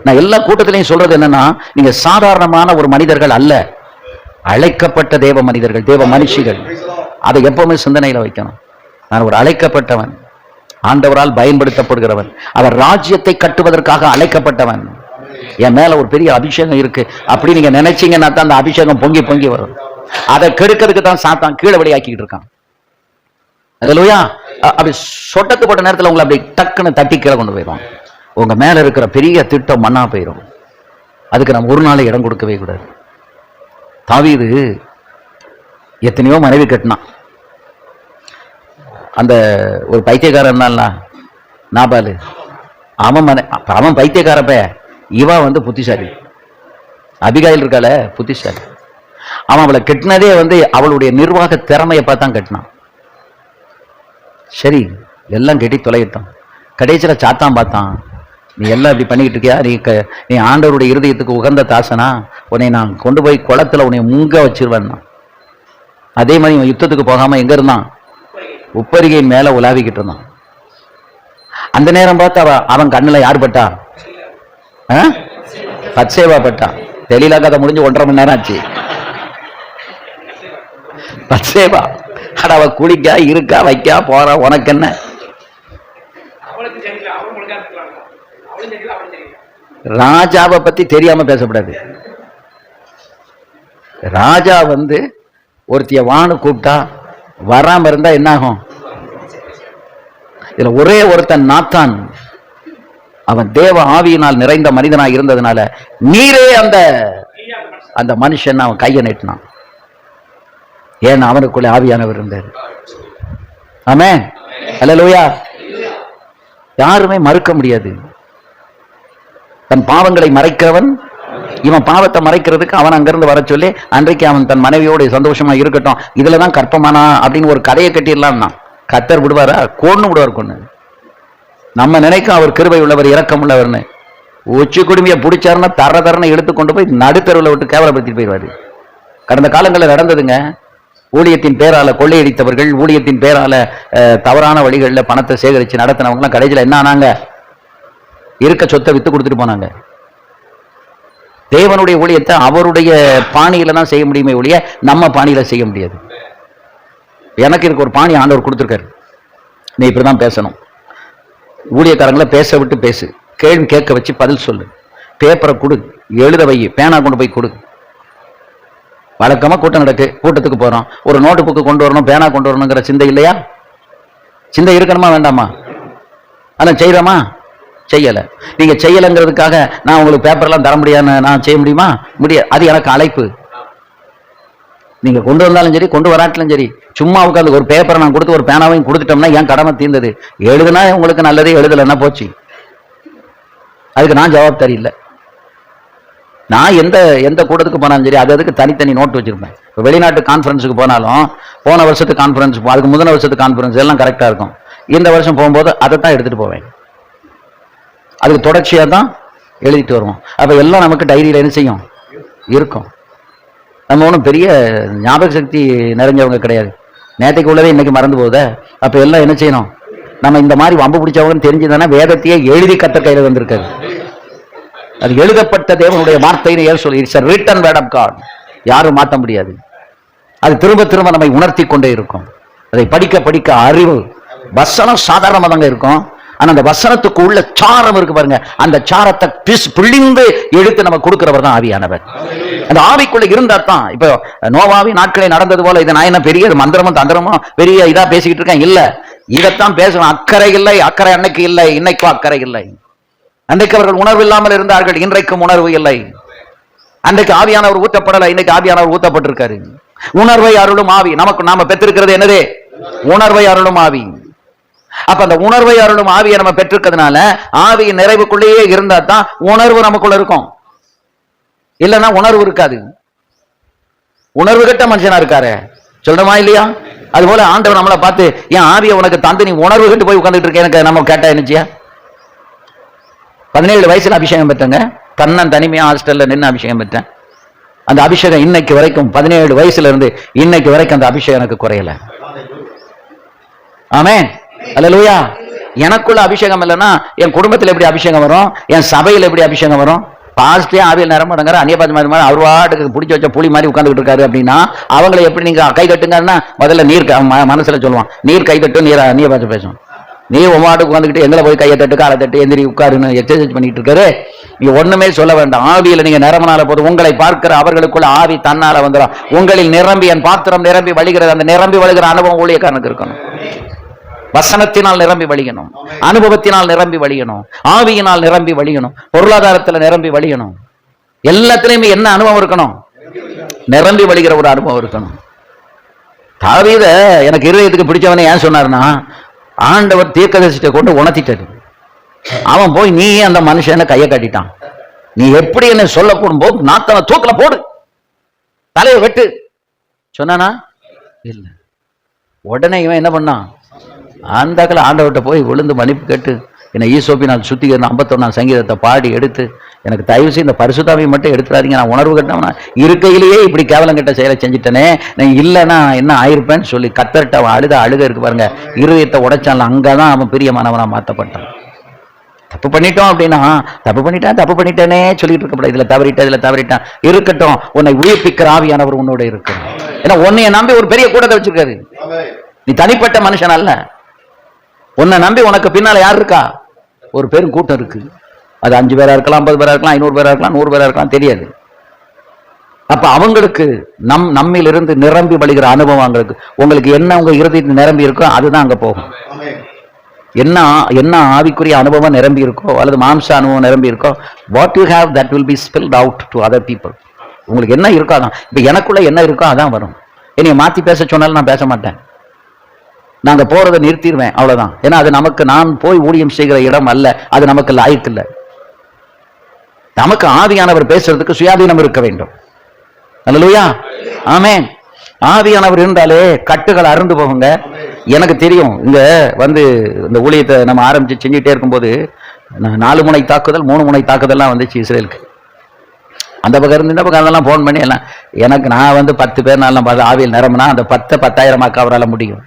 நான் எல்லா கூட்டத்திலையும் சொல்றது என்னன்னா, நீங்க சாதாரணமான ஒரு மனிதர்கள் அல்ல, அழைக்கப்பட்ட தேவ மனிதர்கள், தேவ மனுஷிகள். அதை எப்பவுமே சிந்தனையில வைக்கணும். நான் ஒரு அழைக்கப்பட்டவன், ஆண்டவரால் பயன்படுத்தப்படுகிறவன், அவர் ராஜ்யத்தை கட்டுவதற்காக அழைக்கப்பட்டவன். என் மேல ஒரு பெரிய அபிஷேகம் இருக்கு அப்படி நீங்க நினைச்சீங்கன்னா தான் அந்த அபிஷேகம் பொங்கி பொங்கி வரும். அதை கெடுக்கிறதுக்கு தான் சாத்தான் கீழே வெளியாக்கிட்டு இருக்கான். அல்லேலூயா. அப்படி சொட்டத்து போட்ட நேரத்தில் உங்களை அப்படி டக்குன்னு தட்டி கீழே கொண்டு போயிடும். உங்க மேல இருக்கிற பெரிய திட்டம் மண்ணா போயிடும். அதுக்கு நம்ம ஒரு நாள் இடம் கொடுக்கவே கூடாது. தாவீது எத்தனையோ மனைவி கட்டினான். அந்த ஒரு பைத்தியக்காரன் நாபாலு, அவன் பைத்தியக்காரப்ப, இவா வந்து புத்திசாலி. அபிகாயில் இருக்கால புத்திசாலி. அவன் அவளை கட்டினதே வந்து அவளுடைய நிர்வாக திறமையை பார்த்தான் கட்டினான். சரி, எல்லாம் கட்டி தொலையிட்டான். கடைசியில சாத்தான் பார்த்தான், நீ எல்லாம் இப்படி பண்ணிக்கிட்டு இருக்கியா, நீ ஆண்டவருடைய இருதயத்துக்கு உகந்த தாசனா, உன்னை நான் கொண்டு போய் குளத்துல உன்னை முங்க வச்சிருவேன். அதே மாதிரி இவன் யுத்தத்துக்கு போகாம எங்க இருந்தான்? உப்பரிகையின் மேல உலாவிக்கிட்டு இருந்தான். அந்த நேரம் பார்த்து அவன் கண்ணுல யார் பட்டா? பத்சேபா பட்டா. தெளிலா கதை முடிஞ்சு 1.5 மணி நேரம் ஆச்சு. பத்சேபா, அட அவ குளிக்கா இருக்கா வைக்கா போறா, உனக்கு என்ன? ராஜாவை பத்தி தெரியாம பேசக்கூடாது. ராஜா வந்து ஒருத்திய வான்னு கூப்பிட்டா வராம இருந்தா என்ன ஆகும்? இதுல ஒரே ஒருத்தன் நாத்தான், அவன் தேவ ஆவியினால் நிறைந்த மனிதனாய் இருந்ததுனால நீரே அந்த மனுஷன் அவன் கையை நீட்டினான். ஏன்? அவனுக்குள்ள ஆவியானவர் இருந்தார். ஆமென், அல்லேலூயா. யாருமே மறுக்க முடியாது. தன் பாவங்களை மறைக்கிறவன், இவன் பாவத்தை மறைக்கிறதுக்கு அவன் அங்கிருந்து வர சொல்லி அன்றைக்கு அவன் தன் மனைவியோட சந்தோஷமா இருக்கட்டும், இதுலதான் கற்பமானா அப்படின்னு ஒரு கதையை கட்டிடலாம்னா கத்தர் விடுவாரா? கொன்னு விடுவார். கொன்னு நம்ம நினைக்கும் அவர் கிருபை உள்ளவர், இரக்கம் உள்ளவர்னு. உச்சி குடும்பியை பிடிச்சாருன்னா தரன்னு எடுத்து கொண்டு போய் நடுத்தருவில் விட்டு கேவலப்படுத்திட்டு போயிடுவாரு. கடந்த காலங்களில் நடந்ததுங்க. ஊழியத்தின் பேரால கொள்ளையடித்தவர்கள், ஊழியத்தின் பேரால தவறான வழிகளில் பணத்தை சேகரித்து நடத்தினவங்களாம் கடைசியில் என்ன ஆனாங்க? இருக்க சொத்தை வித்து கொடுத்துட்டு போனாங்க. தேவனுடைய ஊழியத்தை அவருடைய பாணியில தான் செய்ய முடியுமே ஒழிய நம்ம பாணியில செய்ய முடியாது. எனக்கு இதுக்கு ஒரு பாணி ஆண்டவர் கொடுத்துருக்காரு. நீ இப்படிதான் பேசணும், ஊழியக்காரங்களை பேச விட்டு பேசு, கேள்வி கேட்க வச்சு பதில் சொல்லு, பேப்பரை கொடு, எழுத வை, பேனா கொண்டு போய் கொடு. வழக்கமா கூட்டம் நடக்கு, கூட்டத்துக்கு போறோம், ஒரு நோட்டு புக்கு கொண்டு வரணும், பேனா கொண்டு வரணுங்கிற சிந்தை இல்லையா? சிந்தை இருக்கணுமா வேண்டாமா? அதான் செய்யறோமா? செய்யலை. நீங்க செய்யலைங்கிறதுக்காக நான் உங்களுக்கு பேப்பர்லாம் தர முடியாதுன்னு நான் செய்ய முடியுமா? முடியாது. அது எனக்கு அழைப்பு. நீங்க கொண்டு வந்தாலும் சரி, கொண்டு வராட்டிலும் சரி, சும்மா உட்காந்து ஒரு பேப்பரை நான் கொடுத்து ஒரு பேனாவையும் கொடுத்துட்டோம்னா என் கடமை தீர்ந்தது. எழுதுனா உங்களுக்கு நல்லது, எழுதலைன்னா போச்சு. அதுக்கு நான் ஜவாப்தாரி இல்லை. நான் எந்த கூட்டத்துக்கு போனாலும் சரி, அதுக்கு தனித்தனி நோட்டு வச்சிருப்பேன். இப்போ வெளிநாட்டு கான்ஃபரன்ஸுக்கு போனாலும், போன வருஷத்து கான்ஃபரன்ஸ், அதுக்கு முதன வருஷத்து கான்ஃபரன்ஸ் எல்லாம் கரெக்டாக இருக்கும். இந்த வருஷம் போகும்போது அதை தான் எடுத்துகிட்டு போவேன். அதுக்கு தொடர்ச்சியாக தான் எழுதிட்டு வருவோம். அப்போ எல்லாம் நமக்கு டைரியில் என்ன செய்யும்? இருக்கும். நம்ம ஒன்றும் பெரிய ஞாபக சக்தி நிறைஞ்சவங்க கிடையாது. நேற்றுக்கு உள்ளதே இன்னைக்கு மறந்து போகுதே. அப்போ எல்லாம் என்ன செய்யணும்? நம்ம இந்த மாதிரி வம்பு பிடிச்சவங்கன்னு தெரிஞ்சுதானே வேதத்தையே எழுதி கத்த கையில் வந்திருக்காது. அது எழுதப்பட்ட தேவனுடைய வார்த்தைன்னு சொல்லி, it's a written word of God. யாரும் மாற்ற முடியாது. அது திரும்ப திரும்ப நம்மை உணர்த்தி கொண்டே இருக்கும். அதை படிக்க படிக்க அறிவு, வசனம் சாதாரணமாக தாங்க இருக்கும். ஆனா அந்த வசனத்துக்கு உள்ள சாரம் இருக்கு பாருங்க, அந்த சாரத்தை பிழிந்து எடுத்து நம்ம கொடுக்கிறவர் தான் ஆவியானவர். அந்த ஆவிக்குள்ள இருந்தா தான். இப்போ நோவாவி நாட்களை நடந்தது போல இதை நான் என்ன பெரிய மந்திரமும் தந்திரமும் பெரிய இதா பேசிக்கிட்டு இருக்கேன்? இல்ல, இதைத்தான் பேசணும். அக்கறை இல்லை, அக்கறை அன்னைக்கு இல்லை, இன்னைக்கும் அக்கறை இல்லை. அன்றைக்கு அவர்கள் உணர்வு இல்லாமல் இருந்தார்கள், இன்றைக்கும் உணர்வு இல்லை. அன்றைக்கு ஆவியானவர் ஊற்றப்படலை, இன்னைக்கு ஆவியானவர் ஊற்றப்பட்டிருக்காரு. உணர்வை அருளும் ஆவி. நாம பெற்றிருக்கிறது என்னது? உணர்வை அருளும் ஆவி. அப்ப அந்த உணர்வை அருளும் ஆவியை நம்ம பெற்றிருக்கிறதுனால ஆவியின் நிறைவுக்குள்ளேயே இருந்தா தான் உணர்வு நமக்குள்ள இருக்கும். இல்லைன்னா உணர்வு இருக்காது. உணர்வு கட்ட மனுஷனா இருக்காரு, சொல்றமா இல்லையா? அது போல ஆண்டவர் நம்மளை பார்த்து, என் ஆவியை உனக்கு தந்து நீ உணர்வு கட்டு போய் உட்கார்ந்துட்டு இருக்க, எனக்கு நம்ம கேட்டா என்னச்சியா? 17 வயசுல அபிஷேகம் பெற்றங்க, தன்னன் தனிமையா ஹாஸ்டல்ல நின்று அபிஷேகம் பெற்றேன். அந்த அபிஷேகம் இன்னைக்கு வரைக்கும், 17 வயசுல இருந்து இன்னைக்கு வரைக்கும் அந்த அபிஷேகம் எனக்கு குறையல. ஆமென், அல்லேலூயா. எனக்குள்ள அபிஷேகம் இல்லைன்னா என் குடும்பத்தில் எப்படி அபிஷேகம் வரும்? என் சபையில் எப்படி அபிஷேகம் வரும்? பாஸ்டே ஆவியில் நிரம்படுங்கிற அந்நியபாதி மாதிரி அவர் வாட்டுக்கு பிடிச்சி வச்ச புலி மாதிரி உட்காந்துக்கிட்டு இருக்காரு அப்படின்னா அவங்களை எப்படி நீங்க கை கட்டுங்கன்னா முதல்ல நீர் மனசுல சொல்லுவான், நீர் கை தட்டும், நீர் அந்நியபாதி பேசும். நீ உமாட்டுக்கு உட்காந்துக்கிட்டு எங்களை போய் கையை தட்டு, காலை தட்டு, எந்திரி, உட்காருன்னு எக்ஸசைஸ் பண்ணிட்டு இருக்காரு. நீங்க ஒண்ணுமே சொல்ல வேண்டாம். ஆவியில நீங்க நிரம்பினால போது உங்களை பார்க்கிற அவர்களுக்குள்ள ஆவி தன்னால வந்துடும். உங்களில் நிரம்பி என் பாத்திரம் நிரம்பி வழிகிறது. அந்த நிரம்பி வழிகிற அனுபவம் ஊழியக்காரனுக்கு இருக்கணும். வசனத்தினால் நிரம்பி வழியணும், அனுபவத்தினால் நிரம்பி வழியணும், ஆவியினால் நிரம்பி வழியணும், பொருளாதாரத்தில் நிரம்பி வழியணும். எல்லாத்திலையுமே என்ன அனுபவம் இருக்கணும்? நிரம்பி வழிகிற ஒரு அனுபவம் இருக்கணும். தாவீத எனக்கு இருதயத்துக்கு பிடிச்சவனே ஏன் சொன்னார்னா, ஆண்டவர் தீர்க்கதரிசியை கொண்டு உணர்த்திட்டாரு. அவன் போய் நீ அந்த மனுஷனை கையை காட்டிட்டான். நீ எப்படி என்ன சொல்ல கூடும் போது நாத்தனை தூக்கல போடு, தலையை வெட்டு சொன்னானா? இல்ல. உடனே இவன் என்ன பண்ணான்? அந்த ஆண்டவர்கிட்ட போய் விழுந்து மன்னிப்பு கேட்டு என்னை ஈசோப்பினால் சுத்திகரின 51ஆம் சங்கீதத்தை பாடி எடுத்து, எனக்கு தயவு செய்து இந்த பரிசுத்தாவியை மட்டும் எடுத்துறாதீங்க, நான் உணர்வு கட்டவனா இருக்கையிலேயே இப்படி கேவலம் கட்ட செயலை செஞ்சுட்டனே, நான் இல்லைன்னா என்ன ஆயிருப்பேன்னு சொல்லி கத்தர்கிட்ட அவன் அழுக இருக்கு பாருங்க, இருதயத்தை உடைச்சான். அங்கதான் அவன் பிரியமானவனா மாற்றப்பட்டான். தப்பு பண்ணிட்டோம் அப்படின்னா தப்பு பண்ணிட்டேனே சொல்லிட்டு இருக்கப்படாது. இதுல தவறிட்டான் இருக்கட்டும், உன்னை உயிர்ப்பிக்கிற ஆவியானவர் உன்னோட இருக்கு. ஏன்னா உன்னைய நம்பி ஒரு பெரிய கூட்டத்தை வச்சிருக்காரு. நீ தனிப்பட்ட மனுஷன் அல்ல. உன்னை நம்பி உனக்கு பின்னால யார் இருக்கா? ஒரு பெரும் கூட்டம் இருக்கு. அது 5 பேரா இருக்கலாம், 50 பேரா இருக்கலாம், 500 பேரா இருக்கலாம், 100 பேரா இருக்கலாம், தெரியாது. அப்ப அவங்களுக்கு நம்மிலிருந்து நிரம்பி வழிகிற அனுபவம் அங்க இருக்கு. உங்களுக்கு என்ன உங்க இருதயத்தில் நிரம்பி இருக்கோ அதுதான் அங்க போகும். என்ன என்ன ஆவிக்குரிய அனுபவம் நிரம்பி இருக்கோ அல்லது மாம்ச அனுபவம் நிரம்பி இருக்கோ, what you have that will be ஸ்பில்ட் out to other people. உங்களுக்கு என்ன இருக்கோ அதான். இப்போ எனக்குள்ள என்ன இருக்கோ அதான் வரும். என்னைய மாற்றி பேச சொன்னாலும் நான் பேச மாட்டேன். நாங்கள் போறதை நிறுத்திடுவேன், அவ்வளோதான். ஏன்னா அது நமக்கு, நான் போய் ஊழியம் செய்கிற இடம் அல்ல, அது நமக்கு லாய்க்கு இல்லை. நமக்கு ஆவியானவர் பேசுறதுக்கு சுயாதீனம் இருக்க வேண்டும். அல்லேலூயா, ஆமென். ஆவியானவர் இருந்தாலே கட்டுகள் அருந்து போகுங்க. எனக்கு தெரியும், இங்க வந்து இந்த ஊழியத்தை நம்ம ஆரம்பிச்சு செஞ்சுட்டே இருக்கும்போது 4 முனை தாக்குதல் 3 முனை தாக்குதல்லாம் வந்துச்சு இஸ்ரேலுக்கு. அந்த பக்கம் இருந்து இந்த பக்கம் அதெல்லாம் ஃபோன் பண்ணி எல்லாம் எனக்கு, நான் வந்து 10 பேர் நாளெல்லாம் பார்த்து ஆவியில் நிரம்பினா அந்த 10,000 அவரால் முடியும்.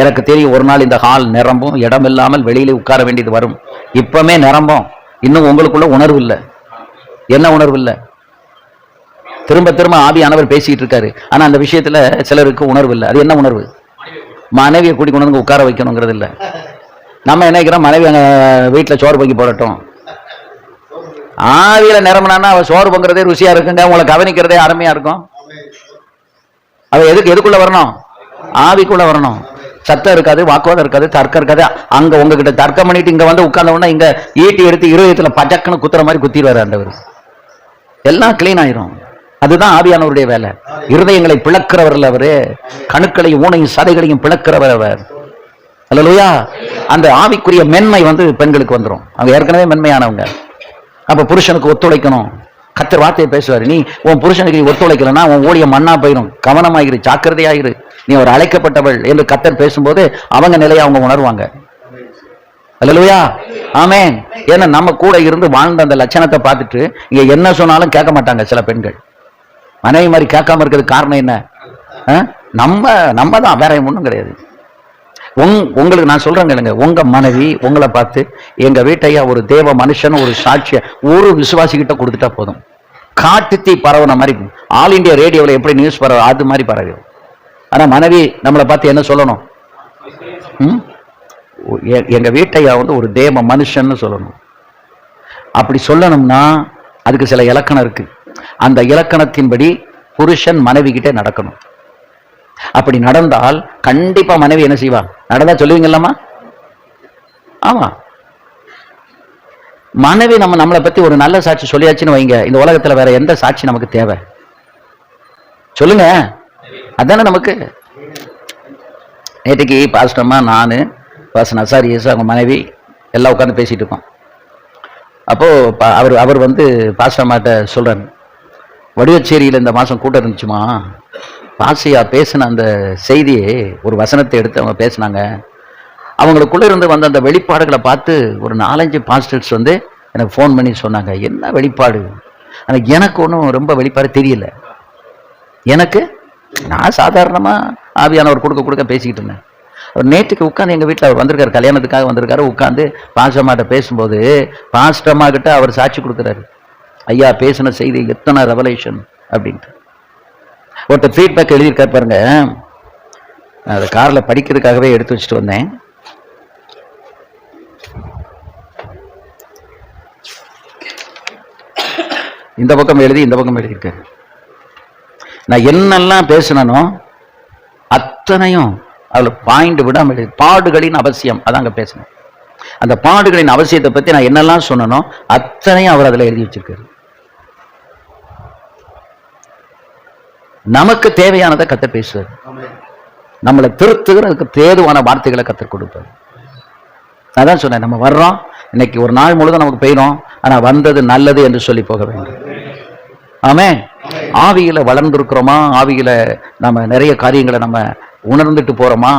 எனக்கு தெரியும் ஒரு நாள் இந்த ஹால் நிரம்பும், இடம் இல்லாமல் வெளியிலே உட்கார வேண்டியது வரும். இப்பவுமே நிரம்பும். இன்னும் உங்களுக்குள்ள உணர்வு இல்லை. என்ன உணர்வு இல்லை? திரும்ப திரும்ப ஆவியானவர் பேசிட்டு இருக்காரு, ஆனா அந்த விஷயத்துல சிலருக்கு உணர்வு இல்லை. அது என்ன உணர்வு? மனைவியை கூட்டி கொண்டு வந்து உட்கார வைக்கணுங்கிறது இல்லை. நம்ம நினைக்கிறோம் மனைவி அங்க வீட்டில் சோறு பொங்கி போடட்டும். ஆவியில நிரம்பினா அவ சோறு பொங்குறதே ருசியா இருக்குங்க, உங்களை கவனிக்கிறதே அருமையா இருக்கும். அவ எதுக்குள்ள வரணும்? ஆவிக்குள்ள வரணும். சத்தம் இருக்காது, வாக்குவாதம் இருக்காது, தர்க்கம் இருக்காது. அங்க உங்ககிட்ட தர்க்கம் பண்ணிட்டு இங்க வந்து உட்கார்ந்த உடனே இங்க ஈட்டி எடுத்து இருதயத்துல பச்சக்குன்னு குத்துற மாதிரி குத்திடுவாரு ஆண்டவர். எல்லாம் கிளீன் ஆயிரும். அதுதான் ஆவியானவருடைய வேலை. இருதயங்களை பிளக்கிறவர் அவரு, கணுக்களையும் ஊனையும் சதைகளையும் பிளக்கிறவர் அவர். அல்லேலூயா. அந்த ஆவிக்குரிய மென்மை வந்து பெண்களுக்கு வந்துடும். அவங்க ஏற்கனவே மென்மையானவங்க. அப்ப புருஷனுக்கு ஒத்துழைக்கணும். கர்த்தர் வார்த்தையை பேசுவாரு, நீ உன் புருஷனுக்கு ஒத்துழைக்கலன்னா உன் ஊழியம் மண்ணா போயிடும், கவனமாயிரு, ஜாக்கிரதையாயிரு, நீ ஒரு அழைக்கப்பட்டவள் என்று கர்த்தர் பேசும்போது அவங்க நிலையை அவங்க உணர்வாங்க. அல்லேலூயா, ஆமென். ஏன்னா நம்ம கூட இருந்து வாழ்ந்த அந்த லட்சணத்தை பார்த்துட்டு இங்க என்ன சொன்னாலும் கேட்க மாட்டாங்க சில பெண்கள். மனைவி மாதிரி கேட்காம இருக்கிறதுக்கு காரணம் என்ன? நம்ம தான், வேற ஒன்றும் கிடையாது. உங்களுக்கு நான் சொல்றேங்க இல்லைங்க, உங்க மனைவி உங்களை பார்த்து எங்க வீட்டையா ஒரு தேவ மனுஷன் ஒரு சாட்சிய ஒரு விசுவாசிக்கிட்ட கொடுத்துட்டா போதும். காட்டுத்தீ பரவுன மாதிரி ஆல் இண்டியா ரேடியோவில் எப்படி நியூஸ் பரவ அது மாதிரி பரவும். ஆனா மனைவி நம்மளை பார்த்து என்ன சொல்லணும்? எங்க வீட்டையா வந்து ஒரு தேவ மனுஷன் சொல்லணும். அப்படி சொல்லணும்னா அதுக்கு சில இலக்கணம் இருக்கு. அந்த இலக்கணத்தின்படி புருஷன் மனைவி கிட்டே நடக்கணும். அப்படி நடந்தால் கண்டிப்பா மனைவி என்ன செய்வா? நடந்தா சொல்லுவீங்கல்லம்மா? ஆமா. மனைவி நம்மளை பத்தி ஒரு நல்ல சாட்சி சொல்லியாச்சுன்னு வைங்க, இந்த உலகத்துல வேற எந்த சாட்சி நமக்கு தேவை? சொல்லுங்க. அதானே நமக்கு. நேற்றுக்கு பாஸ்டர்மா, நானு, பாஸ்டர் நசாரியஸ், அவங்க மனைவி எல்லாம் உட்காந்து பேசிட்டு இருக்கோம். அப்போ அவர் வந்து பாஸ்டர்மாட்ட சொல்றாரு, வடிவச்சேரியில் இந்த மாசம் கூட்டம் இருந்துச்சுமா, பாசியா பேசின அந்த செய்தியை ஒரு வசனத்தை எடுத்து அவங்க பேசினாங்க. அவங்களுக்குள்ள இருந்து வந்த அந்த வெளிப்பாடுகளை பார்த்து ஒரு 4-5 பாஸ்டர்ஸ் வந்து எனக்கு ஃபோன் பண்ணி சொன்னாங்க, என்ன வெளிப்பாடு? ஆனால் எனக்கு ஒன்றும் ரொம்ப வெளிப்பாடு தெரியல. எனக்கு நான் சாதாரணமா ஆவியானவர் கொடுக்க பேசிக்கிட்டு இருந்தேன். அவர் நேற்றுக்கு உட்காந்து எங்கள் வீட்டில் அவர் வந்திருக்காரு, கல்யாணத்துக்காக வந்திருக்காரு. உட்காந்து பாஸ்டர்மாட்ட பேசும்போது பாஸ்டர்மா கிட்ட அவர் சாட்சி கொடுக்குறாரு, ஐயா பேசின செய்தி எத்தனை ரெவலேஷன் அப்படின்ட்டு. ஒருத்தர் ஃபீட்பேக் எழுதியிருக்காரு பாருங்க. அதை காரில் படிக்கிறதுக்காகவே எடுத்து வச்சுட்டு வந்தேன். இந்த பக்கம் எழுதி இந்த பக்கம் எழுதியிருக்காரு. நான் என்னெல்லாம் பேசினோ அத்தனையும் அவளை பாயிண்ட் விடாம எழுதி, பாடுகளின் அவசியம் அதாங்க பேசினேன். அந்த பாடுகளின் அவசியத்தை பத்தி நான் என்னெல்லாம் சொன்னனோ அத்தனையும் அவர் அதில் எழுதி வச்சிருக்காரு. நமக்கு தேவையானதை கர்த்தர் பேசுவார். நம்மளை திருத்துகிறதுக்கு தேதுவான வார்த்தைகளை கர்த்தர் கொடுப்பார். அதான் சொன்னேன், நம்ம வர்றோம், இன்னைக்கு ஒரு நாள் முழுதும் நமக்கு பெய்யும், ஆனா வந்தது நல்லது என்று சொல்லி போக வேண்டும். ஆமென். ஆவியில வளர்ந்துருக்கிறோமா? ஆவியில நம்ம நிறைய காரியங்களை நம்ம உணர்ந்துட்டு போறோமா?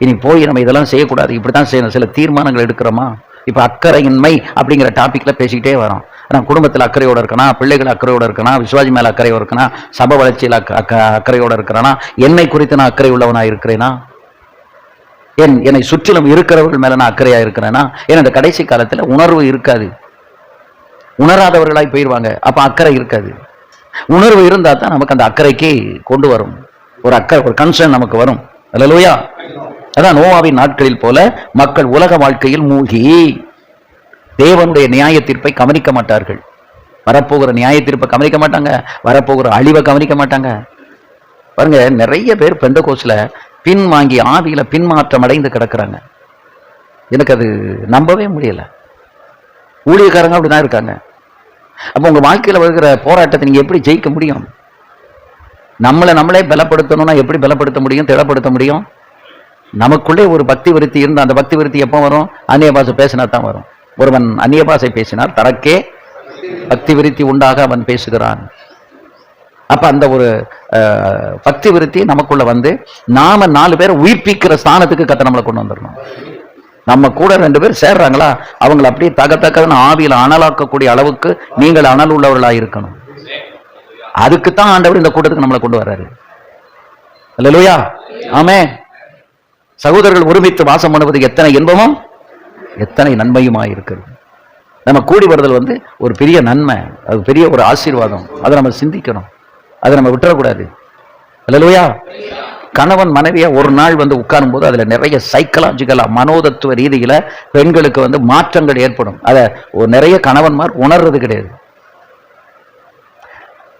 இனி போய் நம்ம இதெல்லாம் செய்யக்கூடாது, இப்படித்தான் செய்யணும், சில தீர்மானங்கள் எடுக்கிறோமா? இப்ப அக்கறையின்மை அப்படிங்கிற டாபிக்ல பேசிக்கிட்டே வரோம். ஆனா குடும்பத்தில் அக்கறையோட இருக்கணும், பிள்ளைகள் அக்கறையோட இருக்கணும், விசுவாசி மேல அக்கறையோட இருக்கணும், சபை வளர்ச்சியில் அக்கறையோட இருக்கிறானா, என்னை குறித்து நான் அக்கறை உள்ளவனா இருக்கிறேனா, என்னை சுற்றிலும் இருக்கிறவர்கள் மேல நான் அக்கறையா இருக்கிறேனா? ஏன்னா இந்த கடைசி காலத்துல உணர்வு இருக்காது, உணராதவர்களாய் போயிடுவாங்க. அப்ப அக்கறை இருக்காது. உணர்வு இருந்தா தான் நமக்கு அந்த அக்கறைக்கு கொண்டு வரும், ஒரு அக்கறை, ஒரு கன்சர்ன் நமக்கு வரும். அல்லேலூயா. அதான் நோவாவின் நாட்களில் போல மக்கள் உலக வாழ்க்கையில் மூழ்கி தேவனுடைய நியாய தீர்ப்பை கவனிக்க மாட்டார்கள். வரப்போகிற நியாய தீர்ப்பை கவனிக்க மாட்டாங்க, வரப்போகிற அழிவை கவனிக்க மாட்டாங்க. பாருங்க, நிறைய பேர் பெந்தகோஸ்ல பின்வாங்கி ஆவியில பின்மாற்றம் அடைந்து கிடக்குறாங்க. எனக்கு அது நம்பவே முடியல. ஊழியக்காரங்க அப்படிதான் இருக்காங்க. அப்போ உங்க வாழ்க்கையில வருகிற போராட்டத்தை நீங்க எப்படி ஜெயிக்க முடியும்? நம்மளே பலப்படுத்தணும்னா எப்படி பலப்படுத்த முடியும், திடப்படுத்த முடியும்? நமக்குள்ளே ஒரு பக்தி விருத்தி இருந்து, அந்த பக்தி விருத்தி எப்போ வரும்? அந்நிய பாஷை பேசினா தான் வரும். ஒருவன் அந்நிய பாஷை பேசினால் தனக்கே பக்தி விருத்தி உண்டாக அவன் பேசுகிறான். அப்ப அந்த ஒரு பக்தி விருத்தி நமக்குள்ள வந்து நாம 4 பேரை உயிர்ப்பிக்கிற ஸ்தானத்துக்கு கத்த நம்மளை கொண்டு வந்துடணும். நம்ம கூட 2 பேர் சேர்றாங்களா, அவங்களை அப்படியே தகத்தக்கன்னு ஆவியில அனலாக்கக்கூடிய அளவுக்கு நீங்கள் அனல் உள்ளவர்களா இருக்கணும். அதுக்குத்தான் ஆண்டவர் இந்த கூட்டத்துக்கு நம்மளை கொண்டு வர்றாரு. அல்லேலூயா, ஆமென். சகோதரர்கள் ஒருமித்து வாசம் பண்ணுவது எத்தனை இன்பமும் எத்தனை நன்மையுமாய் இருக்கிறது. நம்ம கூடி வருதல் வந்து ஒரு பெரிய நன்மை, அது பெரிய ஒரு ஆசீர்வாதம். அதை நம்ம சிந்திக்கணும், அதை நம்ம விட்டுறக்கூடாது. அல்லேலூயா. கணவன் மனைவியா ஒரு நாள் வந்து உட்காரும் போது அதுல நிறைய சைக்கலாஜிக்கலா மனோதத்துவ ரீதியில பெண்களுக்கு வந்து மாற்றங்கள் ஏற்படும். அதை ஒரு நிறைய கணவன்மார் உணர்றது கிடையாது.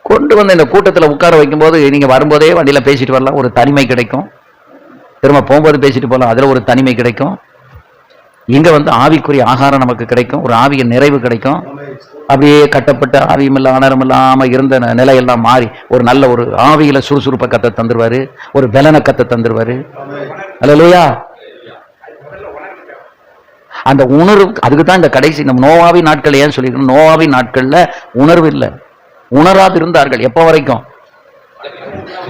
கொண்டு வந்து இந்த கூட்டத்தில் உட்கார வைக்கும் போது நீங்க வரும்போதே வண்டியில பேசிட்டு வரலாம், ஒரு தனிமை கிடைக்கும். திரும்ப போகும்போது பேசிட்டு போகலாம், அதுல ஒரு தனிமை கிடைக்கும். இங்க வந்து ஆவிக்குரிய ஆகாரம் நமக்கு கிடைக்கும், ஒரு ஆவியின் நிறைவு கிடைக்கும். அப்படியே கட்டப்பட்ட ஆவியும் இல்ல ஆனரம் இல்லாம இருந்த நிலையெல்லாம் மாறி ஒரு நல்ல ஒரு ஆவியில சுறுசுறுப்பை கத்த தந்துருவாரு, ஒரு பலனை கத்த தந்துருவாரு. அல்லேலூயா. அந்த உணர்வு, அதுக்கு தான் இந்த கடைசி நம்ம நோவாவி நாட்கள் ஏன் சொல்லிருக்கோம்? நோவாவி நாட்கள்ல உணர்வு இல்லை, உணராது இருந்தார்கள். எப்போ வரைக்கும்?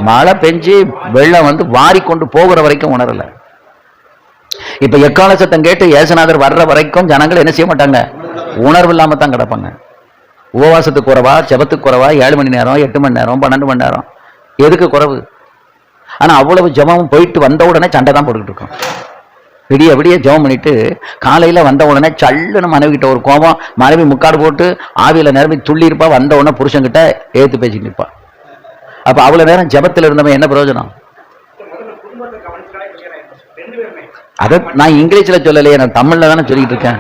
மழை பெஞ்சு வெள்ளம் வந்து வாரி கொண்டு போகிற வரைக்கும் உணரல. இப்ப எக்கால சத்தம் கேட்டு ஏசுநாதர் வர்ற வரைக்கும் ஜனங்கள் என்ன செய்ய மாட்டாங்க? உணர்வு இல்லாம தான் கிடப்பாங்க. உபவாசத்துக்கு குறைவா, ஜெபத்துக்கு குறைவா, 7 மணி நேரம், 8 மணி நேரம், 12 மணி நேரம், எதுக்கு குறைவு? ஆனா அவ்வளவு ஜெபமும் போயிட்டு வந்த உடனே சண்டை தான் போட்டுக்கிட்டு இருக்கோம். விடிய விடிய ஜெபம் பண்ணிட்டு காலையில வந்த உடனே சல்லுன்னு மனைவி கிட்ட ஒரு கோபம், மனைவி முக்காடு போட்டு ஆவியில நிரம்பி துள்ளி இருப்பா, வந்த உடனே புருஷன்கிட்ட ஏத்து பேசிட்டு நிற்பா. அப்ப அவ்வளவு நேரம் ஜெபத்தில் இருந்தவன் என்ன பிரயோஜனம்? அதை நான் இங்கிலீஷ்ல சொல்லலையே, நான் தமிழ்ல தானே சொல்லிட்டு இருக்கேன்.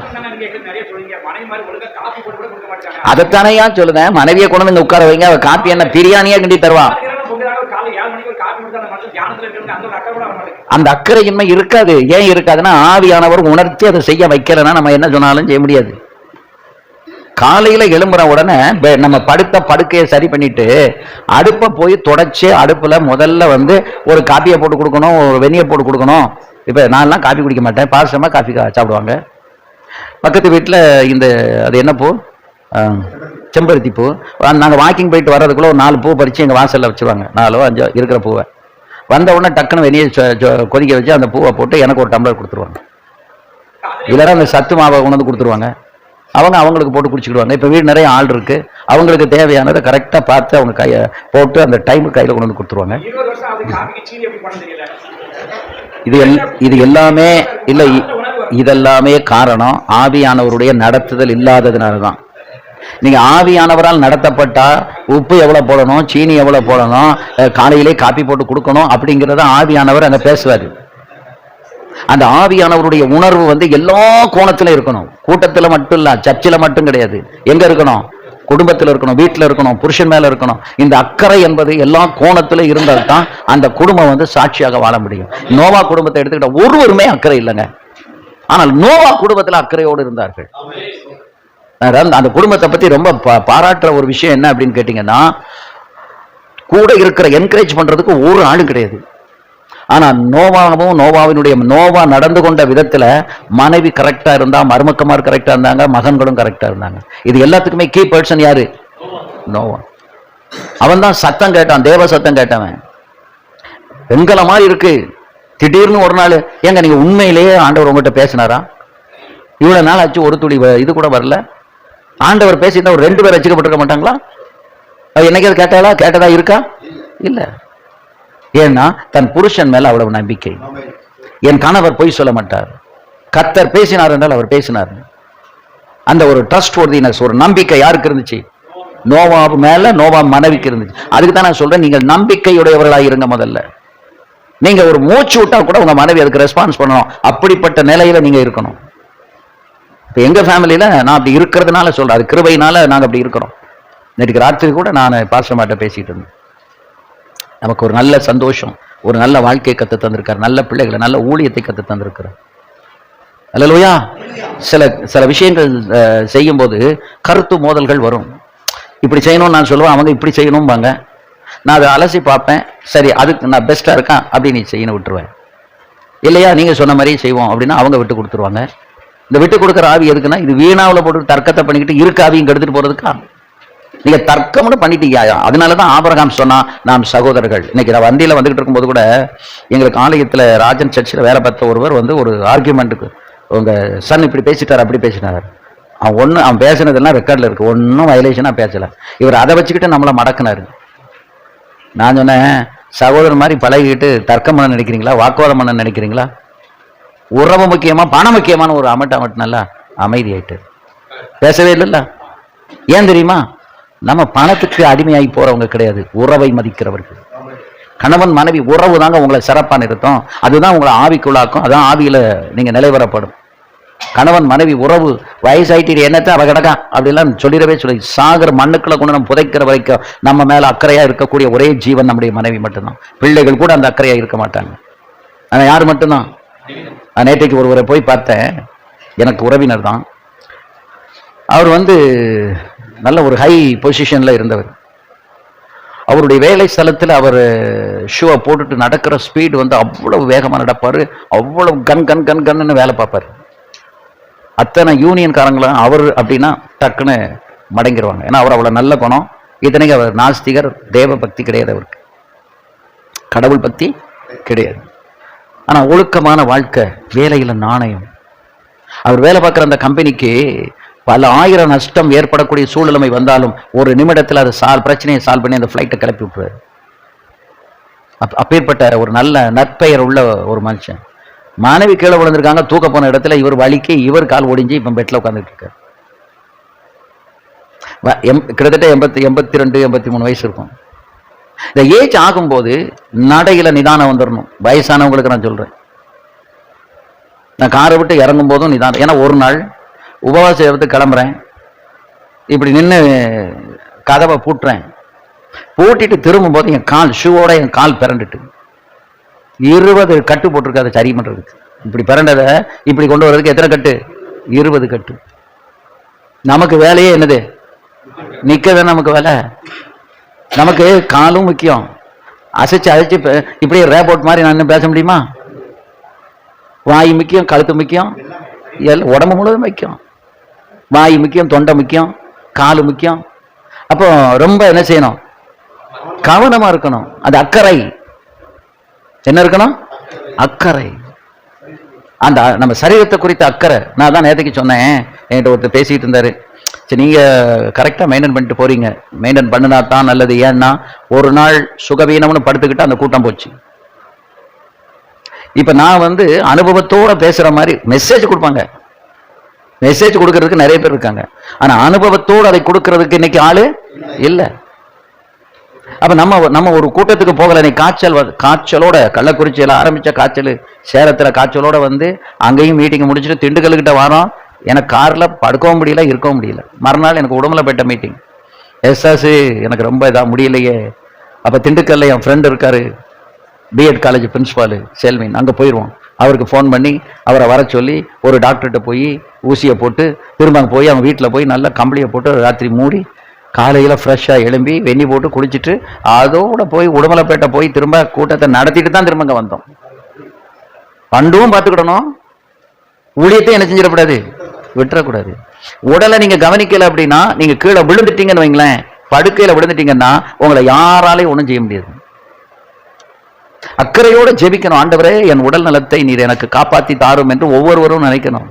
அதைத்தானே சொல்லுதேன். மனைவியை கொண்டு வந்து உட்கார வைங்க, அவ காப்பி என்ன பிரியாணியா கிண்டி தருவா. அந்த அக்கறையின்மை இருக்காது. ஏன் இருக்காதுன்னா ஆவியானவர் உணர்த்தி அதை செய்ய வைக்கலன்னா நம்ம என்ன சொன்னாலும் செய்ய முடியாது. காலையில எழும்புற உடனே நம்ம படுத்த படுக்கையை சரி பண்ணிட்டு அடுப்பை போய் தொடச்சு அடுப்புல முதல்ல வந்து ஒரு காப்பியை போட்டு கொடுக்கணும், ஒரு வெந்நியை போட்டு கொடுக்கணும். இப்ப நான்லாம் காப்பி குடிக்க மாட்டேன், பாசமா காஃபி சாப்பிடுவாங்க. பக்கத்து வீட்டில் இந்த அது என்ன பூ, செம்பருத்தி பூ. நாங்கள் வாக்கிங் போயிட்டு வர்றதுக்குள்ள ஒரு 4 பூ பறித்து எங்கள் வாசலில் வச்சுருவாங்க, 4 5 இருக்கிற பூவை. வந்த உடனே டக்குன்னு வெளியே கொதிக்க வச்சு அந்த பூவை போட்டு எனக்கு ஒரு டம்ளர் கொடுத்துருவாங்க. இல்லைன்னா அந்த சத்து மாவை கொண்டு வந்து கொடுத்துருவாங்க. அவங்களுக்கு போட்டு குடிச்சுக்கிடுவாங்க. இப்போ வீடு நிறைய ஆள் இருக்கு, அவங்களுக்கு தேவையானதை கரெக்டாக பார்த்து அவங்க கையை போட்டு அந்த டைமுக்கு கையில் கொண்டு வந்து கொடுத்துருவாங்க. இது எல்லாமே இல்லை, இதெல்லாமே காரணம் ஆவியானவருடைய நடத்துதல் இல்லாததுனால தான். நீங்க ஆவியானவரால் நடத்தப்பட்டா உப்பு எவ்வளவு போடணும், சீனி எவ்வளவு போடணும், காலையிலே காப்பி போட்டு கொடுக்கணும் அப்படிங்கிறத ஆவியானவர் அங்க பேசுவாரு. அந்த ஆவியானவருடைய உணர்வு வந்து எல்லா கோணத்திலும் இருக்கணும். கூட்டத்துல மட்டும் இல்ல, சர்ச்சில் மட்டும் கிடையாது. எங்க இருக்கணும்? குடும்பத்தில் இருக்கணும், வீட்டில் இருக்கணும், புருஷன் மேல இருக்கணும். இந்த அக்கறை என்பது எல்லா கோணத்திலும் இருந்தால் தான் அந்த குடும்பம் வந்து சாட்சியாக வாழ முடியும். நோவா குடும்பத்தை எடுத்துக்கிட்ட ஒருவருமே அக்கறை இல்லைங்க, ஆனால் நோவா குடும்பத்தில் அக்கறையோடு இருந்தார்கள். அந்த குடும்பத்தை பத்தி ரொம்ப பாராட்டுற ஒரு விஷயம் என்ன அப்படின்னு கேட்டீங்கன்னா, கூட இருக்கிற என்கரேஜ் பண்றதுக்கு ஒரு ஆளும் கிடையாது. ஆனா நோவா நடந்து கொண்ட விதத்துல மனைவி கரெக்டா இருந்தா, மருமக்கமார் கரெக்டா இருந்தாங்க, மகன்களும் கரெக்டா இருந்தாங்க. இது எல்லாத்துக்குமே கீ பர்சன் யாரு? நோவா. அவன் தான் சத்தம் கேட்டான், தேவ சத்தம் கேட்டவன். எங்களை மாதிரி இருக்கு. திடீர்னு ஒரு நாள், ஏங்க நீங்க உண்மையிலேயே ஆண்டவர் உங்ககிட்ட பேசினாரா? இவ்வளவு நாள் ஆச்சு, ஒரு துளி இது கூட வரல. ஆண்டவர் பேசியிருந்தா ஒரு 2 பேர் ரட்சிக்கப்பட்டிருக்க மாட்டாங்களா? என்னைக்கு கேட்டதா இருக்கா? இல்ல. ஏன்னா தன் புருஷன் மேல அவ்வளவு நம்பிக்கை. என் கணவர் பொய் சொல்ல மாட்டார், கர்த்தர் பேசினார் என்றால் அவர் பேசினார். அந்த ஒரு ட்ரஸ்ட் ஒர்தினஸ், ஒரு நம்பிக்கை யாருக்கு இருந்துச்சு? நோவா மேல, நோவா மனைவிக்கு இருந்துச்சு. அதுக்கு தான் நான் சொல்றேன், நீங்கள் நம்பிக்கையுடையவர்களாக இருங்க. முதல்ல நீங்க ஒரு மூச்சு விட்டா கூட உங்க மனைவி அதுக்கு ரெஸ்பான்ஸ் பண்ணணும். அப்படிப்பட்ட நிலையில நீங்க இருக்கணும். இப்ப எங்க ஃபேமிலியில நான் அப்படி இருக்கிறதுனால சொல்றேன், அது கிருபையினால நாங்க அப்படி இருக்கிறோம். நேற்று ராத்திரி கூட நான் பாஸ்டர் மாட்ட பேசிட்டு இருந்தேன். நமக்கு ஒரு நல்ல சந்தோஷம், ஒரு நல்ல வாழ்க்கையை கத்து தந்திருக்காரு, நல்ல பிள்ளைகளை, நல்ல ஊழியத்தை கத்து தந்திருக்கிறார். அல்லேலூயா. சில சில விஷயங்கள் செய்யும்போது கருத்து மோதல்கள் வரும். இப்படி செய்யணும்னு நான் சொல்லுவேன், அவங்க இப்படி செய்யணும்பாங்க. நான் அதை அலசி பார்ப்பேன், சரி அதுக்கு நான் பெஸ்ட்டாக இருக்கேன் அப்படி நீ செய்யணும் விட்டுருவேன். இல்லையா நீங்கள் சொன்ன மாதிரியே செய்வோம் அப்படின்னா அவங்க விட்டு கொடுத்துருவாங்க. இந்த விட்டு கொடுக்குற ஆவி எதுக்குன்னா, இது வீணாவில் போட்டு தர்க்கத்தை பண்ணிக்கிட்டு இருக்க ஆவியும் கெடுத்துட்டு போகிறதுக்கா? நீங்கள் தர்க்கம்னு பண்ணிட்டீங்க. அதனால தான் ஆபிரகாம் சொன்னா நாம் சகோதரர்கள். இன்னைக்கு நான் வண்டியில் வந்துகிட்டு இருக்கும்போது கூட எங்களுக்கு ஆலயத்தில் ராஜன் சர்ச்சில் வேலை பார்த்த ஒருவர் வந்து ஒரு ஆர்கியூமெண்ட்டுக்கு, உங்கள் சன் இப்படி பேசிட்டார் அப்படி பேசினார். அவன் பேசினதெல்லாம் ரெக்கார்டில் இருக்குது, ஒன்றும் வயலேஷனாக பேசலை. இவர் அதை வச்சுக்கிட்டு நம்மளை மடக்கினார். நான் சொன்னேன், சகோதரன் மாதிரி பழகிக்கிட்டு தர்க்கம் பண்ண நினைக்கிறீங்களா, வாக்குவாதம் பண்ண நினைக்கிறீங்களா? உறவு முக்கியமா பணம் முக்கியமான ஒரு அமட்டு நல்லா அமைதி ஆயிட்டு பேசவே இல்லைல்ல. ஏன் தெரியுமா? நம்ம பணத்துக்கு அடிமையாகி போறவங்க கிடையாது, உறவை மதிக்கிறவர்கள். கணவன் மனைவி உறவு தாங்க உங்களை சிறப்பாக நிறுத்தும், அதுதான் உங்களை ஆவிக்குள்ளாக்கும், அதான் ஆவியில நீங்க நிலைவரப்படும். கணவன் மனைவி உறவு வயசாயிட்டு என்னத்தை அவ கிடக்கா அப்படிலாம் சொல்லிடவே சொல்லி சாகர மண்ணுக்களை கொண்டு நம்ம புதைக்கிற வரைக்கும் நம்ம மேல அக்கறையா இருக்கக்கூடிய ஒரே ஜீவன் நம்முடைய மனைவி மட்டும்தான். பிள்ளைகள் கூட அந்த அக்கறையா இருக்க மாட்டாங்க. ஆனா யார் மட்டும்தான். நேற்றைக்கு ஒருவரை போய் பார்த்தேன், எனக்கு உறவினர் தான். அவர் வந்து நல்ல ஒரு ஹை பொசிஷன்ல இருந்தவர். அவருடைய வேலை ஸ்தலத்தில் அவர் ஷூவை போட்டுட்டு நடக்கிற ஸ்பீடு வந்து அவ்வளவு வேகமாக நடப்பார், அவ்வளவு கன் கன் கன் கன்னு வேலை பார்ப்பார். அத்தனை யூனியன்காரங்களும் அவர் அப்படின்னா டக்குன்னு மடங்கிடுவாங்க. ஏன்னா அவர் அவ்வளோ நல்ல குணம். இத்தனைக்கு அவர் நாஸ்திகர், தேவ பக்தி கிடையாது, அவருக்கு கடவுள் பக்தி கிடையாது. ஆனால் ஒழுக்கமான வாழ்க்கை, வேலையில் நாணயம். அவர் வேலை பார்க்குற அந்த கம்பெனிக்கு பல ஆயிரம் நஷ்டம் ஏற்படக்கூடிய சூழ்நிலை வந்தாலும் ஒரு நிமிடத்தில் அது பிரச்சனையை சால்வ் பண்ணி அந்த ஃப்ளைட்டை கிளப்பி விட்டுருவார். அப்பேற்பட்ட ஒரு நல்ல நற்பெயர் உள்ள ஒரு மனுஷன். மாணவி கீழே விழுந்திருக்காங்க, தூக்க போன இடத்துல இவர் வலிக்கு இவர் கால் ஒடிஞ்சு இப்போ பெட்டில் உட்காந்துட்டு இருக்கார். கிட்டத்தட்ட 82 83 வயசு இருக்கும். இந்த ஏஜ் ஆகும்போது நடையில நிதானம் வந்துடணும். வயசானவங்களுக்கு நான் சொல்றேன், நான் காரை விட்டு இறங்கும் போதும் நிதானம். ஏன்னா ஒரு நாள் உபவாசம் எடுத்து கிளம்புறேன், இப்படி நின்று கதவை பூட்டுறேன், பூட்டிட்டு திரும்பும் போது என் கால் ஷூவோட என் கால் பிறண்டுட்டு 20 கட்டு போட்டிருக்கு அதை சரி பண்றதுக்கு. இப்படி பிறண்டதை இப்படி கொண்டு வர்றதுக்கு எத்தனை கட்டு? 20 கட்டு. நமக்கு வேலையே என்னது? நிக்கதான் நமக்கு வேலை. நமக்கு காலும் முக்கியம். அசைச்சு இப்படியே ரேபோட் மாதிரி நான் பேச முடியுமா? வாய் முக்கியம், கழுத்து முக்கியம், உடம்பு முழுவதும் முக்கியம். வாய் முக்கியம், தொண்டை முக்கியம், காலு முக்கியம். அப்போ ரொம்ப என்ன செய்யணும்? கவனமா இருக்கணும். அது அக்கறை. என்ன இருக்கணும்? அக்கறை. அந்த நம்ம சரீரத்தை குறித்த அக்கறை. நான் தான் நேற்றுக்கு சொன்னேன், என்கிட்ட ஒருத்தர் பேசிட்டு இருந்தாரு, சரி நீங்க கரெக்டா மெயின்டைன் பண்ணிட்டு போறீங்க, மெயின்டைன் பண்ணினா தான் நல்லது. ஏன்னா ஒரு நாள் சுகவீனம்னு படுத்துக்கிட்டு அந்த கூட்டம் போச்சு. இப்ப நான் வந்து அனுபவத்தோட பேசுற மாதிரி மெசேஜ் கொடுப்பாங்க. மெசேஜ் கொடுக்கறதுக்கு நிறைய பேர் இருக்காங்க, ஆனா அனுபவத்தோடு அதை கொடுக்கறதுக்கு இன்னைக்கு ஆளு இல்லை. அப்ப நம்ம ஒரு கூட்டத்துக்கு போகல, நீ காய்ச்சலோட கள்ளக்குறிச்சியில ஆரம்பிச்ச காய்ச்சல், சேலத்துல காய்ச்சலோட வந்து அங்கேயும் மீட்டிங் முடிச்சுட்டு திண்டுக்கல்கிட்ட வரோம். எனக்கு கார்ல படுக்கவும் முடியல, இருக்கவும் முடியல. மறுநாள் எனக்கு உடம்புலப்பேட்டை மீட்டிங். எஸ்எஸ் எனக்கு ரொம்ப இதா முடியலையே. அப்ப திண்டுக்கல்ல என் ஃப்ரெண்ட் இருக்காரு, பிஎட் காலேஜ் பிரின்சிபால் செல்வின், அங்கே போயிடுவோம். அவருக்கு ஃபோன் பண்ணி அவரை வர சொல்லி ஒரு டாக்டர்கிட்ட போய் ஊசியை போட்டு திரும்ப அங்கே போய் அவங்க வீட்டில் போய் நல்லா கம்பளியை போட்டு ராத்திரி மூடி காலையில் ஃப்ரெஷ்ஷாக எழும்பி வெந்நி போட்டு குளிச்சுட்டு அதோட போய் உடுமலைப்பேட்டை போய் திரும்ப கூட்டத்தை நடத்திட்டு தான் திரும்ப இங்கே வந்தோம். பண்டும் பார்த்துக்கிடணும், ஊழியத்தை என்ன செஞ்சிடக்கூடாது, விட்டுறக்கூடாது. உடலை நீங்க கவனிக்கல அப்படின்னா, நீங்க கீழே விழுந்துட்டீங்கன்னு வைங்களேன், படுக்கையில விழுந்துட்டீங்கன்னா உங்களை யாராலையும் ஒன்றும் செய்ய முடியாது. அக்கறையோட ஜெபிக்கணும். ஆண்டவரே என் உடல் நலத்தை நீர் எனக்கு காப்பாத்தி தாரும் என்று ஒவ்வொருவரும் நினைக்கணும்.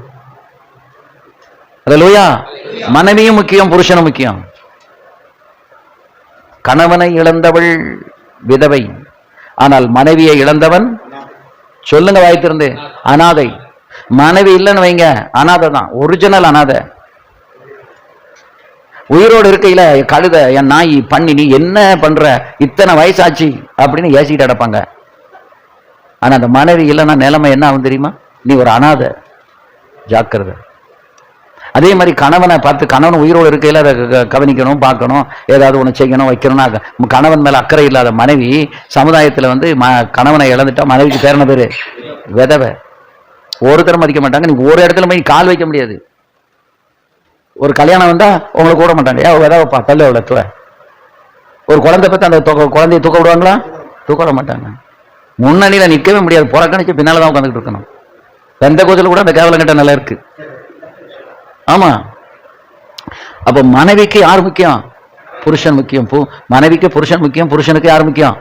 அல்லேலூயா. மனைவியும் முக்கியம், புருஷனும் முக்கியம். கணவனை இழந்தவள் விதவை, ஆனால் மனைவியை இழந்தவன், சொல்லுங்க வாய்த்திருந்து, அனாதை. மனைவி இல்லைன்னு வைங்க, அனாதை தான், ஒரிஜினல் அனாதை. உயிரோடு இருக்கையில கழுத, என் நாய், பண்ணி, நீ என்ன பண்ற, இத்தனை வயசாச்சு அப்படின்னு ஏசிக்கிட்டு அடப்பாங்க. ஆனா அந்த மனைவி இல்லைன்னா நிலைமை என்ன ஆகும் தெரியுமா? நீ ஒரு அனாதை, ஜாக்கிரதை. அதே மாதிரி கணவனை பார்த்து, கணவன் உயிரோடு இருக்கையில அதை கவனிக்கணும், பார்க்கணும், ஏதாவது ஒன்று செய்யணும், வைக்கணும்னா கணவன் மேல அக்கறை இல்லாத மனைவி சமுதாயத்தில் வந்து கணவனை இழந்துட்டா மனைவிக்கு பேர் என்ன பேரு? விதவை. ஒருத்தரும் மதிக்க மாட்டாங்க. நீங்க ஒரு இடத்துல போய் கால் வைக்க முடியாது. ஒரு கல்யாணம் வந்தா உங்களை கூட மாட்டாங்க. ஏதாவது தள்ளு எவ்வளோ. ஒரு குழந்தை பத்தி அந்த குழந்தைய தூக்க விடுவாங்களா? தூக்க விட மாட்டாங்க. முன்னணியில நிற்கவே முடியாது. புறக்கணிச்சு பின்னாலதான் உட்காந்துட்டு இருக்கணும். எந்த கோச்சில் கூட அந்த கேவலம் கிட்ட நல்லா இருக்கு. ஆமா. அப்ப மனைவிக்கு யார் முக்கியம்? புருஷன் முக்கியம். மனைவிக்கு புருஷன் முக்கியம். புருஷனுக்கு யார் முக்கியம்?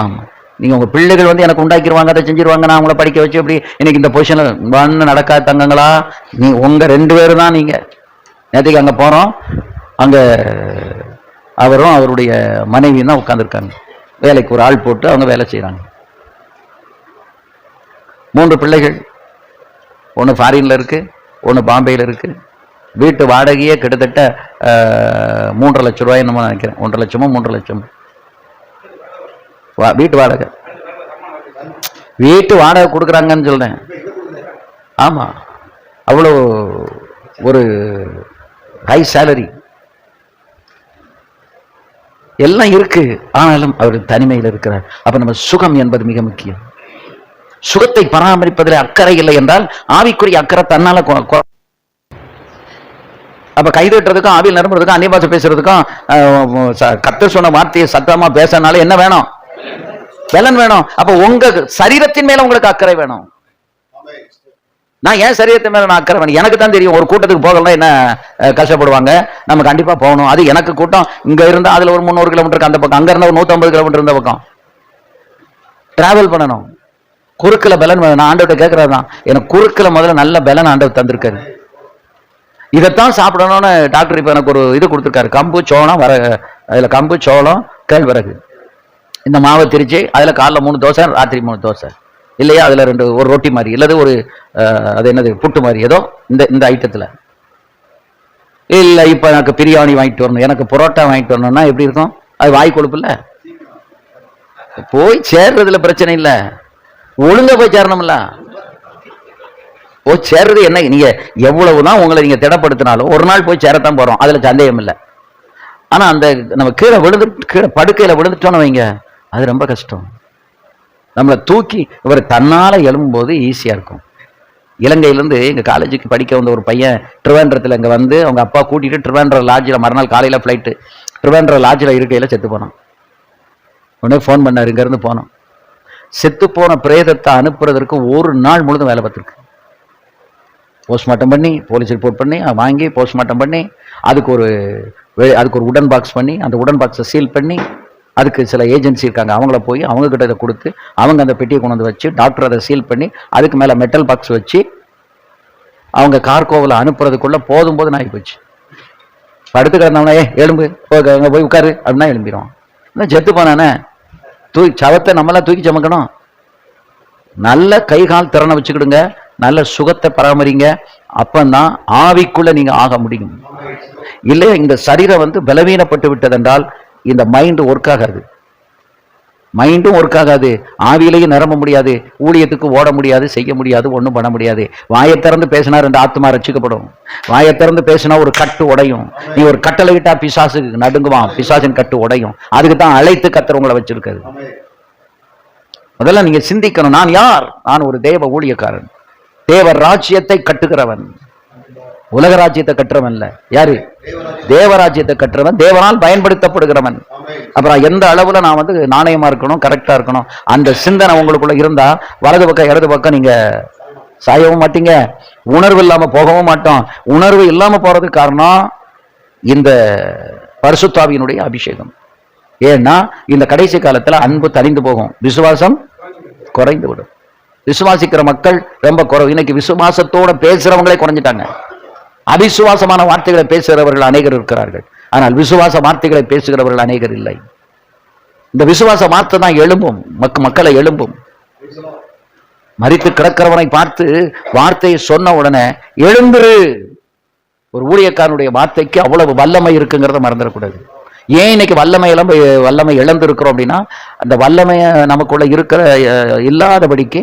ஆமா. நீங்க உங்க பிள்ளைகள் வந்து எனக்கு உண்டாக்கிடுவாங்க, அதை செஞ்சிருவாங்க, நான் உங்களை படிக்க வச்சு அப்படி இன்னைக்கு இந்த பொசிஷன்ல பண்ணு நடக்காது தங்கங்களா. நீ உங்க 2 பேரும் தான். நீங்க நேற்றுக்கு அங்க போறோம், அங்க அவரும் அவருடைய மனைவியும் தான் உட்கார்ந்துருக்காங்க. வேலைக்கு ஒரு ஆள் போட்டு அவங்க வேலை செய்யறாங்க. 3 பிள்ளைகள். ஒன்று ஃபாரின்ல இருக்கு, ஒன்று பாம்பேயில் இருக்கு. வீட்டு வாடகையே கிட்டத்தட்ட 3.5 லட்சம் ரூபாய் என்னமோ நினைக்கிறேன். 1.5 லட்சமோ 3 லட்சம் வீட்டு வாடகை. வீட்டு வாடகை கொடுக்குறாங்கன்னு சொல்றேன். ஆமா, அவ்வளோ ஒரு ஹை சேலரி எல்லாம் இருக்கு. ஆனாலும் அவர் தனிமையில் இருக்கிறார். அப்ப நம்ம சுகம் என்பது மிக முக்கியம். சுகத்தை பராமரிப்பதில் அக்கறை இல்லை என்றால் ஆவிக்குரிய அக்கறை தன்னால. அப்ப கைதட்டுறதுக்கும் ஆவியில் நிரம்புறதுக்கும் அந்நிய பாஷை பேசுறதுக்கும் கர்த்தர் சொன்ன வார்த்தையை சத்தமா பேசனால என்ன வேணும்? பலன் வேணும். அப்ப உங்க சரீரத்தின் மேல உங்களுக்கு அக்கறை வேணும். நான் ஏன் சரீரத்தின் மேல நான் அக்கறை வேணும்? எனக்கு தான் தெரியும். ஒரு கூட்டத்துக்கு போகலாம் என்ன கஷ்டப்படுவாங்க. நம்ம கண்டிப்பா போகணும். அது எனக்கு கூட்டம் இங்க இருந்தா அதுல ஒரு 300 கிலோமீட்டருக்கு அந்த பக்கம், அங்க இருந்தா ஒரு 150 கிலோமீட்டர் இருந்த பக்கம் டிராவல் பண்ணணும். குறுக்கல பலன் வேணும். நான் ஆண்டவர்கிட்ட கேட்கறதுதான், எனக்கு குறுக்கல முதல்ல நல்ல பலன் ஆண்டவர் தந்திருக்காரு. இதைத்தான் சாப்பிடணும்னு டாக்டர் இப்ப எனக்கு ஒரு இது கொடுத்துருக்காரு. கம்பு சோளம் அதுல கம்பு சோளம் கேழ்வரகு, இந்த மாவை திரிச்சு அதுல காலைல 3 தோசை, ராத்திரி 3 தோசை, இல்லையா அதுல ஒரு ரொட்டி மாதிரி, இல்லது ஒரு அது என்னது புட்டு மாதிரி ஏதோ இந்த ஐட்டத்துல. இல்ல இப்ப எனக்கு பிரியாணி வாங்கிட்டு வரணும், எனக்கு புரோட்டா வாங்கிட்டு வரணும்னா எப்படி இருக்கும்? அது வாய் கொழுப்பு இல்ல. போய் சேர்றதுல பிரச்சனை இல்ல, ஒழுங்கா போய் சேரணும்ல. சேர்றது என்ன? நீங்க எவ்வளவுதான் உங்களை நீங்க திடப்படுத்தினாலும் ஒரு நாள் போய் சேரத்தான் போறோம், அதுல சந்தேகம் இல்லை. ஆனா அந்த நம்ம கீழே படுக்கையில விழுந்துட்டோன்னு வைங்க, அது ரொம்ப கஷ்டம். நம்மளை தூக்கி இவர் தன்னால எழும்பும்போது ஈஸியா இருக்கும். இலங்கையிலிருந்து எங்க காலேஜுக்கு படிக்க வந்த ஒரு பையன் திருவேண்டரத்துல இங்க வந்து அவங்க அப்பா கூட்டிட்டு திருவேண்டரம் லாட்ஜில் மறுநாள் காலையில ஃபிளைட்டு திருவேண்டரம் லாட்ஜில் இருக்கையில செத்து போனோம். உடனே ஃபோன் பண்ணாரு, இங்க இருந்து போனோம். செத்து போன பிரேதத்தை அனுப்புறதற்கு ஒரு நாள் முழுதும் வேலை பார்த்துருக்கு. போஸ்ட்மார்ட்டம் பண்ணி, போலீஸ் ரிப்போர்ட் பண்ணி, வாங்கி போஸ்ட்மார்ட்டம் பண்ணி, அதுக்கு ஒரு உடன் பாக்ஸ் பண்ணி, அந்த உடன் பாக்ஸை சீல் பண்ணி, அதுக்கு சில ஏஜென்சி இருக்காங்க, அவங்கள போய் அவங்க கிட்ட இதை கொடுத்து அவங்க அந்த பெட்டியை கொண்டு வந்து வச்சு டாக்டர் அதை சீல் பண்ணி அதுக்கு மேலே மெட்டல் பாக்ஸ் வச்சு அவங்க கார்கோவில் அனுப்புறதுக்குள்ள போதும் ஆகி போச்சு. படுத்து கிடந்தவனே எலும்பு அங்கே போய் உட்காரு அப்படின்னா எழும்பிடும். இல்லை செத்து போனானே, சவத்தை நம்மளாம் தூக்கி சமைக்கணும். நல்ல கை கால் திறனை வச்சுக்கிடுங்க, நல்ல சுகத்தை பராமரிங்க. அப்பந்தான் ஆவிக்குள்ள நீங்க ஆக முடியும். இல்லையா இந்த சரீரம் வந்து பலவீனப்பட்டு விட்டதென்றால் இந்த மைண்ட் ஒர்க் ஆகாது, மைண்டும் ஒர்க் ஆகாது, ஆவியிலையும் நிரம்ப முடியாது, ஊழியத்துக்கு ஓட முடியாது, செய்ய முடியாது, ஒன்றும் பண்ண முடியாது. வாயை திறந்து பேசினா 2 ஆத்மா ரட்சிக்கப்படும். வாயை திறந்து பேசினா ஒரு கட்டு உடையும். நீ ஒரு கட்டளை விட்டா பிசாசு நடுங்குவான், பிசாசின் கட்டு உடையும். அதுக்கு தான் அழைத்து கர்த்தர் உங்களை வச்சிருக்காரு. முதல்ல நீங்க சிந்திக்கணும், நான் யார்? நான் ஒரு தேவ ஊழியக்காரன், தேவ ராஜ்யத்தை கட்டுகிறவன். உலக ராஜ்யத்தை கட்டுறவன் இல்ல. யாரு? தேவராஜ்யத்தை கட்டுறவன், தேவனால் பயன்படுத்தப்படுகிறவன். அப்புறம் எந்த அளவுல நான் வந்து நாணயமா இருக்கணும், கரெக்டா இருக்கணும், அந்த சிந்தனை உங்களுக்குள்ள இருந்தா வலது பக்கம் இடது பக்கம் நீங்க சாயவும் மாட்டீங்க, உணர்வு இல்லாம போகவும் மாட்டோம். உணர்வு இல்லாம போறதுக்கு காரணம் இந்த பரிசுத்தாவியினுடைய அபிஷேகம். ஏன்னா இந்த கடைசி காலத்துல அன்பு தணிந்து போகும், விசுவாசம் குறைந்து விடும். விசுவாசிக்கிற மக்கள் ரொம்ப குறைவு. இன்னைக்கு விசுவாசத்தோட பேசுறவங்களே குறைஞ்சிட்டாங்க. அவிசுவாசமான வார்த்தைகளை பேசுகிறவர்கள் அநேகர் இருக்கிறார்கள், ஆனால் விசுவாச வார்த்தைகளை பேசுகிறவர்கள் அநேகர் இல்லை. இந்த விசுவாச வார்த்தை தான் எழும்பும், மக்களை எழும்பும். மரித்து கிடக்கிறவனை பார்த்து வார்த்தையை சொன்ன உடனே எழுந்துரு. ஒரு ஊழியக்காரனுடைய வார்த்தைக்கு அவ்வளவு வல்லமை இருக்குங்கிறத மறந்துடக்கூடாது. ஏன் இன்னைக்கு வல்லமை இழந்து இருக்கிறோம் அப்படின்னா, அந்த வல்லமையை நமக்குள்ள இருக்கிற இல்லாதபடிக்கு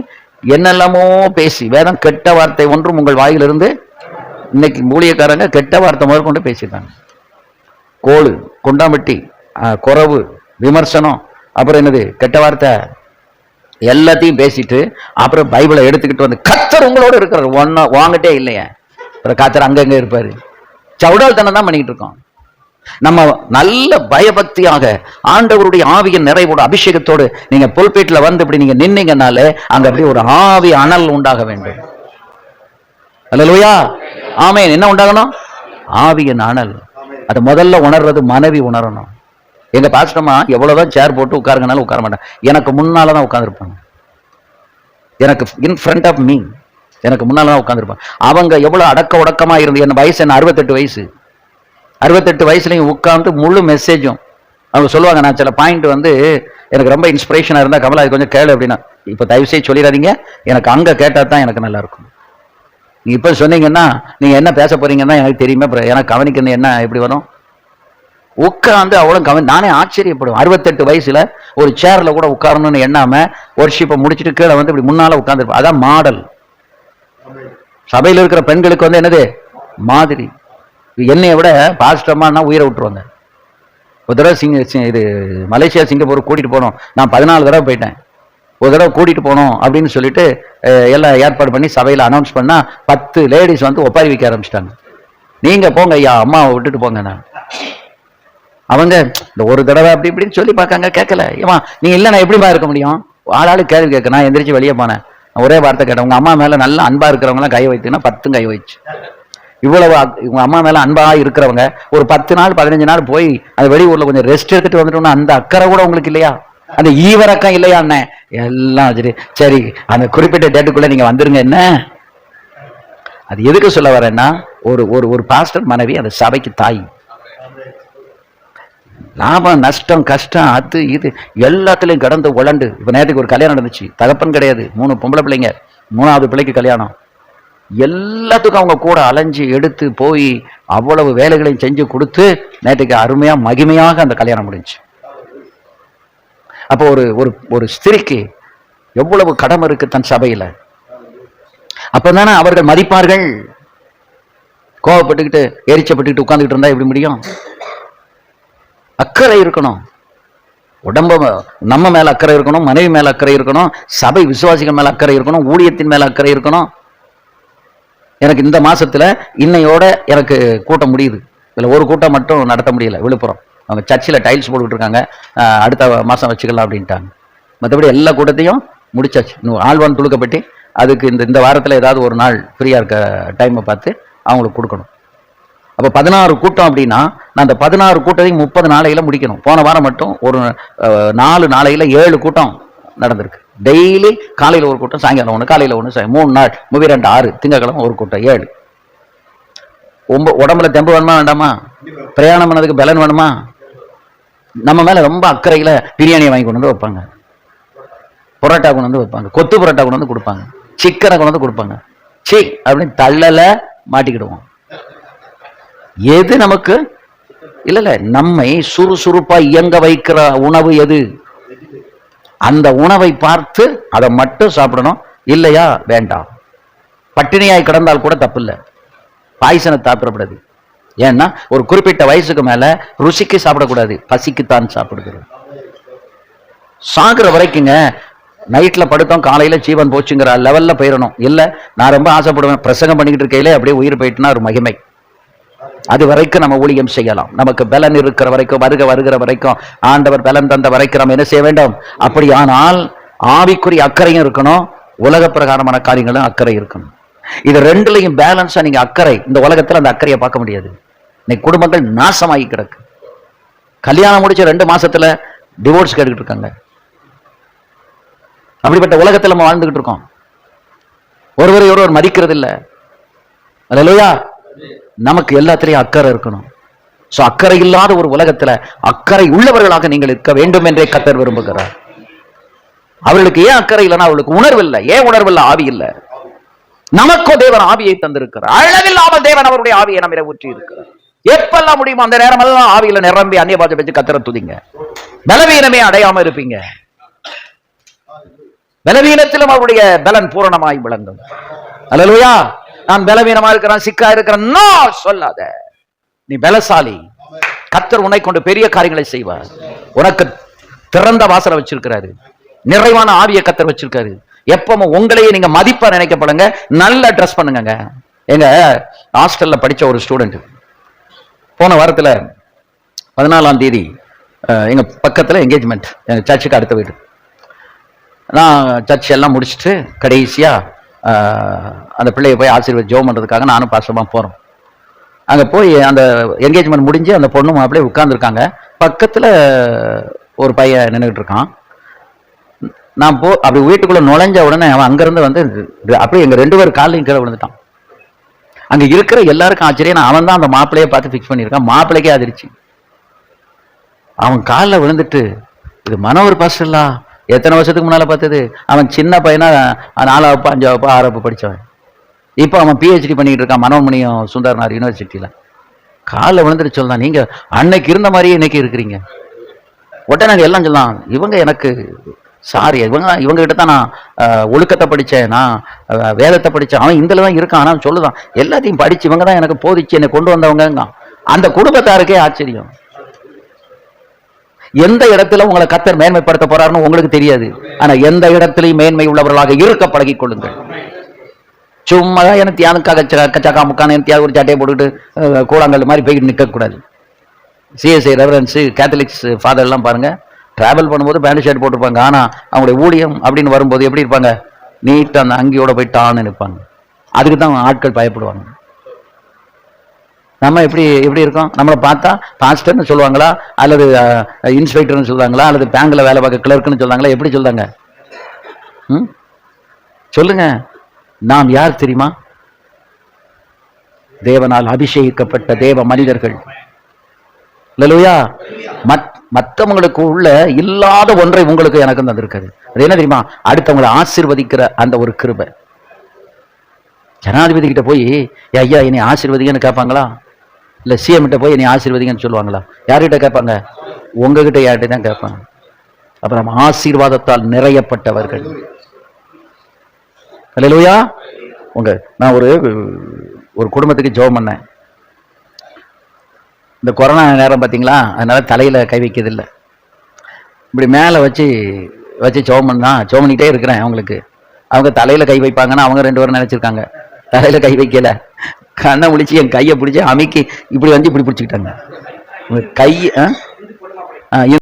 என்னெல்லாமோ பேசி, வேதம் கெட்ட வார்த்தை ஒன்றும் உங்கள் வாயிலிருந்து, இன்னைக்கு ஊழியக்காரங்க கெட்ட வார்த்தை முதல் கொண்டு பேசிட்டாங்க. கோளு, கொண்டாம்பட்டி, குறவு, விமர்சனம், அப்புறம் என்னது கெட்ட வார்த்தை, எல்லாத்தையும் பேசிட்டு அப்புறம் பைபிளை எடுத்துக்கிட்டு வந்து கர்த்தர் உங்களோட இருக்கிறார், ஒன்னும் வாங்கிட்டே இல்லையே. அப்புறம் கர்த்தர் அங்கங்க இருப்பாரு. சவுடால்தனம் தான் பண்ணிக்கிட்டு இருக்கோம். நம்ம நல்ல பயபக்தியாக ஆண்டவருடைய ஆவியின் நிறைவோட அபிஷேகத்தோடு நீங்க புல்பீட்ல வந்து இப்படி நீங்க நின்னீங்கனாலே அங்க அப்படி ஒரு ஆவி அனல் உண்டாக வேண்டும். அல்லேலூயா, ஆமென். என்ன உண்டாகணும்? ஆவியின் அனல். அது முதல்ல உணர்றது மனைவி உணரணும். எங்க பாஸ்டமா எவ்வளவுதான் சேர் போட்டு உட்காருங்கனாலும் உட்கார மாட்டேன், எனக்கு முன்னாலதான் உட்கார்ந்துருப்பாங்க. எனக்கு இன் ஃப்ரண்ட் ஆஃப் மீ, எனக்கு முன்னாலதான் உட்கார்ந்துருப்பாங்க. அவங்க எவ்வளவு அடக்க உடக்கமா இருந்து, என்ன வயசு என்ன 68 வயசு, 68 வயசுலையும் உட்கார்ந்து முழு மெசேஜும் அவங்க சொல்லுவாங்க. நான் சில பாயிண்ட் வந்து எனக்கு ரொம்ப இன்ஸ்பிரேஷனா இருந்தா, கமலா இது கொஞ்சம் கேளு அப்படின்னா, இப்ப தயவு செய்து சொல்லிடாதீங்க, எனக்கு அங்க கேட்டா தான் எனக்கு நல்லா இருக்கும். நீங்க இப்ப சொன்னீங்கன்னா நீங்க என்ன பேச போறீங்கன்னா எனக்கு தெரியுமே, எனக்கு கவனிக்கணும் என்ன எப்படி வரும். உட்கார்ந்து அவ்வளவு நானே ஆச்சரியப்படுவேன். 68 வயசுல ஒரு சேர்ல கூட உட்காரணும்னு எண்ணாம ஒர்ஷிப்பை முடிச்சுட்டு கீழே வந்து இப்படி முன்னால உட்கார்ந்து, அதான் மாடல். சபையில் இருக்கிற பெண்களுக்கு வந்து என்னது மாதிரி. என்னைய விட பாஸ்டர்மானா உயிரை விட்டுருவாங்க. ஒரு தடவை இது மலேசியா சிங்கப்பூர் கூட்டிட்டு போனோம். நான் 14 தடவை போயிட்டேன். ஒரு தடவை கூட்டிட்டு போனோம் அப்படின்னு சொல்லிட்டு எல்லாம் ஏற்பாடு பண்ணி சபையில் அனௌன்ஸ் பண்ணா 10 லேடிஸ் வந்து ஒப்பாரி வைக்க ஆரம்பிச்சிட்டாங்க. நீங்க போங்க ஐயா, அம்மாவை விட்டுட்டு போங்க. நான் அவங்க இந்த ஒரு தடவை அப்படி இப்படின்னு சொல்லி பார்க்காங்க, கேட்கல. ஏமா நீங்க இல்ல நான் எப்படிமா இருக்க முடியும்? ஆளாளு கேள்வி கேட்க. நான் எந்திரிச்சு வெளியே போனேன். ஒரே வார்த்தை கேட்டேன், உங்க அம்மா மேல நல்ல அன்பா இருக்கிறவங்க எல்லாம் கை வைத்தீங்கன்னா 10 கை வச்சு. இவ்வளவு உங்க அம்மா மேல அன்பா இருக்கிறவங்க ஒரு 10 நாள் 15 நாள் போய் அந்த வெளியூர்ல கொஞ்சம் ரெஸ்ட் எடுத்துட்டு வந்துட்டோம்னா அந்த அக்கறை கூட உங்களுக்கு இல்லையா? அந்த ஈவரக்கம் இல்லையா? அண்ணன் எல்லாம் சரி சரி அந்த குறிப்பிட்ட டேட்டுக்குள்ள நீங்க வந்துருங்க. என்ன அது எதுக்கு சொல்ல வரேன்னா, ஒரு ஒரு பாஸ்டர் மனைவி அந்த சபைக்கு தாய். லாபம் நஷ்டம் கஷ்டம் அது இது எல்லாத்துலயும் கடந்து உழண்டு. இப்ப நேரத்துக்கு ஒரு கல்யாணம் நடந்துச்சு, தகப்பன் கிடையாது, 3 பொம்பளை பிள்ளைங்க, 3வது பிள்ளைக்கு கல்யாணம். எல்லாத்துக்கும் அவங்க கூட அலைஞ்சு எடுத்து போய் அவ்வளவு வேலைகளையும் செஞ்சு கொடுத்து நேற்றுக்கு அருமையா மகிமையாக அந்த கல்யாணம் முடிஞ்சு. அப்போ ஒரு ஒரு ஸ்திரிக்கு எவ்வளவு கடமை இருக்கு தன் சபையில. அப்பதானே அவர்கள் மதிப்பார்கள். கோவப்பட்டுக்கிட்டு எரிச்சப்பட்டுக்கிட்டு உட்கார்ந்துக்கிட்டு இருந்தா எப்படி முடியும்? அக்கறை இருக்கணும். உடம்ப நம்ம மேல அக்கறை இருக்கணும், மனைவி மேல அக்கறை இருக்கணும், சபை விசுவாசிகள் மேல அக்கறை இருக்கணும், ஊழியத்தின் மேல அக்கறை இருக்கணும். எனக்கு இந்த மாசத்துல இன்னையோட எனக்கு கூட்டம் முடியுது. இதுல ஒரு கூட்டம் மட்டும் நடத்த முடியல. விழுப்புரம் அவங்க சர்ச்சில் டைல்ஸ் போட்டுக்கிட்டு இருக்காங்க, அடுத்த மாசம் வச்சுக்கலாம் அப்படின்ட்டாங்க. மற்றபடி எல்லா கூட்டத்தையும் முடிச்சாச்சு. இன்னும் ஆழ்வான் துளுக்கப்பட்டு அதுக்கு இந்த வாரத்தில் ஏதாவது ஒரு நாள் ஃப்ரீயா இருக்க டைமை பார்த்து அவங்களுக்கு கொடுக்கணும். அப்போ 16 கூட்டம் அப்படின்னா நான் அந்த 16 கூட்டத்தையும் 30 நாளையில முடிக்கணும். போன வாரம் மட்டும் ஒரு 4 நாளையில 7 கூட்டம் நடந்திருக்கு. டெய்லி காலையில் ஒரு கூட்டம், சாயங்காலம் 1, காலையில் 1, 3 நாள், 2 6, திங்கக்கிழமை ஒரு கூட்டம், 7. உடம்புல தெம்பு வேணுமா வேண்டாமா? பிரயாணம் பண்ணதுக்கு பலன் வேணுமா? நம்ம மேல ரொம்ப அக்கறையில பிரியாணியை வாங்கி கொண்டு வந்து வைப்பாங்க, புரோட்டா கொண்டு வந்து வைப்பாங்க, கொத்து புரோட்டா கொண்டு வந்து கொடுப்பாங்க, சிக்கனை கொண்டு வந்து கொடுப்பாங்க. சி அப்படின்னு தள்ளல மாட்டிக்கிடுவோம். எது நமக்கு இல்ல நம்மை சுறுசுறுப்பா இயங்க வைக்கிற உணவு எது? அந்த உணவை பார்த்து அதை மட்டும் சாப்பிடணும். இல்லையா வேண்டாம். பட்டினியாய் கிடந்தால் கூட தப்பு இல்லை, பாய்சனை சாப்பிடக்கூடாது. ஏன்னா ஒரு குறிப்பிட்ட வயசுக்கு மேல ருசிக்கு சாப்பிடக்கூடாது, பசிக்குத்தான் சாப்பிடுகிறது. சாகுற வரைக்குங்க நைட்ல படுத்தோம் காலையில ஜீவன் போச்சுங்கிற லெவல்ல போயிடணும். இல்ல நான் ரொம்ப ஆசைப்படுவேன், பிரசங்கம் பண்ணிக்கிட்டு இருக்கையிலே அப்படியே உயிர் போயிட்டுனா ஒரு மகிமை. அது வரைக்கும் நம்ம ஊழியம் செய்யலாம். நமக்கு பலன் இருக்கிற வரைக்கும், வருகிற வரைக்கும், ஆண்டவர் பலன் தந்த வரைக்கும் நம்ம என்ன செய்ய வேண்டும்? அப்படியானால் ஆவிக்குரிய அக்கறையும் இருக்கணும், உலக பிரகாரமான காரியங்களும் அக்கறை இருக்கணும். இது ரெண்டுலையும் பேலன்ஸா நீங்க அக்கறை, இந்த உலகத்துல அந்த அக்கறையை பார்க்க முடியாது. இன்னைக்கு குடும்பங்கள் நாசமாகி கிடக்கு. கல்யாணம் முடிச்ச 2 மாசத்துல டிவோர்ஸ் கேட்டுக்கிட்டு இருக்காங்க. அப்படிப்பட்ட உலகத்துல நம்ம வாழ்ந்துகிட்டு இருக்கோம். ஒருவர் மதிக்கிறது இல்லை. அல்லேலூயா. நமக்கு எல்லாத்திலையும் அக்கறை இருக்கணும். சோ அக்கறை இல்லாத ஒரு உலகத்துல அக்கறை உள்ளவர்களாக நீங்கள் இருக்க வேண்டும் என்றே கர்த்தர் விரும்புகிறார். அவர்களுக்கு ஏன் அக்கறை இல்லைன்னா அவர்களுக்கு உணர்வு இல்லை. ஏன் உணர்வு இல்லை? ஆவி இல்லை. நமக்கோ தேவன் ஆவியை தந்திருக்கிறார். அளவில்லாமல் தேவன் அவருடைய ஆவியை நம்ம ஊற்றி இருக்கிறார். எப்பெல்லாம் முடியுமோ அந்த நேரம் எல்லாம் ஆவியில நிரம்பி அந்நிய பாஷை வச்சு கர்த்தரை துதிங்க. பலவீனமே அடையாம இருப்பீங்க. பலவீனத்திலும் அவருடைய பலன் பூரணமாய் விளங்கும். அல்லேலூயா. நான் பலவீனமா இருக்கிறேன், சிக்கா இருக்கிறேன் சொல்லாத. நீ பலசாலி. கர்த்தர் உன்னை கொண்டு பெரிய காரியங்களை செய்வார். உனக்கு திறந்த வாசலை வச்சிருக்கிறாரு. நிறைவான ஆவியை கத்தர் வச்சிருக்காரு. எப்பவும் உங்களையே நீங்க மதிப்பா நினைக்கப்படுங்க, நல்லா ட்ரெஸ் பண்ணுங்க. எங்க ஹாஸ்டல்ல படிச்ச ஒரு ஸ்டூடெண்ட் போன வாரத்துல 14ஆம் தேதி எங்க பக்கத்துல என்கேஜ்மெண்ட், எங்க சர்ச்சுக்கு அடுத்த வீடு. நான் சர்ச் எல்லாம் முடிச்சுட்டு கடைசியா அந்த பிள்ளையை போய் ஆசீர்வாதம் ஜெபம் பண்றதுக்காக நானும் பாஸ்டருமா போறோம். அங்க போய் அந்த என்கேஜ்மெண்ட் முடிஞ்சு அந்த பொண்ணு மாப்பிள்ளையே உட்கார்ந்துருக்காங்க. பக்கத்துல ஒரு பையன் நின்றுட்டு இருக்கான். நான் அப்படி வீட்டுக்குள்ள நுழைஞ்ச உடனே அவன் அங்கிருந்து வந்து அப்படியே எங்க 2 பேர் காலையும் கீழே விழுந்துட்டான். அங்க இருக்கிற எல்லாருக்கும் ஆச்சரியம், அவன் தான் அந்த மாப்பிள்ளையை பார்த்து ஃபிக்ஸ் பண்ணியிருக்கான். மாப்பிள்ளைக்கே அதிர்ச்சி. அவன் காலில் விழுந்துட்டு, இது மனோவர் பாஸ்டர்லா, எத்தனை வருஷத்துக்கு முன்னால பார்த்தது. அவன் சின்ன பையனா 4ஆவது 5ஆவது 6ஆவது படிச்சவன். இப்போ அவன் PhD பண்ணிட்டு இருக்கான் மனோன்மணியம் சுந்தரனார் யூனிவர்சிட்டியில. காலில் விழுந்துட்டு சொல்லலாம், நீங்க அன்னைக்கு இருந்த மாதிரியே இன்னைக்கு இருக்கிறீங்க. உடனே எல்லாம் சொல்லலாம், இவங்க எனக்கு சாரி, இவங்க கிட்ட தான் நான் ஒழுக்கத்தை படித்தேன், நான் வேதத்தை படித்தேன். அவன் இதில் தான் இருக்கான். ஆனால் சொல்லுதான், எல்லாத்தையும் படித்து இவங்க தான் எனக்கு போதிச்சு என்னை கொண்டு வந்தவங்க. அந்த குடும்பத்தாருக்கே ஆச்சரியம். எந்த இடத்துல உங்களை கத்தர் மேன்மைப்படுத்த போறாருன்னு உங்களுக்கு தெரியாது. ஆனா எந்த இடத்திலையும் மேன்மை உள்ளவர்களாக இருக்க பழகிக் கொள்ளுங்கள். சும்மா எனத்தியானுக்காக கச்சாக்கா முக்கான எனத்தியாவது ஒரு சட்டையை போட்டுக்கிட்டு கூழாங்கல் மாதிரி போய்கிட்டு நிற்கக்கூடாது. CSI ரெவரன்ஸு கேத்தலிக்ஸ் ஃபாதர் எல்லாம் பாருங்க, டிராவல் பண்ணும்போது பேண்ட் ஷர்ட் போட்டிருப்பாங்க. ஆனா அவங்களுடைய ஊழியம் அப்படின்னு வரும்போது எப்படி இருப்பாங்க, நீட்டா அந்த அங்கியோட போயிட்டான்னு நிற்பாங்க. அதுக்கு தான் ஆட்கள் பயப்படுவாங்க. நம்ம எப்படி இருக்கோம், நம்மளை பார்த்தா பாஸ்டர்னு சொல்லுவாங்களா, அல்லது இன்ஸ்பெக்டர்னு சொல்லுவாங்களா, அல்லது பேங்க்ல வேலை பார்க்க கிளர்க்குன்னு சொல்லுவாங்களா, எப்படி சொல்றாங்க? சொல்லுங்க. நாம் யார் தெரியுமா? தேவனால் அபிஷேகிக்கப்பட்ட தேவ மனிதர்கள். அல்லேலூயா. மற்றவங்களுக்கு உள்ள இல்லாத ஒன்றை உங்களுக்கு எனக்கு தந்திருக்காது. அது என்ன தெரியுமா? அடுத்தவங்களை ஆசீர்வதிக்கிற அந்த ஒரு கிருபை. ஜனாதிபதி கிட்ட போய் ஐயா என்னை ஆசீர்வதிங்கன்னு கேட்பாங்களா? இல்ல CM கிட்ட போய் என்னை ஆசீர்வதிங்கன்னு சொல்லுவாங்களா? யார்கிட்ட கேட்பாங்க? உங்ககிட்ட யார்கிட்ட தான் கேட்பாங்க. அப்புறம் ஆசீர்வாதத்தால் நிறையப்பட்டவர்கள். அல்லேலூயா. நான் ஒரு குடும்பத்துக்கு ஜெபம் பண்ணேன். இந்த கொரோனா நேரம் பார்த்தீங்களா, அதனால தலையில கை வைக்கிறதில்லை. இப்படி மேலே வச்சு ஜெபம் பண்ணிட்டே இருக்கிறேன். அவங்க தலையில கை வைப்பாங்கன்னா அவங்க 2 பேரும் நினைச்சிருக்காங்க. தலையில கை வைக்கல, கண்ணை முடிச்சு என் கையை பிடிச்சி அமைக்கி இப்படி வந்து இப்படி பிடிச்சிக்கிட்டாங்க கை.